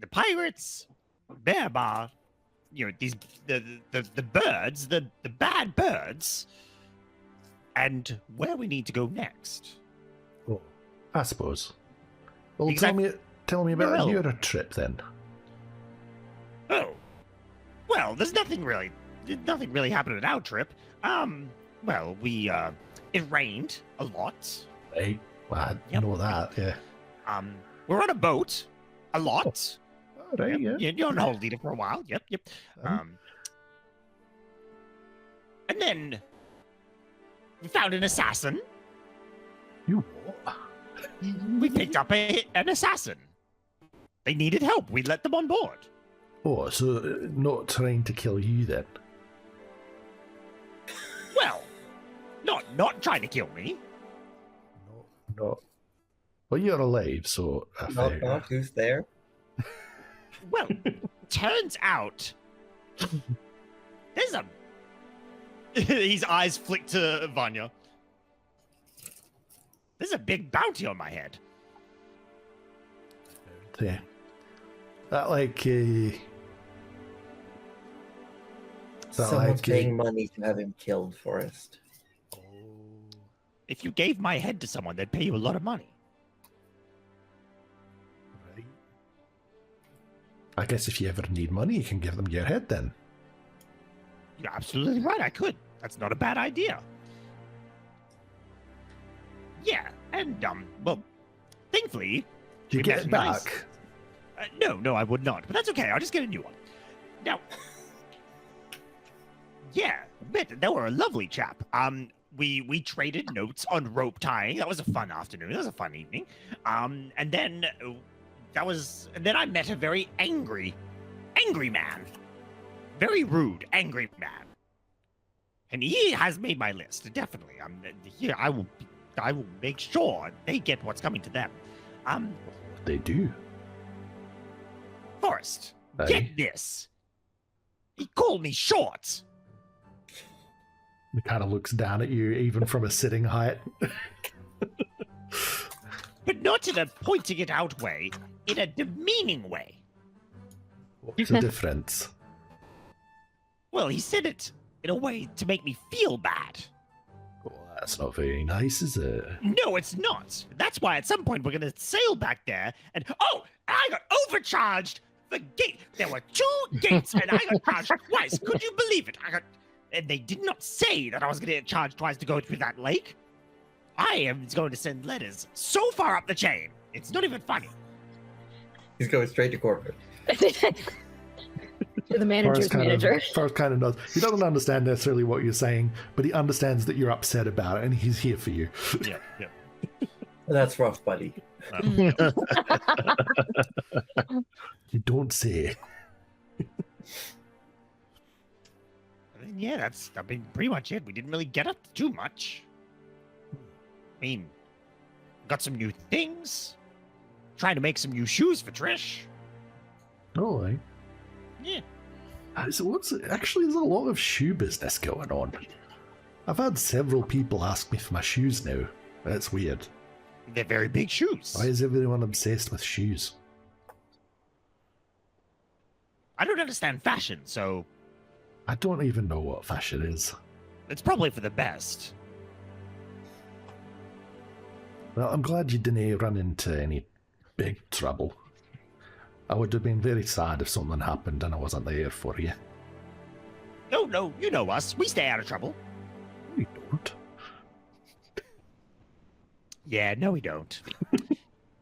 The pirates, Bear Bar, these the birds, the bad birds, and where we need to go next. Oh, I suppose. Well, Exactly. tell me about Well- your trip then. Oh, well, there's nothing really happened at our trip. Well, it rained a lot. Right. Well, I Yep. know that. Yeah. We're on a boat a lot. All right. Yeah. You're on hold leader for a while. Yep. Um, And then we found an assassin. You what? We picked up an assassin. They needed help. We let them on board. Oh, so not trying to kill you then? Well, not trying to kill me. No. Well, you're alive, so I Knock, figure. knock, who's there? Well, turns out there's a. His eyes flick to Vanya. There's a big bounty on my head. Yeah. That like. Is that Someone's like, paying money to have him killed, Forrest. If you gave my head to someone, they'd pay you a lot of money. Right. I guess if you ever need money, you can give them your head then. You're absolutely right. I could. That's not a bad idea. Yeah, and well, thankfully, Do you we get met it nice- back? No, I would not. But that's okay. I'll just get a new one. Now, yeah, they were a lovely chap. We traded notes on rope tying. That was a fun afternoon. That was a fun evening. And then I met a very angry man. Very rude, angry man. And he has made my list, definitely. Here I will make sure they get what's coming to them. They do. Forrest, Aye. get this. He called me short. He kind of looks down at you, even from a sitting height. But not in a pointing it out way, in a demeaning way. What's the difference? Well, he said it in a way to make me feel bad. Well, that's not very nice, is it? No, it's not. That's why at some point we're gonna sail back there and I got overcharged for gate. There were 2 gates and I got charged twice. Could you believe it? And they did not say that I was gonna get charged twice to go through that lake. I am going to send letters so far up the chain. It's not even funny. He's going straight to corporate. To the manager's manager. Forrest kind of knows. He doesn't understand necessarily what you're saying, but he understands that you're upset about it, and he's here for you. Yeah. That's rough, buddy. You don't say. Yeah, that's pretty much it. We didn't really get up to too much. I mean, got some new things. Trying to make some new shoes for Trish. All right. Yeah. So actually, there's a lot of shoe business going on. I've had several people ask me for my shoes now. That's weird. They're very big shoes. Why is everyone obsessed with shoes? I don't understand fashion, so I don't even know what fashion is. it's probably for the best. Well, I'm glad you didn't run into any big trouble. I would have been very sad if something happened and I wasn't there for you. No, you know us. We stay out of trouble. We don't. Yeah, no, we don't.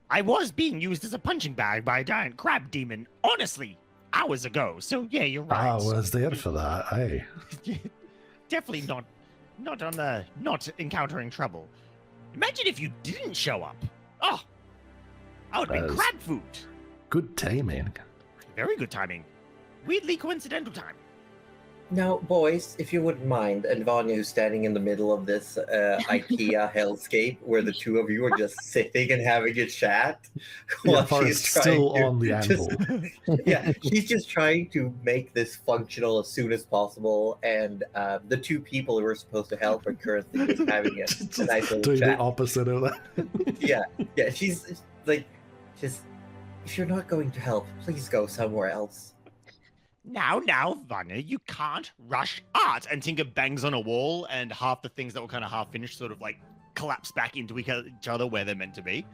I was being used as a punching bag by a giant crab demon, honestly, hours ago. So yeah, you're right. I was there for that, aye. Definitely not encountering trouble. Imagine if you didn't show up. Oh, I would have been That is- crab food. Good timing. Very good timing. Weirdly coincidental time. Now, boys, if you wouldn't mind, and Vanya, who's standing in the middle of this IKEA hellscape, where the two of you are just sitting and having a chat, Yeah, while Forrest's she's trying still to on the just- anvil. yeah, she's just trying to make this functional as soon as possible, and the two people who are supposed to help are currently just having a nice little Doing the chat. opposite of that. Yeah, she's like, just if you're not going to help, please go somewhere else. Now, Vanya, you can't rush art. And Tinker bangs on a wall, and half the things that were kind of half finished sort of like collapse back into each other where they're meant to be.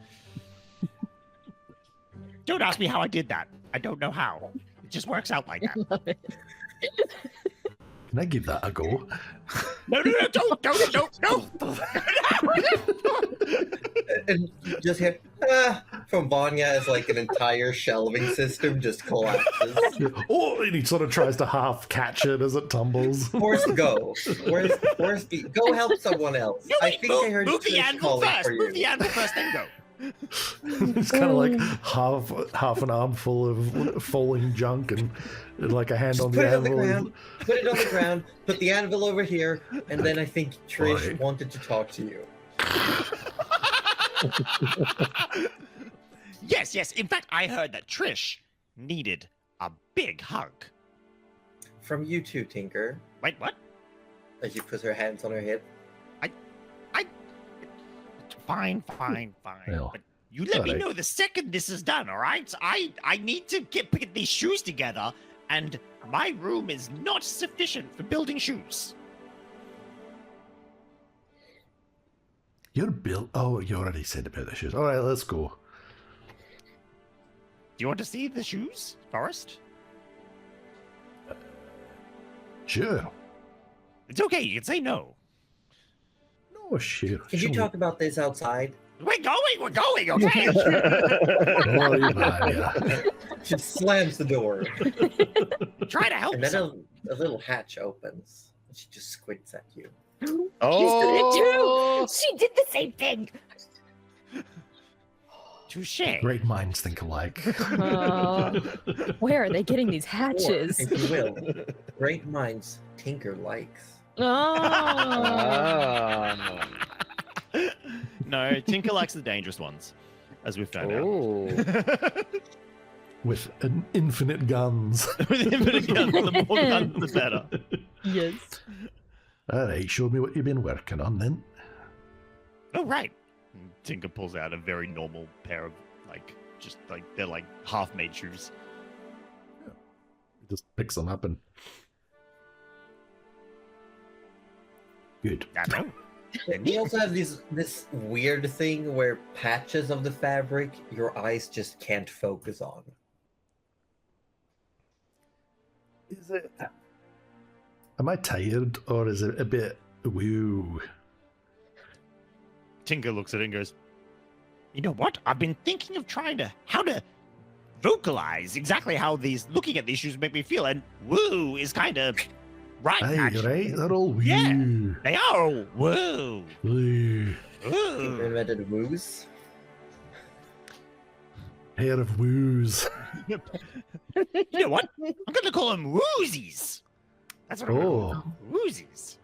Don't ask me how I did that. I don't know how. It just works out like that. Love it. Can I give that a go? No, don't. And you just hear from Vanya as like an entire shelving system just collapses. Oh, and he sort of tries to half catch it as it tumbles. Forrest, go. Where's go help someone else. No, I wait, think I heard move the Trish anvil calling first. for Move the you. anvil first, then go. It's kind of like half an armful of falling junk and like a hand Just on put the it on the anvil. ground. Put it on the ground. Put the anvil over here, and then I think Trish Right. wanted to talk to you. Yes. In fact, I heard that Trish needed a big hug. From you too, Tinker. Wait, what? As she puts her hands on her hip. Fine. Well, But you let me alright. know the second this is done, all right? I need to put these shoes together, and my room is not sufficient for building shoes. You're built. Oh, you already said about the shoes. All right, let's go. Do you want to see the shoes, Forrest? Sure. It's okay. You can say no. No, sure. Can you talk about this outside? We're going, okay? Oh, Vanya. She slams the door, Try to help and then some. a little hatch opens. And she just squints at you. Oh, She did the same thing. Touche. Great minds think alike. Where are they getting these Or, hatches? if you will, great minds Tinker likes. Oh. Ah. No, Tinker likes the dangerous ones, as we've found Oh. out. With an infinite guns. With infinite guns, the more guns, the better. Yes. All right, show me what you've been working on then. Oh, right. And Tinker pulls out a very normal pair of, they're like half-made shoes. He just picks them up and. Good. I know. We also have this weird thing where patches of the fabric your eyes just can't focus on. Is it? Am I tired or is it a bit woo? Tinker looks at it and goes, you know what? I've been thinking of how to vocalize exactly how looking at these shoes make me feel, and woo is kind of right. Aye, actually. right? They're all woo. Yeah. They are all woo. Woo. Tinker Woo. invented woos. Pair of woos. You know what? I'm going to call them woozies. That's what I'm going to call them. Woozies.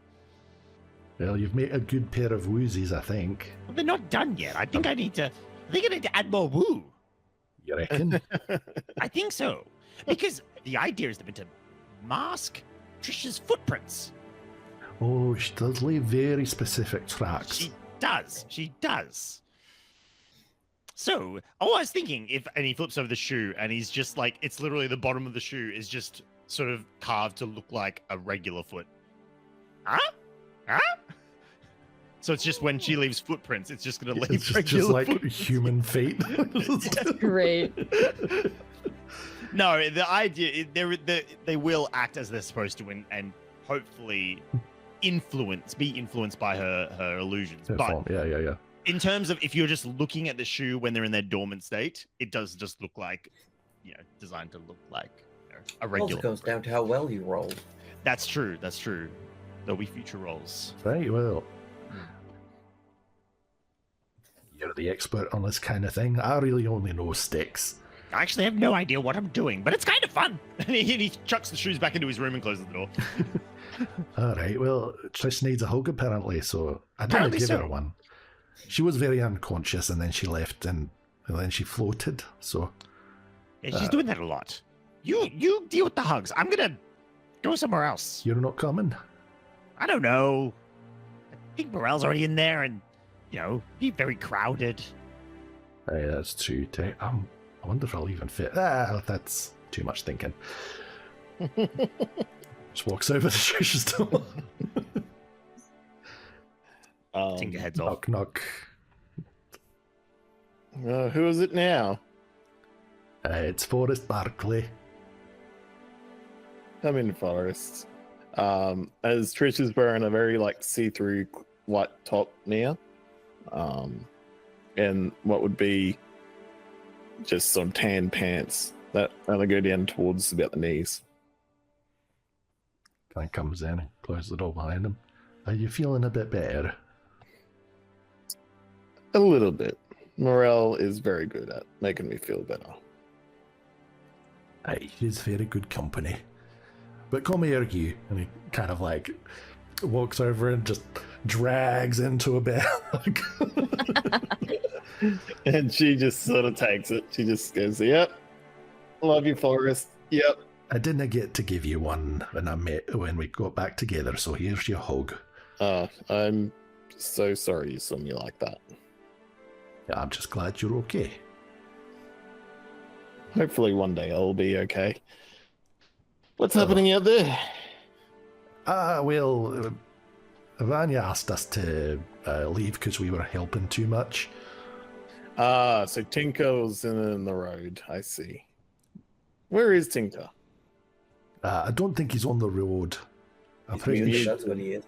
Well, you've made a good pair of woozies, I think. Well, they're not done yet. I think I need to add more woo. You reckon? I think so. Because the idea is to mask Trisha's footprints. Oh, she does leave very specific tracks. She does. So, I was thinking and he flips over the shoe and he's just like, it's literally the bottom of the shoe is just sort of carved to look like a regular foot. Huh? So it's just when she leaves footprints, it's just going to leave It's just regular like footprints. human feet. That's great. No, the idea they will act as they're supposed to and hopefully be influenced by her illusions. But Yeah. in terms of if you're just looking at the shoe when they're in their dormant state, it does just look like, designed to look like a Also regular. comes down to how well you roll. That's true. There'll be future rolls. Right, well. You're the expert on this kind of thing. I really only know sticks. I actually have no idea what I'm doing, but it's kind of fun. And he chucks the shoes back into his room and closes the door. All right, well, Trish needs a hug apparently, so I didn't Apparently give so. her one. She was very unconscious and then she left and then she floated, so. Yeah, she's doing that a lot. You deal with the hugs. I'm gonna go somewhere else. You're not coming? I don't know. I think Morel's already in there, and be very crowded. Aye, that's true. I wonder if I'll even fit. That's too much thinking. Just walks over to Trish's door. Tinker heads off. Knock, knock. Who is it now? It's Forrest Barkley. I'm in Forest. As Trish is wearing a very like see-through white top now, and what would be just some tan pants that only go down towards about the knees. Guy comes in and closes the door behind him. Are you feeling a bit better? A little bit. Morale is very good at making me feel better. Aye, he's very good company. But come here, you. And he kind of like walks over and just drags into a bear hug. And she just sort of takes it. She just goes, "Yep, love you, Forrest. Yep." I didn't get to give you one when we got back together, so here's your hug. I'm so sorry you saw me like that. Yeah, I'm just glad you're okay. Hopefully one day I'll be okay. What's happening out there? Well, Vanya asked us to leave because we were helping too much. So Tinker's in the road. I see. Where is Tinker? I don't think he's on the road. I'm pretty Maybe sure. that's what he is.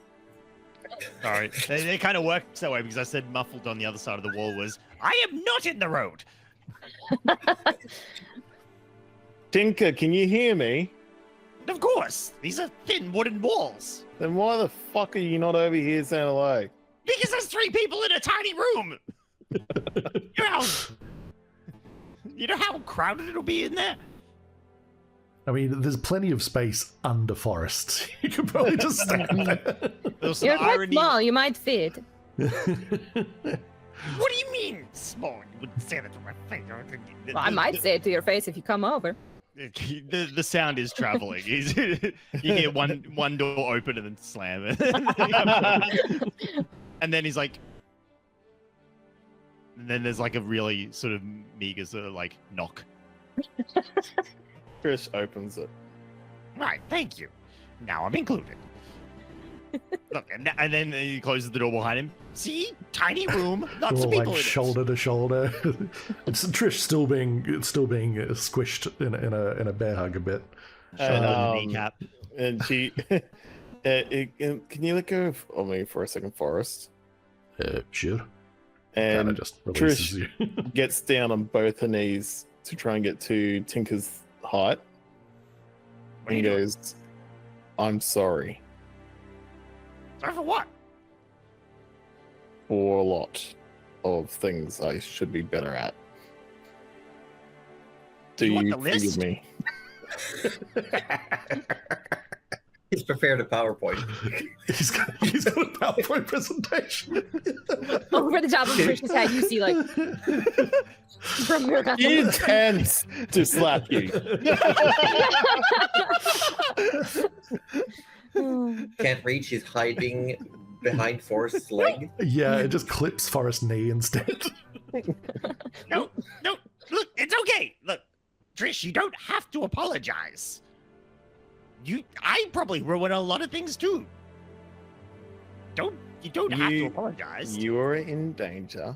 Sorry, they kind of worked that way because I said muffled on the other side of the wall was, I am not in the road. Tinker, can you hear me? Of course, these are thin wooden walls. Then why the fuck are you not over here saying hello? Because there's 3 people in a tiny room. You know how crowded it'll be in there? I mean, there's plenty of space under Forest. You could probably just stand there. You're quite small. You might fit. What do you mean, small? You wouldn't say that to my face. Well, I might say it to your face if you come over. The sound is traveling. You hear one door open and then slam it. And then he's like... And then there's like a really sort of meager sort of like knock. Trish opens it. Right, thank you. Now I'm included. Look, and then he closes the door behind him. See? Tiny room, lots of people like in shoulder it. to shoulder. It's Trish still being squished in a bear hug a bit. And, Kneecap. and she... can you let go of me for a second, Forrest? Sure. And Kinda just releases Trish you. gets down on both her knees to try and get to Tinker's height. What are And you doing? goes, "I'm sorry Sorry for what? for a lot of things I should be better at. Do You want you the forgive list? me?" He's prepared a PowerPoint. He's got a PowerPoint presentation. Over the top of Trish's head, you see like from your He intends to slap you. Can't reach. He's hiding behind Forrest's leg. Yeah, it just clips Forrest's knee instead. No, look, it's okay. Look, Trish, you don't have to apologize. I probably ruin a lot of things too. You don't have to apologize. You were in danger,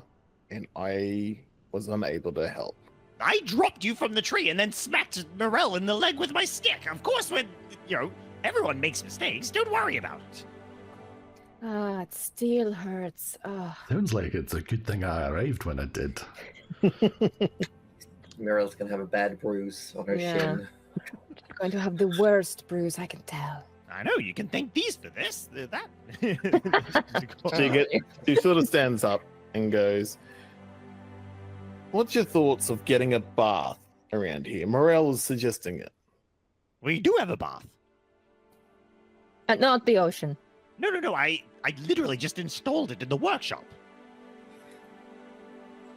and I was unable to help. I dropped you from the tree and then smacked Morel in the leg with my stick. Of course, everyone makes mistakes. Don't worry about it. Ah, it still hurts. Sounds like it's a good thing I arrived when I did. Meryl's gonna have a bad bruise on her Yeah. shin. You're going to have the worst bruise, I can tell. I know, you can thank these for this, that. She sort of stands up and goes, "What's your thoughts of getting a bath around here?" Morel was suggesting it. We do have a bath. Not the ocean. No, I literally just installed it in the workshop.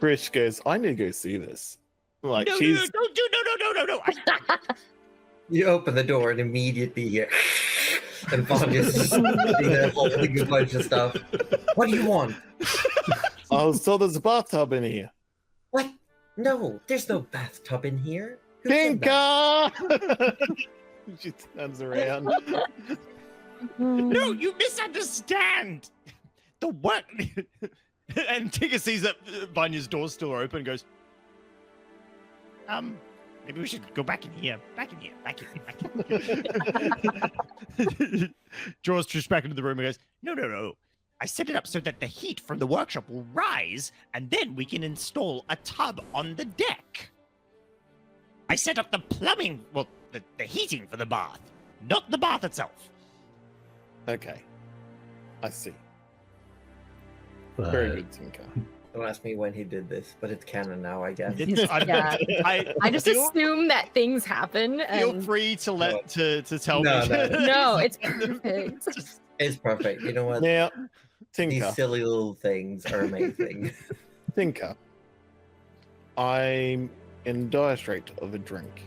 Trish goes, "I need to go see this." Like No. You open the door and immediately you and Vanya's just sitting there holding a bunch of stuff. What do you want? I was told there's a bathtub in here. What? No, there's no bathtub in here. Who said that? Tinker! She turns around. No, you misunderstand. The what? And Tigger sees that Vanya's door's still open and goes, maybe we should go back in here. Back in here. Draws Trish back into the room and goes, No. I set it up so that the heat from the workshop will rise, and then we can install a tub on the deck. I set up the plumbing, well, the heating for the bath, not the bath itself. Okay. I see. Very good, Tinker. Don't ask me when he did this, but it's canon now, I guess. Yeah. I just assume that things happen. Feel And... free to tell No, me. no. No, it's perfect. It's perfect. You know what? Now, These Tinker. silly little things are amazing. Tinker. I'm in dire strait of a drink.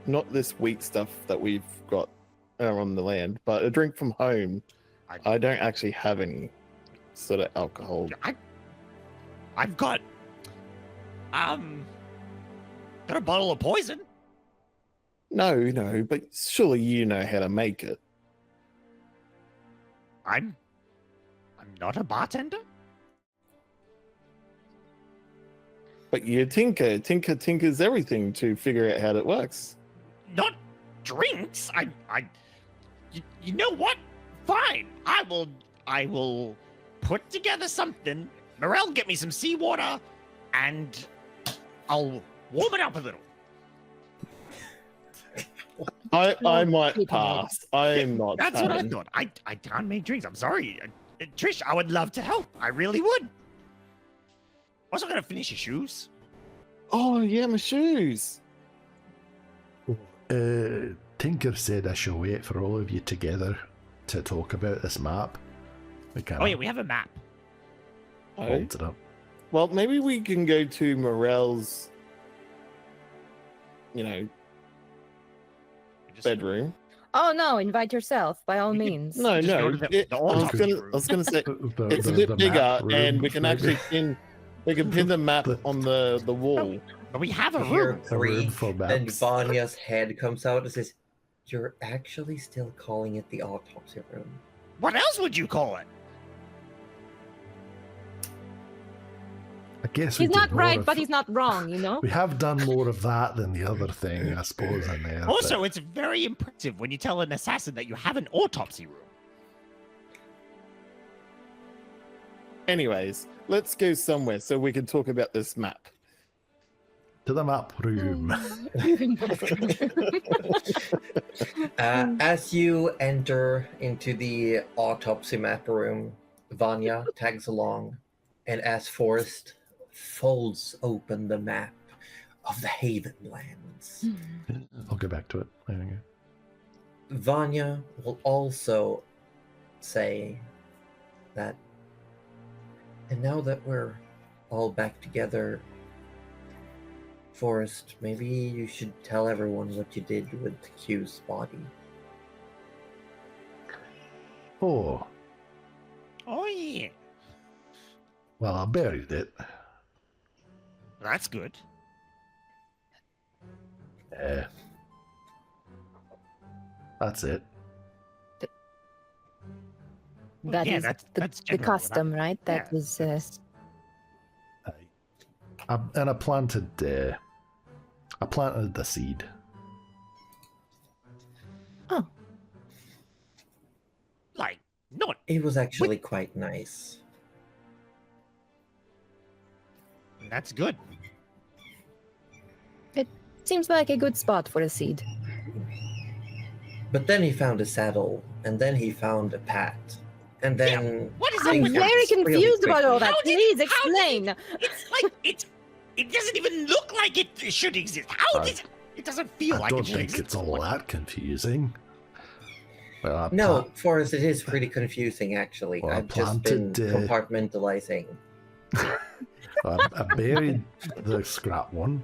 Not this wheat stuff that we've got on the land, but a drink from home. I don't actually have any sort of alcohol. I've got a bottle of poison. No, but surely you know how to make it. I'm not a bartender. But you tinkers everything to figure out how it works. Not drinks. You know what? Fine. I will put together something. Morel, get me some seawater, and I'll warm it up a little. I might pass. I am not. That's what I having- thought. I can't make drinks. I'm sorry. Trish, I would love to help. I really would. Also gonna finish your shoes. Oh yeah, my shoes. Tinker said I shall wait for all of you together to talk about this map. Oh yeah, we have a map. Holds it up. Well, maybe we can go to Morel's, bedroom. Oh no, invite yourself by all means. No, Just go no. to the I was gonna say it's a bit bigger, and we can actually pin the map on the wall. But we have a Here, room. three, for and maps. Vanya's head comes out and says, "You're actually still calling it the autopsy room." What else would you call it? I guess we He's did not more right, of- but he's not wrong, you know? We have done more of that than the other thing, I suppose, in there. Also, it's very impressive when you tell an assassin that you have an autopsy room. Anyways, let's go somewhere so we can talk about this map. to the map room. As you enter into the autopsy map room, Vanya tags along, and as Forrest folds open the map of the Haven lands, I'll go back to it. There we go. Vanya will also say that, and now that we're all back together, Forrest, maybe you should tell everyone what you did with Q's body. Oh, Oh, yeah. well, I buried it. That's good. That's it. That Yeah, is that's the general. custom, right? That Yeah. is. And I planted the seed. Oh, Like, not. It was actually quite nice. That's good. seems like a good spot for a seed. But then he found a saddle, and then he found a pat, and then What is I'm it with things that? very really confused about all that. How did- Please how did- explain. It's like it doesn't even look like it should exist. How does it doesn't feel I like don't it should think exist? it's all that confusing. Well, I No, pla- Forrest, it is pretty confusing actually. Well, I I've just been planted, compartmentalizing. I buried the scrap one,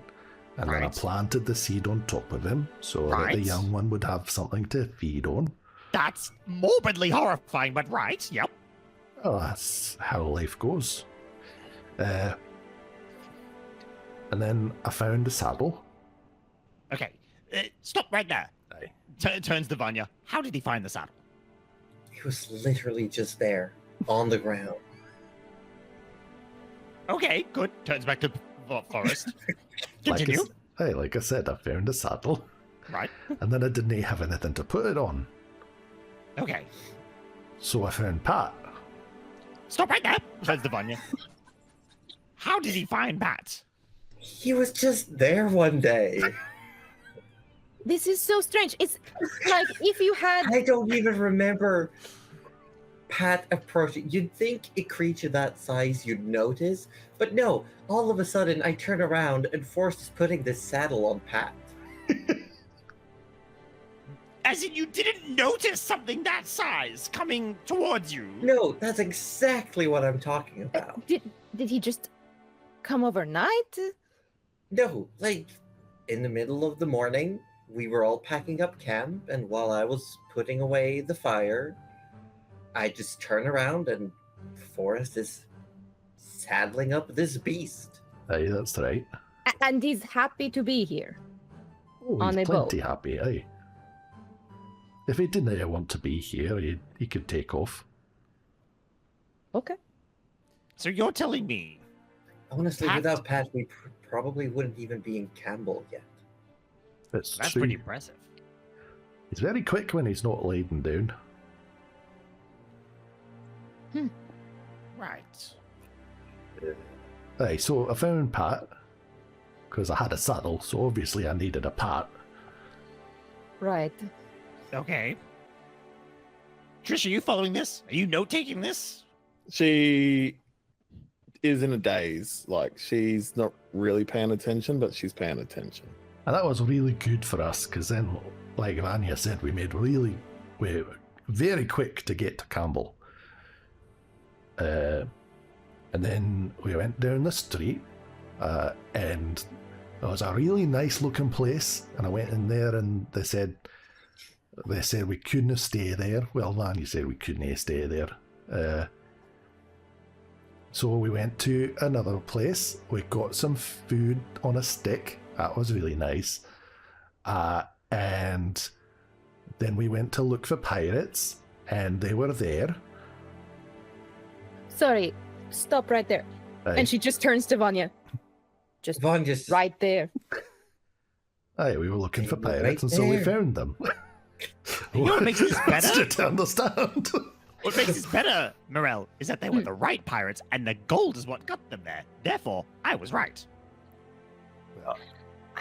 and then I Right. planted the seed on top of him so that the Right. young one would have something to feed on. That's morbidly horrifying, but right. Yep. Oh, that's how life goes. And then I found a saddle. Okay. Stop right there. Turns to Vanya. How did he find the saddle? He was literally just there, on the ground. Okay, good. Turns back to Forrest. Continue. Like I said, I found a saddle. Right. And then I didn't have anything to put it on. Okay. So I found Pat. Stop right there, says Vanya. How did he find Pat? He was just there one day. This is so strange. It's like if you had... I don't even remember Pat approaching. You'd think a creature that size you'd notice, but no. All of a sudden, I turn around and Forrest is putting this saddle on Pat. As in you didn't notice something that size coming towards you? No, that's exactly what I'm talking about. Did he just come overnight? No, like, in the middle of the morning, we were all packing up camp, and while I was putting away the fire, I just turn around and Forrest is saddling up this beast. Aye, that's right. And he's happy to be here. Oh, On he's a plenty boat. happy, aye. If he didn't want to be here, he could take off. Okay. So you're telling me... Honestly, Pat- without Pat, we probably wouldn't even be in Campbell yet. It's That's true. pretty impressive. He's very quick when he's not lying down. Right. Aye, so I found Pat, because I had a saddle, so obviously I needed a Pat. Right. Okay. Trish, are you following this? Are you note-taking this? She is in a daze. Like, she's not really paying attention, but she's paying attention. And that was really good for us, because then, like Vanya said, we were very quick to get to Campbell. And then we went down the street, and it was a really nice looking place, and I went in there and they said we couldn't stay there. Well, Vanya said we couldn't stay there. So we went to another place. We got some food on a stick. That was really nice. And then we went to look for pirates, and they were there. Sorry, stop right there. Aye. And she just turns to Vanya. Just Vaughn just... right there. Aye, we were looking for They were pirates, right and so we there. found them. You know what makes this better? To understand. What makes this better, Morel, is that they were the right pirates, and the gold is what got them there. Therefore, I was right. I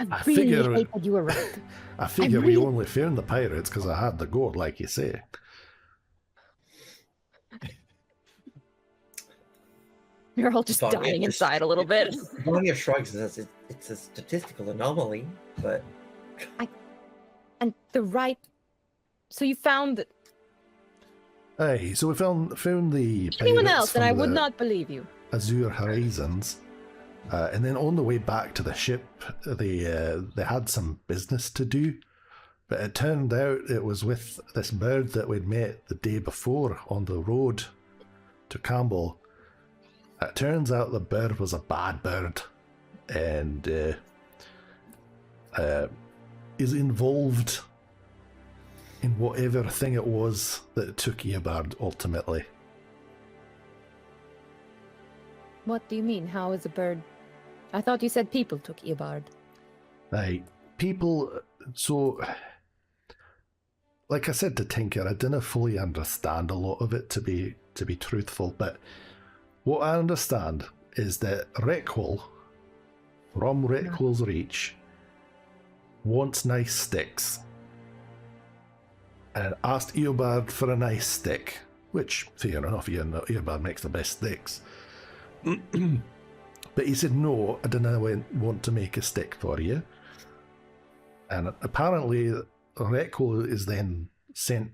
I really figure- hate that you were right. I figure really- we only found the pirates because I had the gold, like you say. You're all just Vanya dying just- inside a little bit. Vanya shrugs and says it's a statistical anomaly, but And the right... So you found Aye, so we found the anyone pirates else, and I from would the not believe you. Azure Horizons. And then on the way back to the ship, they had some business to do. But it turned out it was with this bird that we'd met the day before on the road to Campbell. It turns out the bird was a bad bird and is involved in whatever thing it was that took Eobard ultimately. What do you mean? How is a bird? I thought you said people took Eobard. Right. People, so, like I said to Tinker, I didn't fully understand a lot of it, to be truthful, but what I understand is that Requel, from Requel's Reach, wants nice sticks, and asked Eobard for a nice stick, which, fair enough, Eobard makes the best sticks. But he said, no, I didn't want to make a stick for you. And apparently, Requel is then sent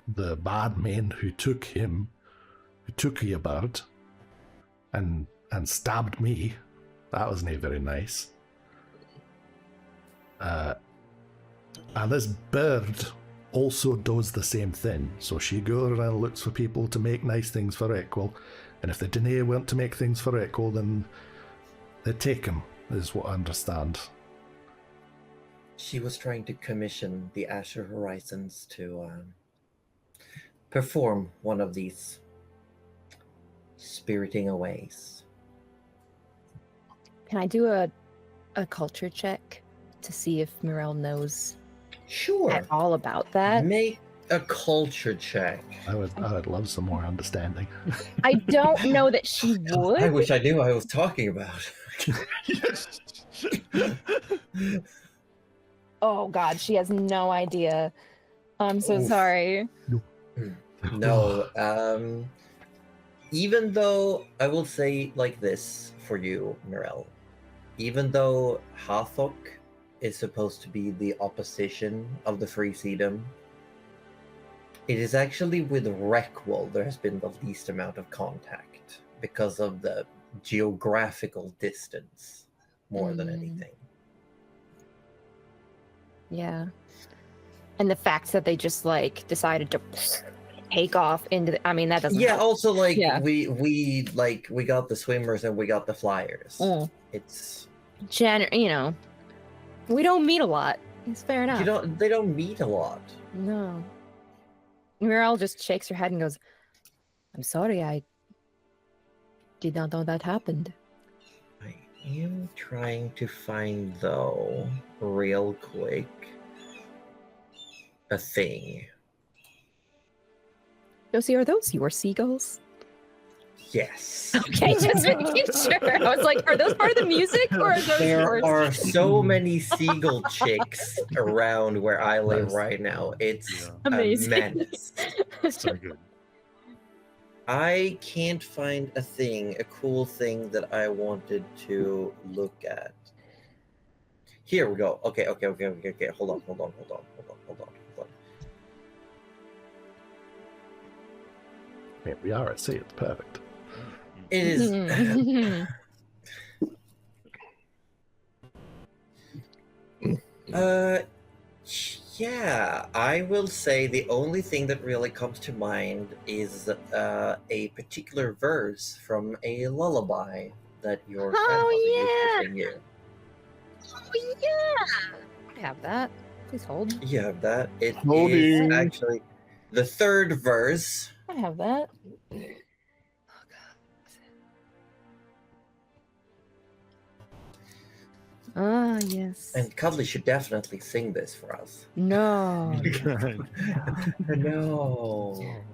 the bad men who took Eobard, and stabbed me. That wasn't very nice. And this bird also does the same thing. So she goes around and looks for people to make nice things for Requel. And if they didn't want to make things for Requel, then they take him, is what I understand. She was trying to commission the Asher Horizons to perform one of these spiriting aways. Can I do a culture check to see if Mirel knows Sure. at all about that? Make a culture check. I would love some more understanding. I don't know that she would. I wish I knew what I was talking about. Oh God, she has no idea. I'm so Oof. sorry. No, even though I will say like this for you, Mirel, even though Hathok is supposed to be the opposition of the Free Sedum, it is actually with Reckwall there has been the least amount of contact because of the geographical distance more than anything. Yeah. And the fact that they just like decided to take off into the, I mean, that doesn't help. Also like Yeah. we got the swimmers and we got the flyers. It's you know, we don't meet a lot. It's fair enough. they don't meet a lot. No. Mirel just shakes her head and goes, I'm sorry, I did not know that happened. I am trying to find, though, real quick, a thing. Josie, are those your seagulls? Yes. Okay, just making sure. I was like, are those part of the music or are those There yours? are so many seagull chicks around where I live Nice. right now. It's Amazing. a menace. So good. I can't find a cool thing that I wanted to look at. Here we go. Okay. Hold on. Here we are at sea. It's perfect. It is. Yeah, I will say the only thing that really comes to mind is a particular verse from a lullaby that your grandmother used to sing you. Oh, yeah. I have that. Please hold. You have that. It is Holding. actually the third verse. I have that. Ah, yes. And Cuddly should definitely sing this for us. No.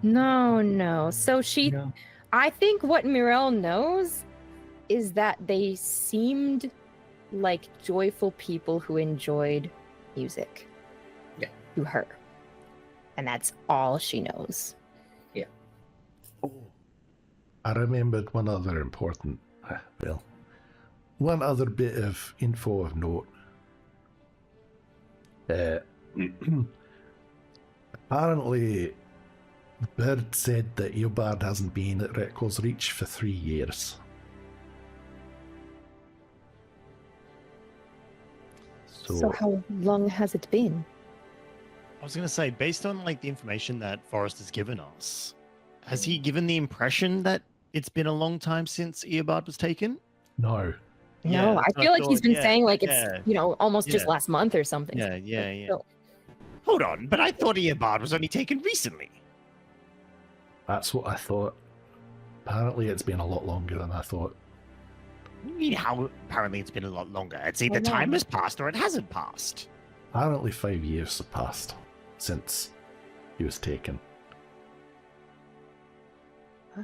No. No. So No. I think what Mirel knows is that they seemed like joyful people who enjoyed music. Yeah. To her. And that's all she knows. I remembered one other important, one other bit of info of note. Apparently, Bird said that Eobard hasn't been at Reckl's Reach for 3 years. So how long has it been? I was going to say, based on like the information that Forrest has given us, has he given the impression that it's been a long time since Eobard was taken? No. No, I feel like he's been saying like it's, almost just Yeah. last month or something. Yeah. So- Hold on, but I thought Eobard was only taken recently. That's what I thought. Apparently it's been a lot longer than I thought. What do you mean how apparently it's been a lot longer? It's either Well, no. time has passed or it hasn't passed. Apparently 5 years have passed since he was taken. Huh.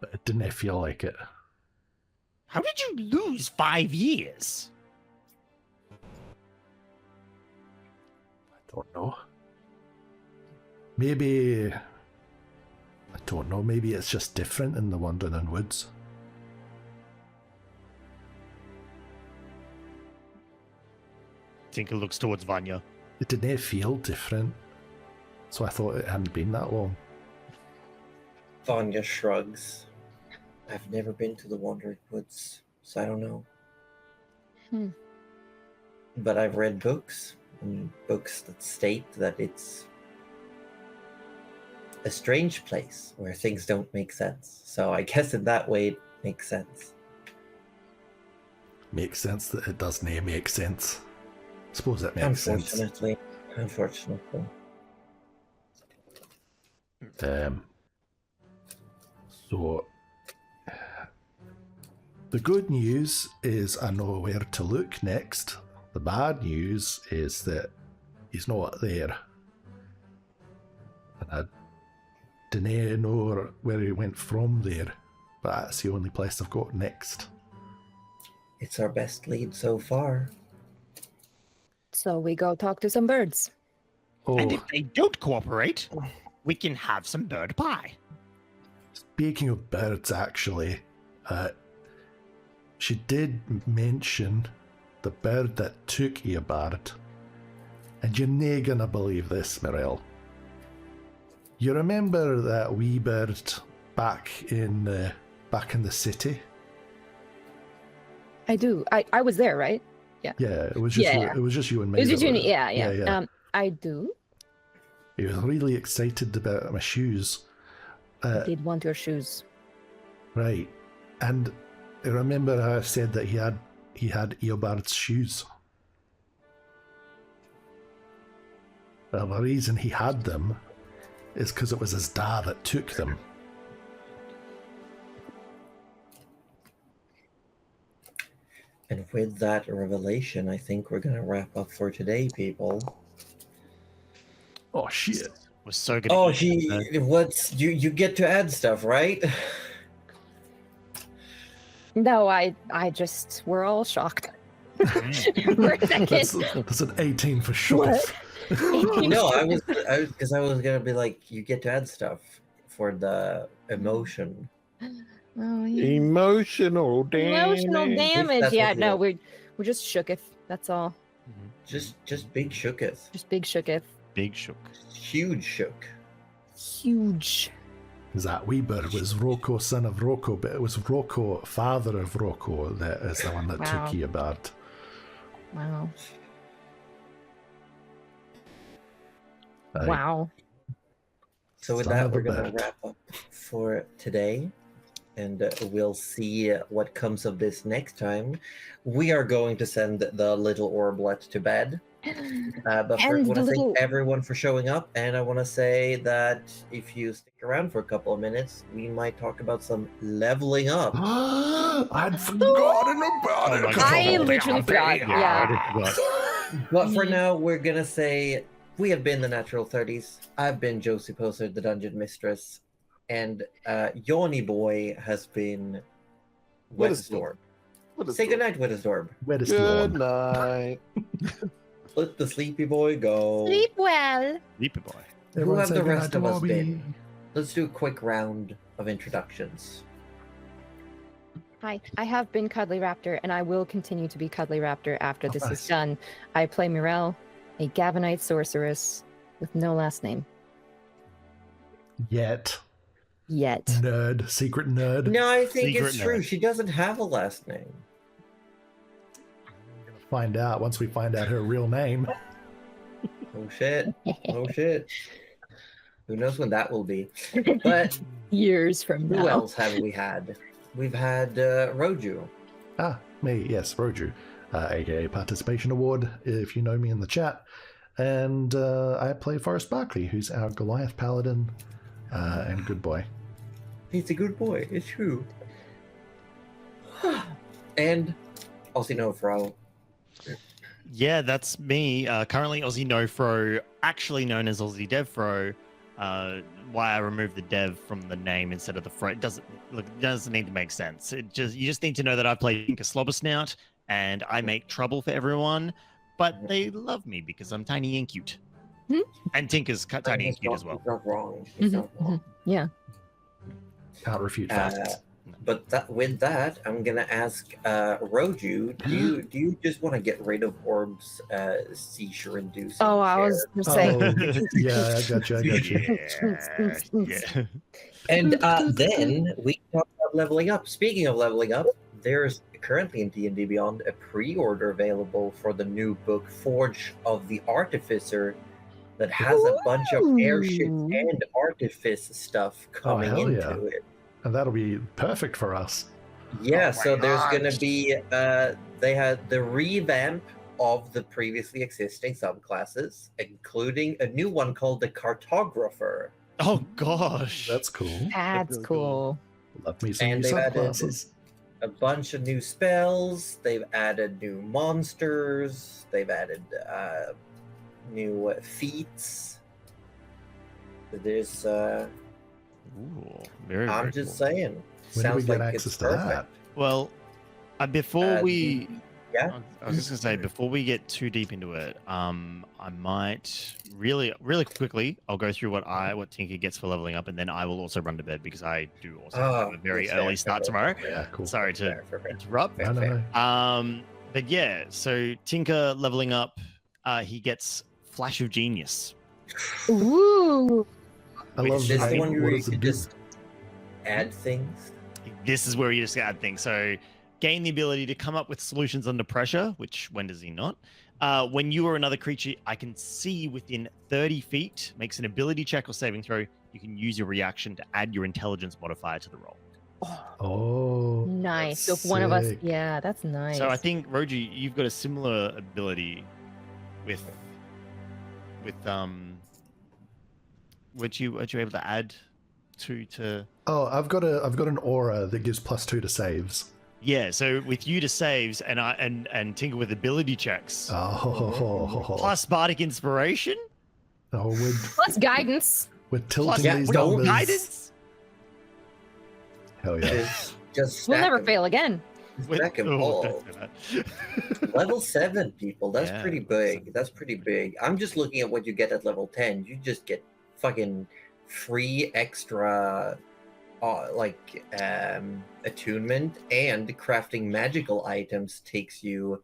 But it didn't feel like it. How did you lose 5 years? I don't know. Maybe... I don't know, maybe it's just different in the Wandering Woods. Tinker looks towards Vanya. It didn't feel different, so I thought it hadn't been that long. Vanya shrugs. I've never been to the Wandering Woods, so I don't know. But I've read books, and books that state that it's a strange place where things don't make sense. So I guess in that way it makes sense. Makes sense that it doesn't make sense. Suppose that makes sense. Unfortunately. So the good news is I know where to look next. The bad news is that he's not there. And I don't know where he went from there, but that's the only place I've got next. It's our best lead so far. So we go talk to some birds. Oh, And if they don't cooperate, we can have some bird pie. speaking of birds, actually, she did mention the bird that took Eobard. And you're nae gonna believe this, Mirel. You remember that wee bird back in the city? I do. I was there, right? Yeah, it was just Yeah. it was just you and me. It was just that you. were- Yeah. I do. He was really excited about my shoes. I did want your shoes. Right. And I remember how I said that he had Eobard's shoes. Well, the reason he had them is because it was his dad that took them. And with that revelation, I think we're gonna wrap up for today, people. Oh shit. Was so good. Oh, what's you get to add stuff, right? No, I just we're all shocked. For a second. That's an 18 for sure. What? No, I was because I was gonna be like, you get to add stuff for the emotion. Oh, yeah. Emotional damage. Emotional damage. That's Yeah, what no, you- we're just shooketh. That's all. Just big shooketh. Just big shooketh. Big shook. Huge shook. Huge. That wee bird was Rocco, son of Rocco, but it was Rocco, father of Rocco, that is the one that Wow. took Eobard. Wow. Aye. Wow. So with Son that, of a we're gonna bird. wrap up for today, and we'll see what comes of this next time. We are going to send the little orblet to bed. But first, I And want the to little- thank everyone for showing up, and I want to say that if you stick around for a couple of minutes, we might talk about some leveling up. I'd forgotten about Oh it. my 'cause God. I I'm literally big. forgot. Yeah. But for now, we're gonna say we have been the Natural 30s. I've been Josie Poser, the Dungeon Mistress, and Yoni Boy has been Wettesdorp. Say goodnight, Wettesdorp. Where's the Good one? night. Let the sleepy boy go. Sleep well. Leapy boy. Who Everyone have say the goodnight rest to of us Bobby. been? Let's do a quick round of introductions. Hi, I have been Cuddly Raptor, and I will continue to be Cuddly Raptor after this nice. is done. I play Mirel, a Gavanite sorceress with no last name. Yet. Yet. Nerd. Secret nerd. No, I think Secret it's true. nerd. She doesn't have a last name. Find out once we find out her real name. Oh shit. Oh shit. Who knows when that will be? But Years from who now. else have we had? We've had Roju. Ah, me, yes, Roju. Aka Participation Award, if you know me in the chat. And I play Forrest Barkley, who's our Goliath Paladin and good boy. He's a good boy. It's true. And Aussie No Fro. Yeah, that's me. Currently Aussie Nofro, actually known as Aussie Devfro. Why I removed the dev from the name instead of the fro. It doesn't need to make sense. You just need to know that I play Tinker Slobbersnout and I make trouble for everyone, but they love me because I'm tiny and cute. Hmm? And Tinker's tiny and He's cute not- as well. He's not wrong. He's not wrong. Yeah. Can't refute facts. But with that, I'm gonna ask Roju. Do you just want to get rid of Orb's seizure-inducing? Oh, I was chair? just saying. Oh, yeah, I got you. Yeah. And then we talk about leveling up. Speaking of leveling up, there's currently in D&D Beyond a pre-order available for the new book Forge of the Artificer that has a bunch of airships Ooh. and artifice stuff coming hell into yeah. it. And that'll be perfect for us. Yeah, Oh my so there's gonna gosh. be they had the revamp of the previously existing subclasses, including a new one called the Cartographer. Oh gosh. That's cool. That's really cool. Love me some And new they've added subclasses. a bunch of new spells. They've added new monsters. They've added new feats. There's Ooh, very, I'm very just cool. saying. When do we Sounds get like access it's to perfect. that? Well, before we Yeah. I was just gonna say, before we get too deep into it, I might really quickly, I'll go through what Tinker gets for leveling up, and then I will also run to bed because I do also have a very that's fair, early start fair, tomorrow. Yeah, cool. Sorry to Fair. interrupt. Fair, No, no, fair. no. But yeah, so Tinker leveling up, he gets Flash of Genius. Ooh. I Wait, love Is this that. the one What where you does it can do? just add things? This is where you just add things. So gain the ability to come up with solutions under pressure, which when does he not? When you or another creature I can see within 30 feet makes an ability check or saving throw, you can use your reaction to add your intelligence modifier to the roll. Oh, Nice. So if that's one of us, sick. yeah, that's nice. So I think Roji, you've got a similar ability with which you able to add to Oh, I've got an aura that gives +2 to saves. yeah. So with you to saves and Tinker with ability checks Oh, plus bardic inspiration. oh, plus guidance. we're tilting Yeah, these don't- numbers. Guidance. Hell yeah! Just We'll stack never 'em. fail again. With- Stack 'em oh, all. don't say that. Level 7, people. That's Yeah, pretty big. That's pretty big. I'm just looking at what you get at level 10. You just get fucking free extra attunement, and crafting magical items takes you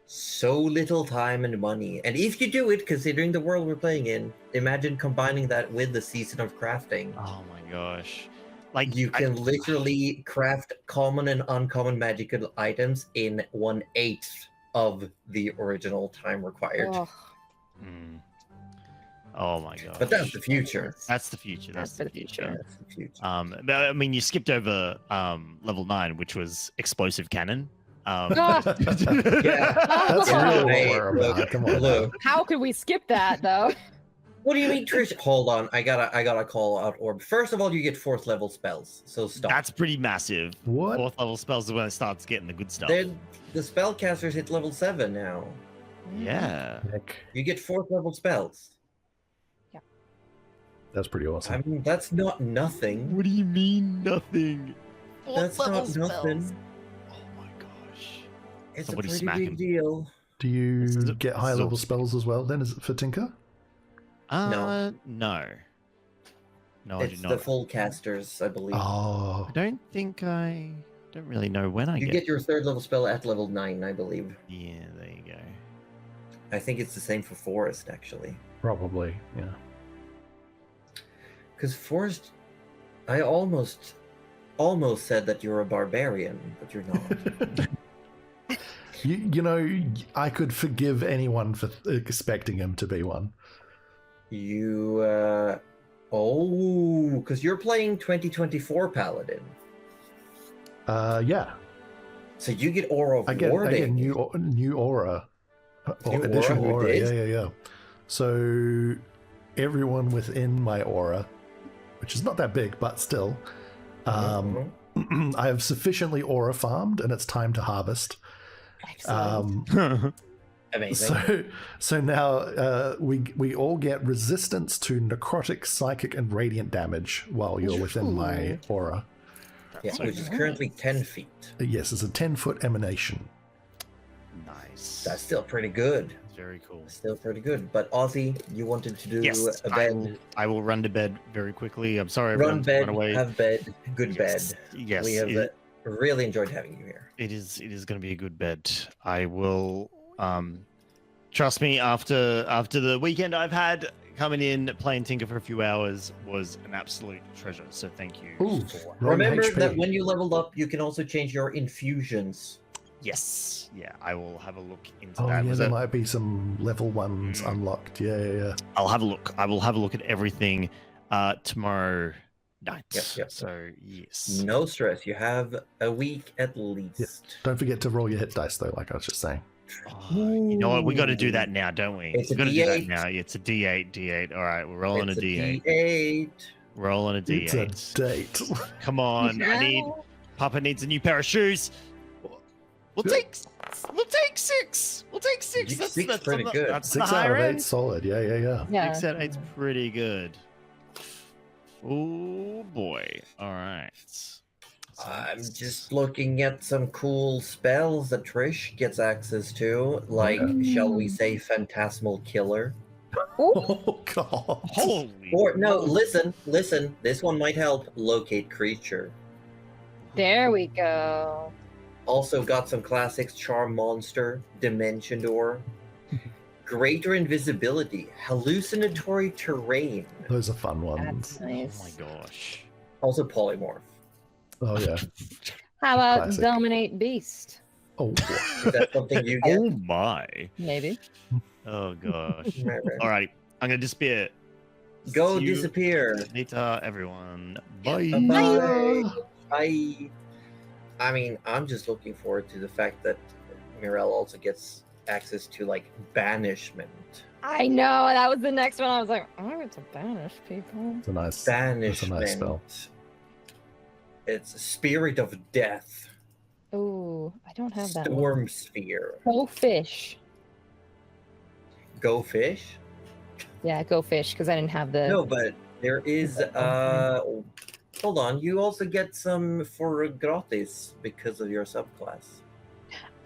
so little time and money. And if you do it, considering the world we're playing in, imagine combining that with the season of crafting. Oh my gosh! Like You can literally craft common and uncommon magical items in 1/8 of the original time required. Oh, Mm. Oh my gosh! But that's the future. That's the future. That's the for the future. That's the future. But, I mean, you skipped over level 9, which was explosive cannon. Ah, Yeah. That's Yeah, really what hey, we're look, about. Come on. look. how could we skip that though? What do you mean, Trish? Hold on, I gotta call out Orb. First of all, you get 4th level spells, so stop. That's pretty massive. What? 4th level spells is when it starts getting the good stuff. Then the spellcasters hit level 7 now. Yeah. Heck, You get 4th level spells. that's pretty awesome. I mean, that's not nothing. What do you mean nothing? That's not nothing. Oh my gosh. It's Somebody a pretty smack big him. deal. Do you This is a- get this high is level awesome. spells as well? Then is it for Tinker? No. No, I do It's not. the full casters, I believe. Oh, I don't really know when I You get your 3rd level spell at level 9, I believe. Yeah, there you go. I think it's the same for Forest, actually. probably. Yeah. Because Forest, I almost said that you're a barbarian, but you're not. You know, I could forgive anyone for expecting him to be one. You, because you're playing 2024 Paladin. Yeah. So you get Aura of I get Warding. new aura. Or New additional aura, aura. who did? Yeah. So everyone within my aura, which is not that big, but still, Mhm. I have sufficiently aura farmed, and it's time to harvest. Excellent. Amazing. So now we all get resistance to necrotic, psychic, and radiant damage while you're within my aura. Yeah, So which is nice. currently 10 feet. Yes, it's a 10-foot emanation. Nice. That's still pretty good. very cool. Still pretty good. But Ozzy, you wanted to do Yes, a I bed. will, I will run to bed very quickly. I'm sorry, Run everyone's bed, run away. have bed, good Yes, bed. yes, We have it- really enjoyed having you here. It is going to be a good bed. I will trust me, after the weekend I've had coming in playing Tinker for a few hours was an absolute treasure. So thank you. Ooh, for- Wrong Remember HP. that when you leveled up, you can also change your infusions. Yes. Yeah, I will have a look into Oh that. yeah, Was there it- might be some level ones Mm. unlocked. Yeah. I'll have a look. I will have a look at everything tomorrow night. Yep. So yes. No stress. You have a week at least. Don't forget to roll your hit dice though, like I was just saying. You know what? We got to do that now, don't we? It's We a got to do that D8. now. It's a D8. All right, we're rolling It's a D8. D8. Rolling a D8. It's a date. Come on, Papa needs a new pair of shoes. We'll take 6. We'll take 6. Six pretty good. That's 6 the out higher of 8, end. solid. Yeah. Yeah. 6 out of 8's pretty good. Oh boy! All right. I'm just looking at some cool spells that Trish gets access to, like, shall we say, Phantasmal Killer? Oh god. Holy. Or, no, listen, this one might help. Locate Creature. There we go. Also got some classics, Charm Monster, Dimension Door, Greater Invisibility, Hallucinatory Terrain, Those are fun ones. That's nice. Oh my gosh. also Polymorph. Oh yeah. How about Classic. Dominate Beast? Oh. Is that something you get? Oh my. Maybe. Oh gosh. Right. Alrighty. I'm gonna disappear. Go See you disappear. later, everyone. Bye. Bye. Bye. I mean, I'm just looking forward to the fact that Mirel also gets access to, like, banishment. I know, that was the next one. I was like, I get to banish people. It's a nice Banishment. spell. It's Spirit of Death. Ooh, I don't have that one. Storm Sphere. Go fish. Go fish? Yeah, go fish, because I didn't have the... No, but there is hold on, you also get some for gratis because of your subclass.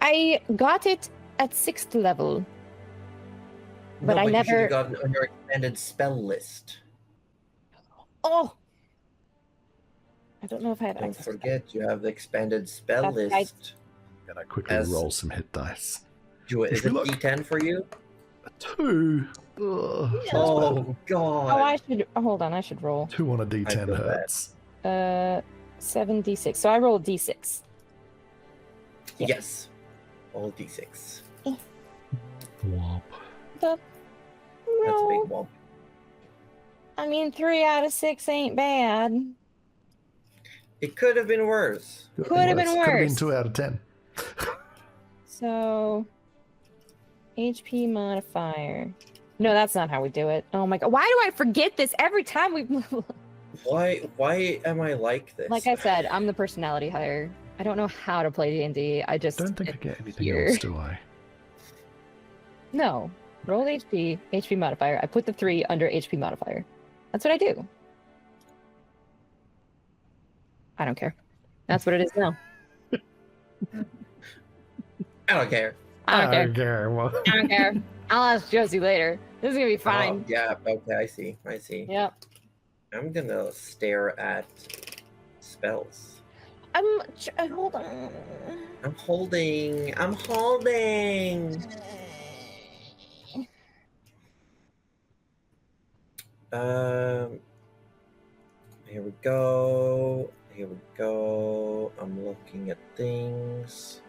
I got it at 6th level. But I you should never- have gotten on your expanded spell list. Oh! I don't know if I have Don't access to that. forget, you have the expanded spell That's list. right. Gonna quickly As- roll some hit dice. Is it Look. D10 for you? A 2. Ugh, Yeah. Oh, God. Oh, I should... hold on, I should roll. 2 on a I D10 feel bad. hurts. 7d6. So I rolled d6. Yeah. Yes. All D6. Womp. That's a No, big womp. I mean 3 out of 6 ain't bad. It could have been worse. Could have been Could have been worse. 2 out of 10. So HP modifier. No, that's not how we do it. Oh my god. Why do I forget this every time we Why am I like this? Like I said, I'm the personality hire. I don't know how to play D&D. I just Don't think I get anything here. else, do I? No. Roll HP modifier. I put the 3 under HP modifier. That's what I do. I don't care. That's what it is now. I don't care. I don't care. Well, I don't care. I'll ask Josie later. This is gonna be Oh, fine. yeah, okay, I see. Yep. I'm gonna stare at spells. Hold on. I'm holding. Here we go. I'm looking at things.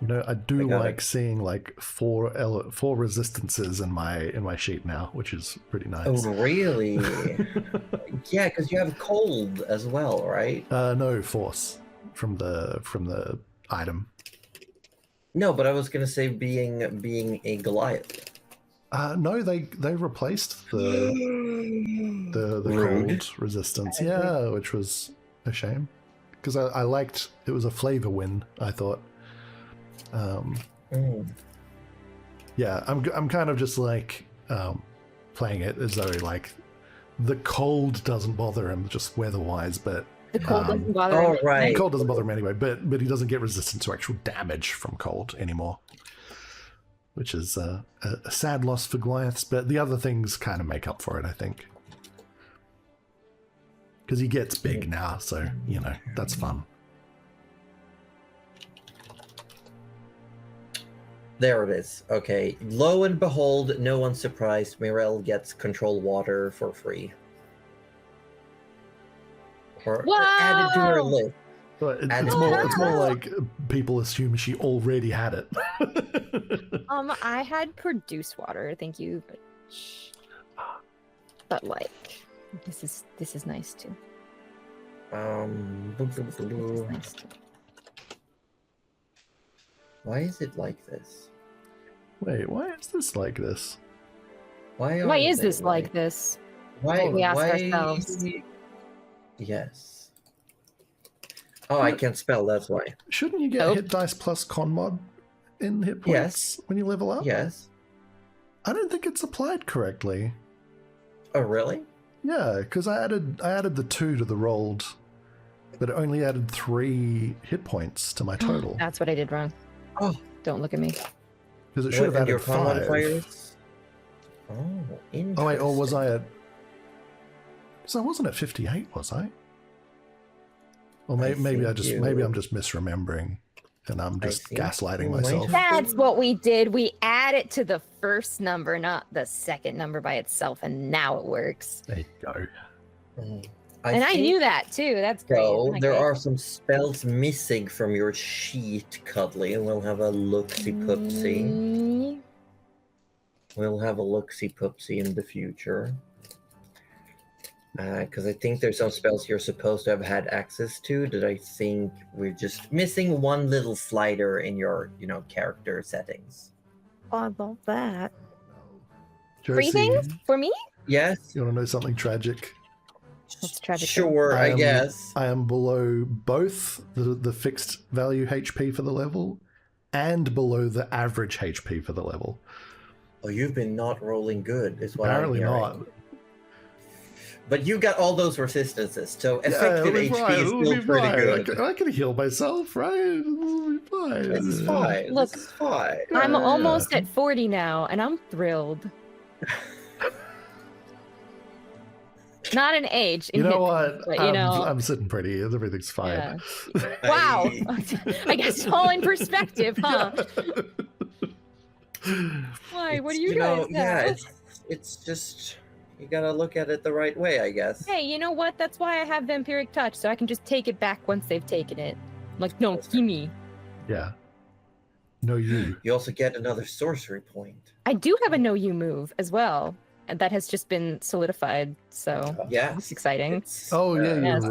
you know, I do I got like it. seeing like four resistances in my sheet now, which is pretty nice. Oh, really? Yeah, because you have cold as well, right? No force from the item. No, but I was gonna say being a Goliath. No, they replaced the Rude. cold resistance. Yeah, which was a shame because I liked it was a flavor win. I thought. Yeah, I'm kind of just like playing it as though like the cold doesn't bother him just weather-wise, but The cold doesn't bother Oh, me. right. cold doesn't bother him anyway. But he doesn't get resistant to actual damage from cold anymore, which is a sad loss for Goliaths. But the other things kind of make up for it, I think, because he gets big now, so you know that's fun. There it is. Okay. Lo and behold, no one's surprised. Mirel gets control water for free. Or added to her Wow! list. But And it's it's more like people assume she already had it. I had produced water, thank you, but like, this is nice too. Boop, boop, boop, This is boop. nice too. Why is it like this? Wait, why is this like this? Why is this like this? Why? We ask why... ourselves. Yes. Oh, I can't spell. That's why. Shouldn't you get Nope. hit dice plus con mod in hit points Yes. when you level up? Yes. I don't think it's applied correctly. Oh, really? Yeah, because I added the 2 to the rolled, but it only added 3 hit points to my total. That's what I did wrong. Oh. Don't look at me. Because it should have And added your con 5. modifiers? Oh, interesting. Oh wait, or was I at? Because I wasn't at 58, was I? Or maybe I'm just misremembering, and I'm just think gaslighting you might myself. have- That's what we did. We add it to the first number, not the second number by itself, and now it works. There you go. And I knew that too. That's great. So Isn't that there great? are some spells missing from your sheet, Cuddly. We'll have a look-see-poopsie. Mm, We'll have a look-see-poopsie in the future. Because I think there's some spells you're supposed to have had access to that I think we're just missing one little slider in your, character settings. I love that. Josie, Breathing for me? Yes? you want to know something tragic? What's tragic? Sure, I guess. I am below both the fixed value HP for the level and below the average HP for the level. Oh, you've been not rolling good, is what Apparently I'm hearing. not. But you got all those resistances, so Yeah, effective it'll be HP fine, is it'll still be pretty fine. good. I can heal myself, right? It'll be fine. This is fine. Look, This is fine. I'm Yeah. almost at 40 now, and I'm thrilled. Not an age. In You know hit what? points, but, I'm sitting pretty. Everything's fine. Yeah. Wow. I guess all in perspective, huh? Why? What do you guys Yeah, know? it's just you gotta look at it the right way, I guess. Hey, you know what? That's why I have Vampiric Touch, so I can just take it back once they've taken it. I'm like, no, gimme. Yeah. No, you. You also get another sorcery point. I do have a No You move as well, and that has just been solidified, so Yeah, it's exciting. it's, Oh yeah, Yes.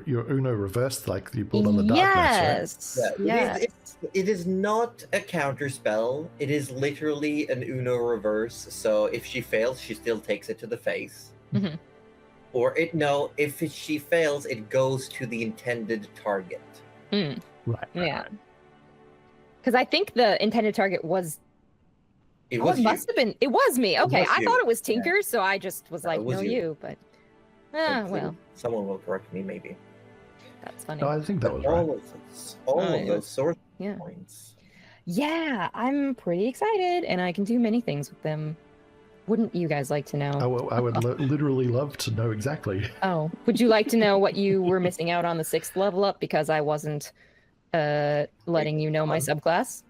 your Uno reversed like you pulled on the darkness, right? Yes. Yeah, Yes. it is not a counter spell. It is literally an Uno reverse. So if she fails, she still takes it to the face. Mhm. Or if she fails, it goes to the intended target. Mm, Right. yeah. Because I think the intended target was. It Oh, was it must have been. It was me. Okay, was I you. thought it was Tinker, so I just was No, like, it was no, you. you. But well, someone will correct me, maybe. that's funny. No, I think that was But right. all Oh, of yeah. those sorcery Yeah. points. Yeah, I'm pretty excited, and I can do many things with them. Wouldn't you guys like to know? I would literally love to know exactly. Oh, would you like to know what you were missing out on the 6th level up because I wasn't letting you know my subclass?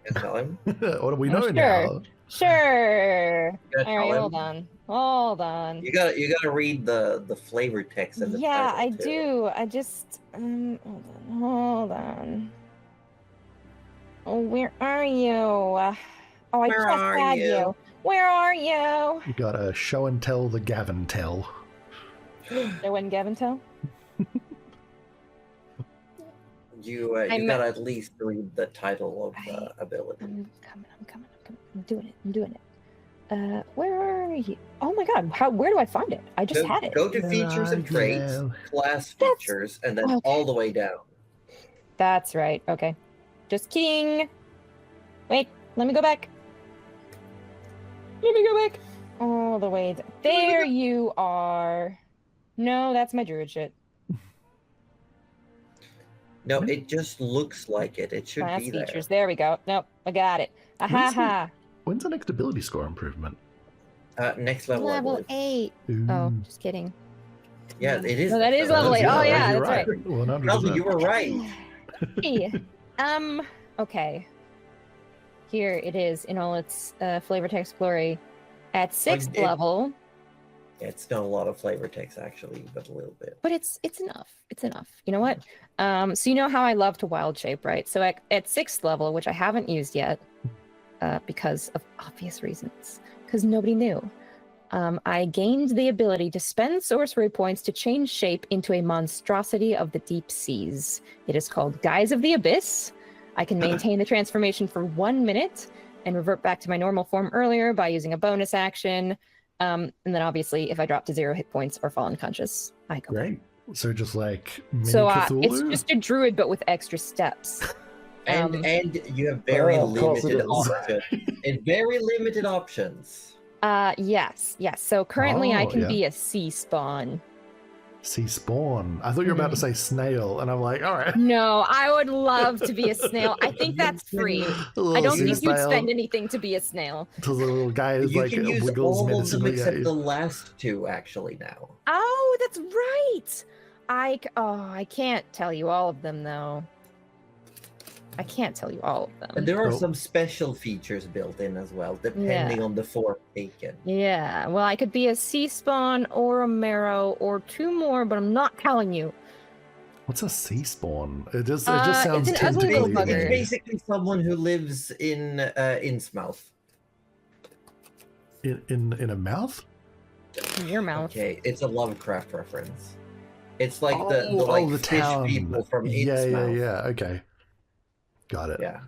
You tell him. What do we Oh, know sure. now? Sure. Yeah, All right, tell hold on. Hold on. You gotta read the flavor text and the Yeah, I title, too. do. I just hold on. Oh, where are you? Oh, I Where just are had you? you. Where are you? You gotta show and tell the Gavin tell. There wasn't Gavin tell. You I'm- gotta at least read the title of the ability. I'm coming. I'm doing it. Where are you? Oh my God! Where do I find it? I just had it. Go to features and traits, Yeah. class That's- features, and then okay. all the way down. That's right. Okay. Just kidding. Wait, let me go back. Let me go back. All the way. There you are. No, that's my druid shit. No, it just looks like it. It should Class be features. There we go. Nope, I got it. Where's Ha. When's the next ability score improvement? there. Next level. I Level believe. 8. Ooh. Oh, just kidding. Yeah, it is. No, that next is level 8. Oh, yeah, you're that's right. 100%. Kelsey, you were right. Hey, okay. Here it is in all its flavor text glory. At 6th it- level, It's not a lot of flavor text actually, but a little bit. but it's enough. It's enough. You know what? So you know how I love to wild shape, right? So at 6th level, which I haven't used yet, because of obvious reasons, because nobody knew. I gained the ability to spend sorcery points to change shape into a monstrosity of the deep seas. It is called Guise of the Abyss. I can maintain the transformation for 1 minute and revert back to my normal form earlier by using a bonus action. And then obviously, if I drop to 0 hit points or fall unconscious, I go back. Great. So just like mini So Cthulhu? it's just a druid, but with extra steps. And you have very of course it limited is. options. And very limited options. Yes. So currently I Oh, can yeah. be a sea spawn. Sea spawn. I thought you were about to say snail, and I'm like, all right. No, I would love to be a snail. I think that's free. A I little don't sea think you'd snail spend anything to be a snail. till the little guy is You like can use wiggles all of them menacingly at except you. the last two, actually, now. Oh, that's right. I can't tell you all of them though. I can't tell you all of them. And there are Oh. some special features built in as well, depending on the form taken. Yeah, well, I could be a sea spawn or a marrow or 2 more, but I'm not telling you. What's a sea spawn? It just It's sounds an ugly little tentacly to bugger. It's me. basically someone who lives in Innsmouth. In a mouth? In your mouth. Okay, it's a Lovecraft reference. It's like the fish town. people from Yeah. Innsmouth. Okay, got it. Yeah.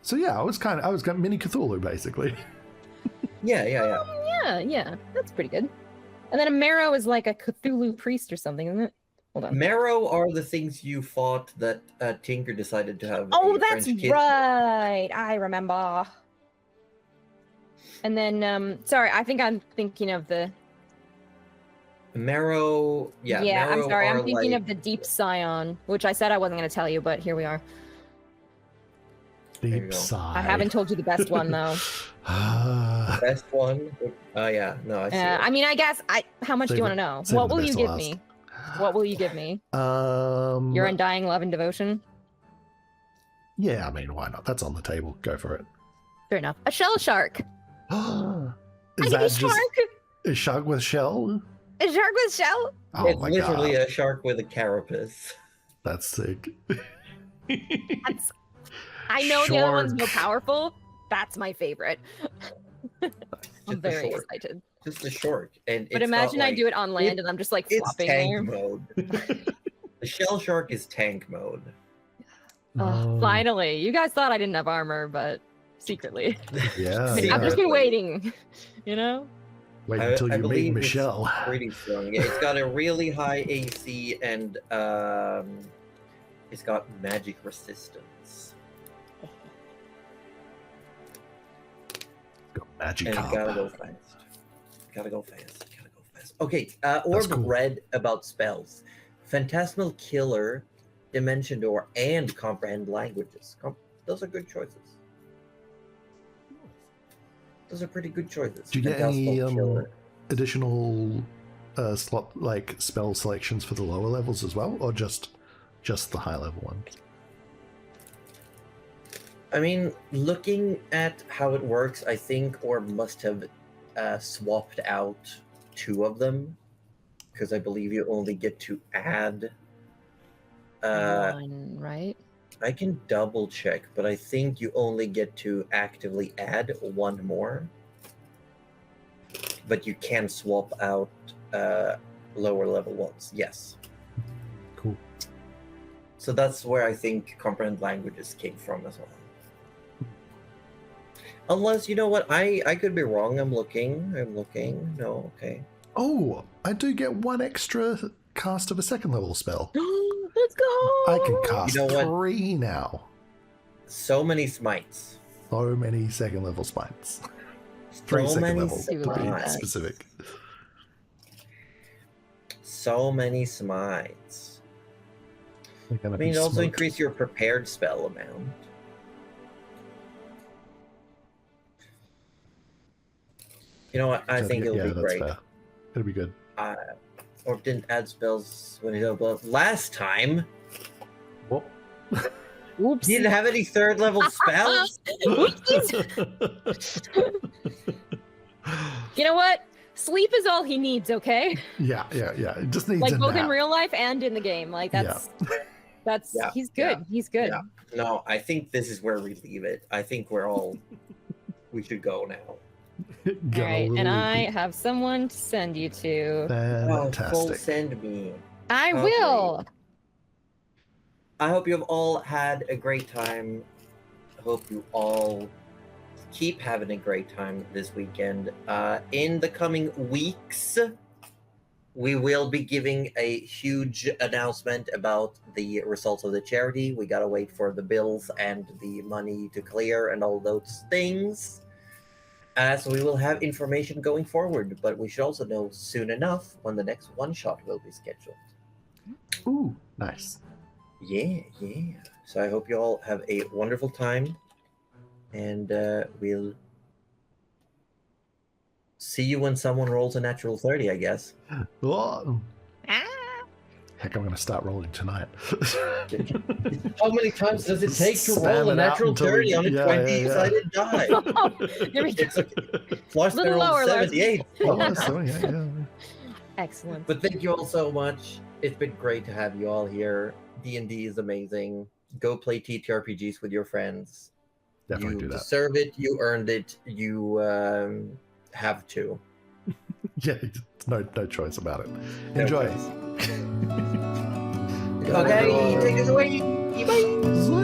So yeah, I was kind of mini Cthulhu basically. Yeah. Yeah, that's pretty good. And then a marrow is like a Cthulhu priest or something, isn't it? Hold on. Marrow are the things you fought that Tinker decided to have. Oh, a that's French kid. right. I remember. And then, sorry, I think I'm thinking of the. Marrow. Yeah. Yeah, I'm Marrow sorry. I'm are thinking like- of the Deep Scion, which I said I wasn't going to tell you, but here we are. you Deep go. sigh. I haven't told you the best one though. Best one. Oh yeah. No, I see. it. I mean, I guess how much do you want to know? Save What the will you best give last. me? What will you give me? Um. Your undying love and devotion. Yeah, I mean, why not? That's on the table. Go for it. Fair enough. A shell shark. Is I that can be just shark. a shark with shell? A shark with shell. Oh It's my literally god, a shark with a carapace. that's sick. That's. I know the other one's more Shark. powerful. That's my favorite. I'm Just a very shark. excited. Just a shark, and But it's not imagine I like- do it on land and I'm just like It's flopping tank there. mode. The shell shark is tank mode. Oh, Finally, you guys thought I didn't have armor, but secretly, Yeah, I've yeah. just been waiting. You know. Wait I- until I you meet believe it's Michelle. Pretty strong. Yeah, it's got a really high AC and it's got magic resistance. Got magic And it gotta armor. go fast. Gotta go fast. Okay, That's Orb cool. read about spells. Phantasmal Killer, Dimension Door, and Comprehend Languages. Those are good choices. Those are pretty good choices. Do you get Phantasmal any Killer. additional slot like spell selections for the lower levels as well, or just the high level ones? I mean, looking at how it works, I think Orb must have swapped out 2 of them, because I believe you only get to add. One, right? I can double check, but I think you only get to actively add 1 more. But you can swap out lower level ones. Yes. Cool. So that's where I think Comprehend Languages came from as well. Unless, you know what, I could be wrong. I'm looking. No, okay. Oh, I do get 1 extra cast of a second level spell. Let's go. I can cast You know what? 3 now. So many smites. So many second level smites. 3 So second many level to be smites. specific. So many smites. They're gonna I mean, be it also smoked. increase your prepared spell amount. You know what? I So, think it'll yeah, be that's great. fair. It'll be good. Or didn't add spells when he but last time. What? Oops. He didn't have any 3rd level spells. You know what? Sleep is all he needs, okay? yeah. It just needs Like a both in nap. real life and in the game. Like that's Yeah, he's good. yeah, He's good. yeah. No, I think this is where we leave it. I think we're all. We should go now. All Got a right, and little I have someone to send you to. Oh, full Fantastic. send me. I Okay. will. I hope you have all had a great time. I hope you all keep having a great time this weekend. In the coming weeks, we will be giving a huge announcement about the results of the charity. We gotta wait for the bills and the money to clear and all those things. So we will have information going forward, but we should also know soon enough when the next one-shot will be scheduled. Ooh, nice. Yeah. So I hope you all have a wonderful time, and we'll see you when someone rolls a natural 30, I guess. Oh, Ah. heck, I'm going to start rolling tonight. How many times does it take to Spam roll a it out natural until 30 we- on a yeah, 20-sided die? There we go. It's okay. Plus Little they're all lower, Lars. 78. Oh, so, yeah. Excellent. But thank you all so much. It's been great to have you all here. D&D is amazing. Go play TTRPGs with your friends. Definitely You do that. deserve it. You earned it. You have to. Yeah, no choice about it. No Enjoy. choice. Okay, take us away. Bye.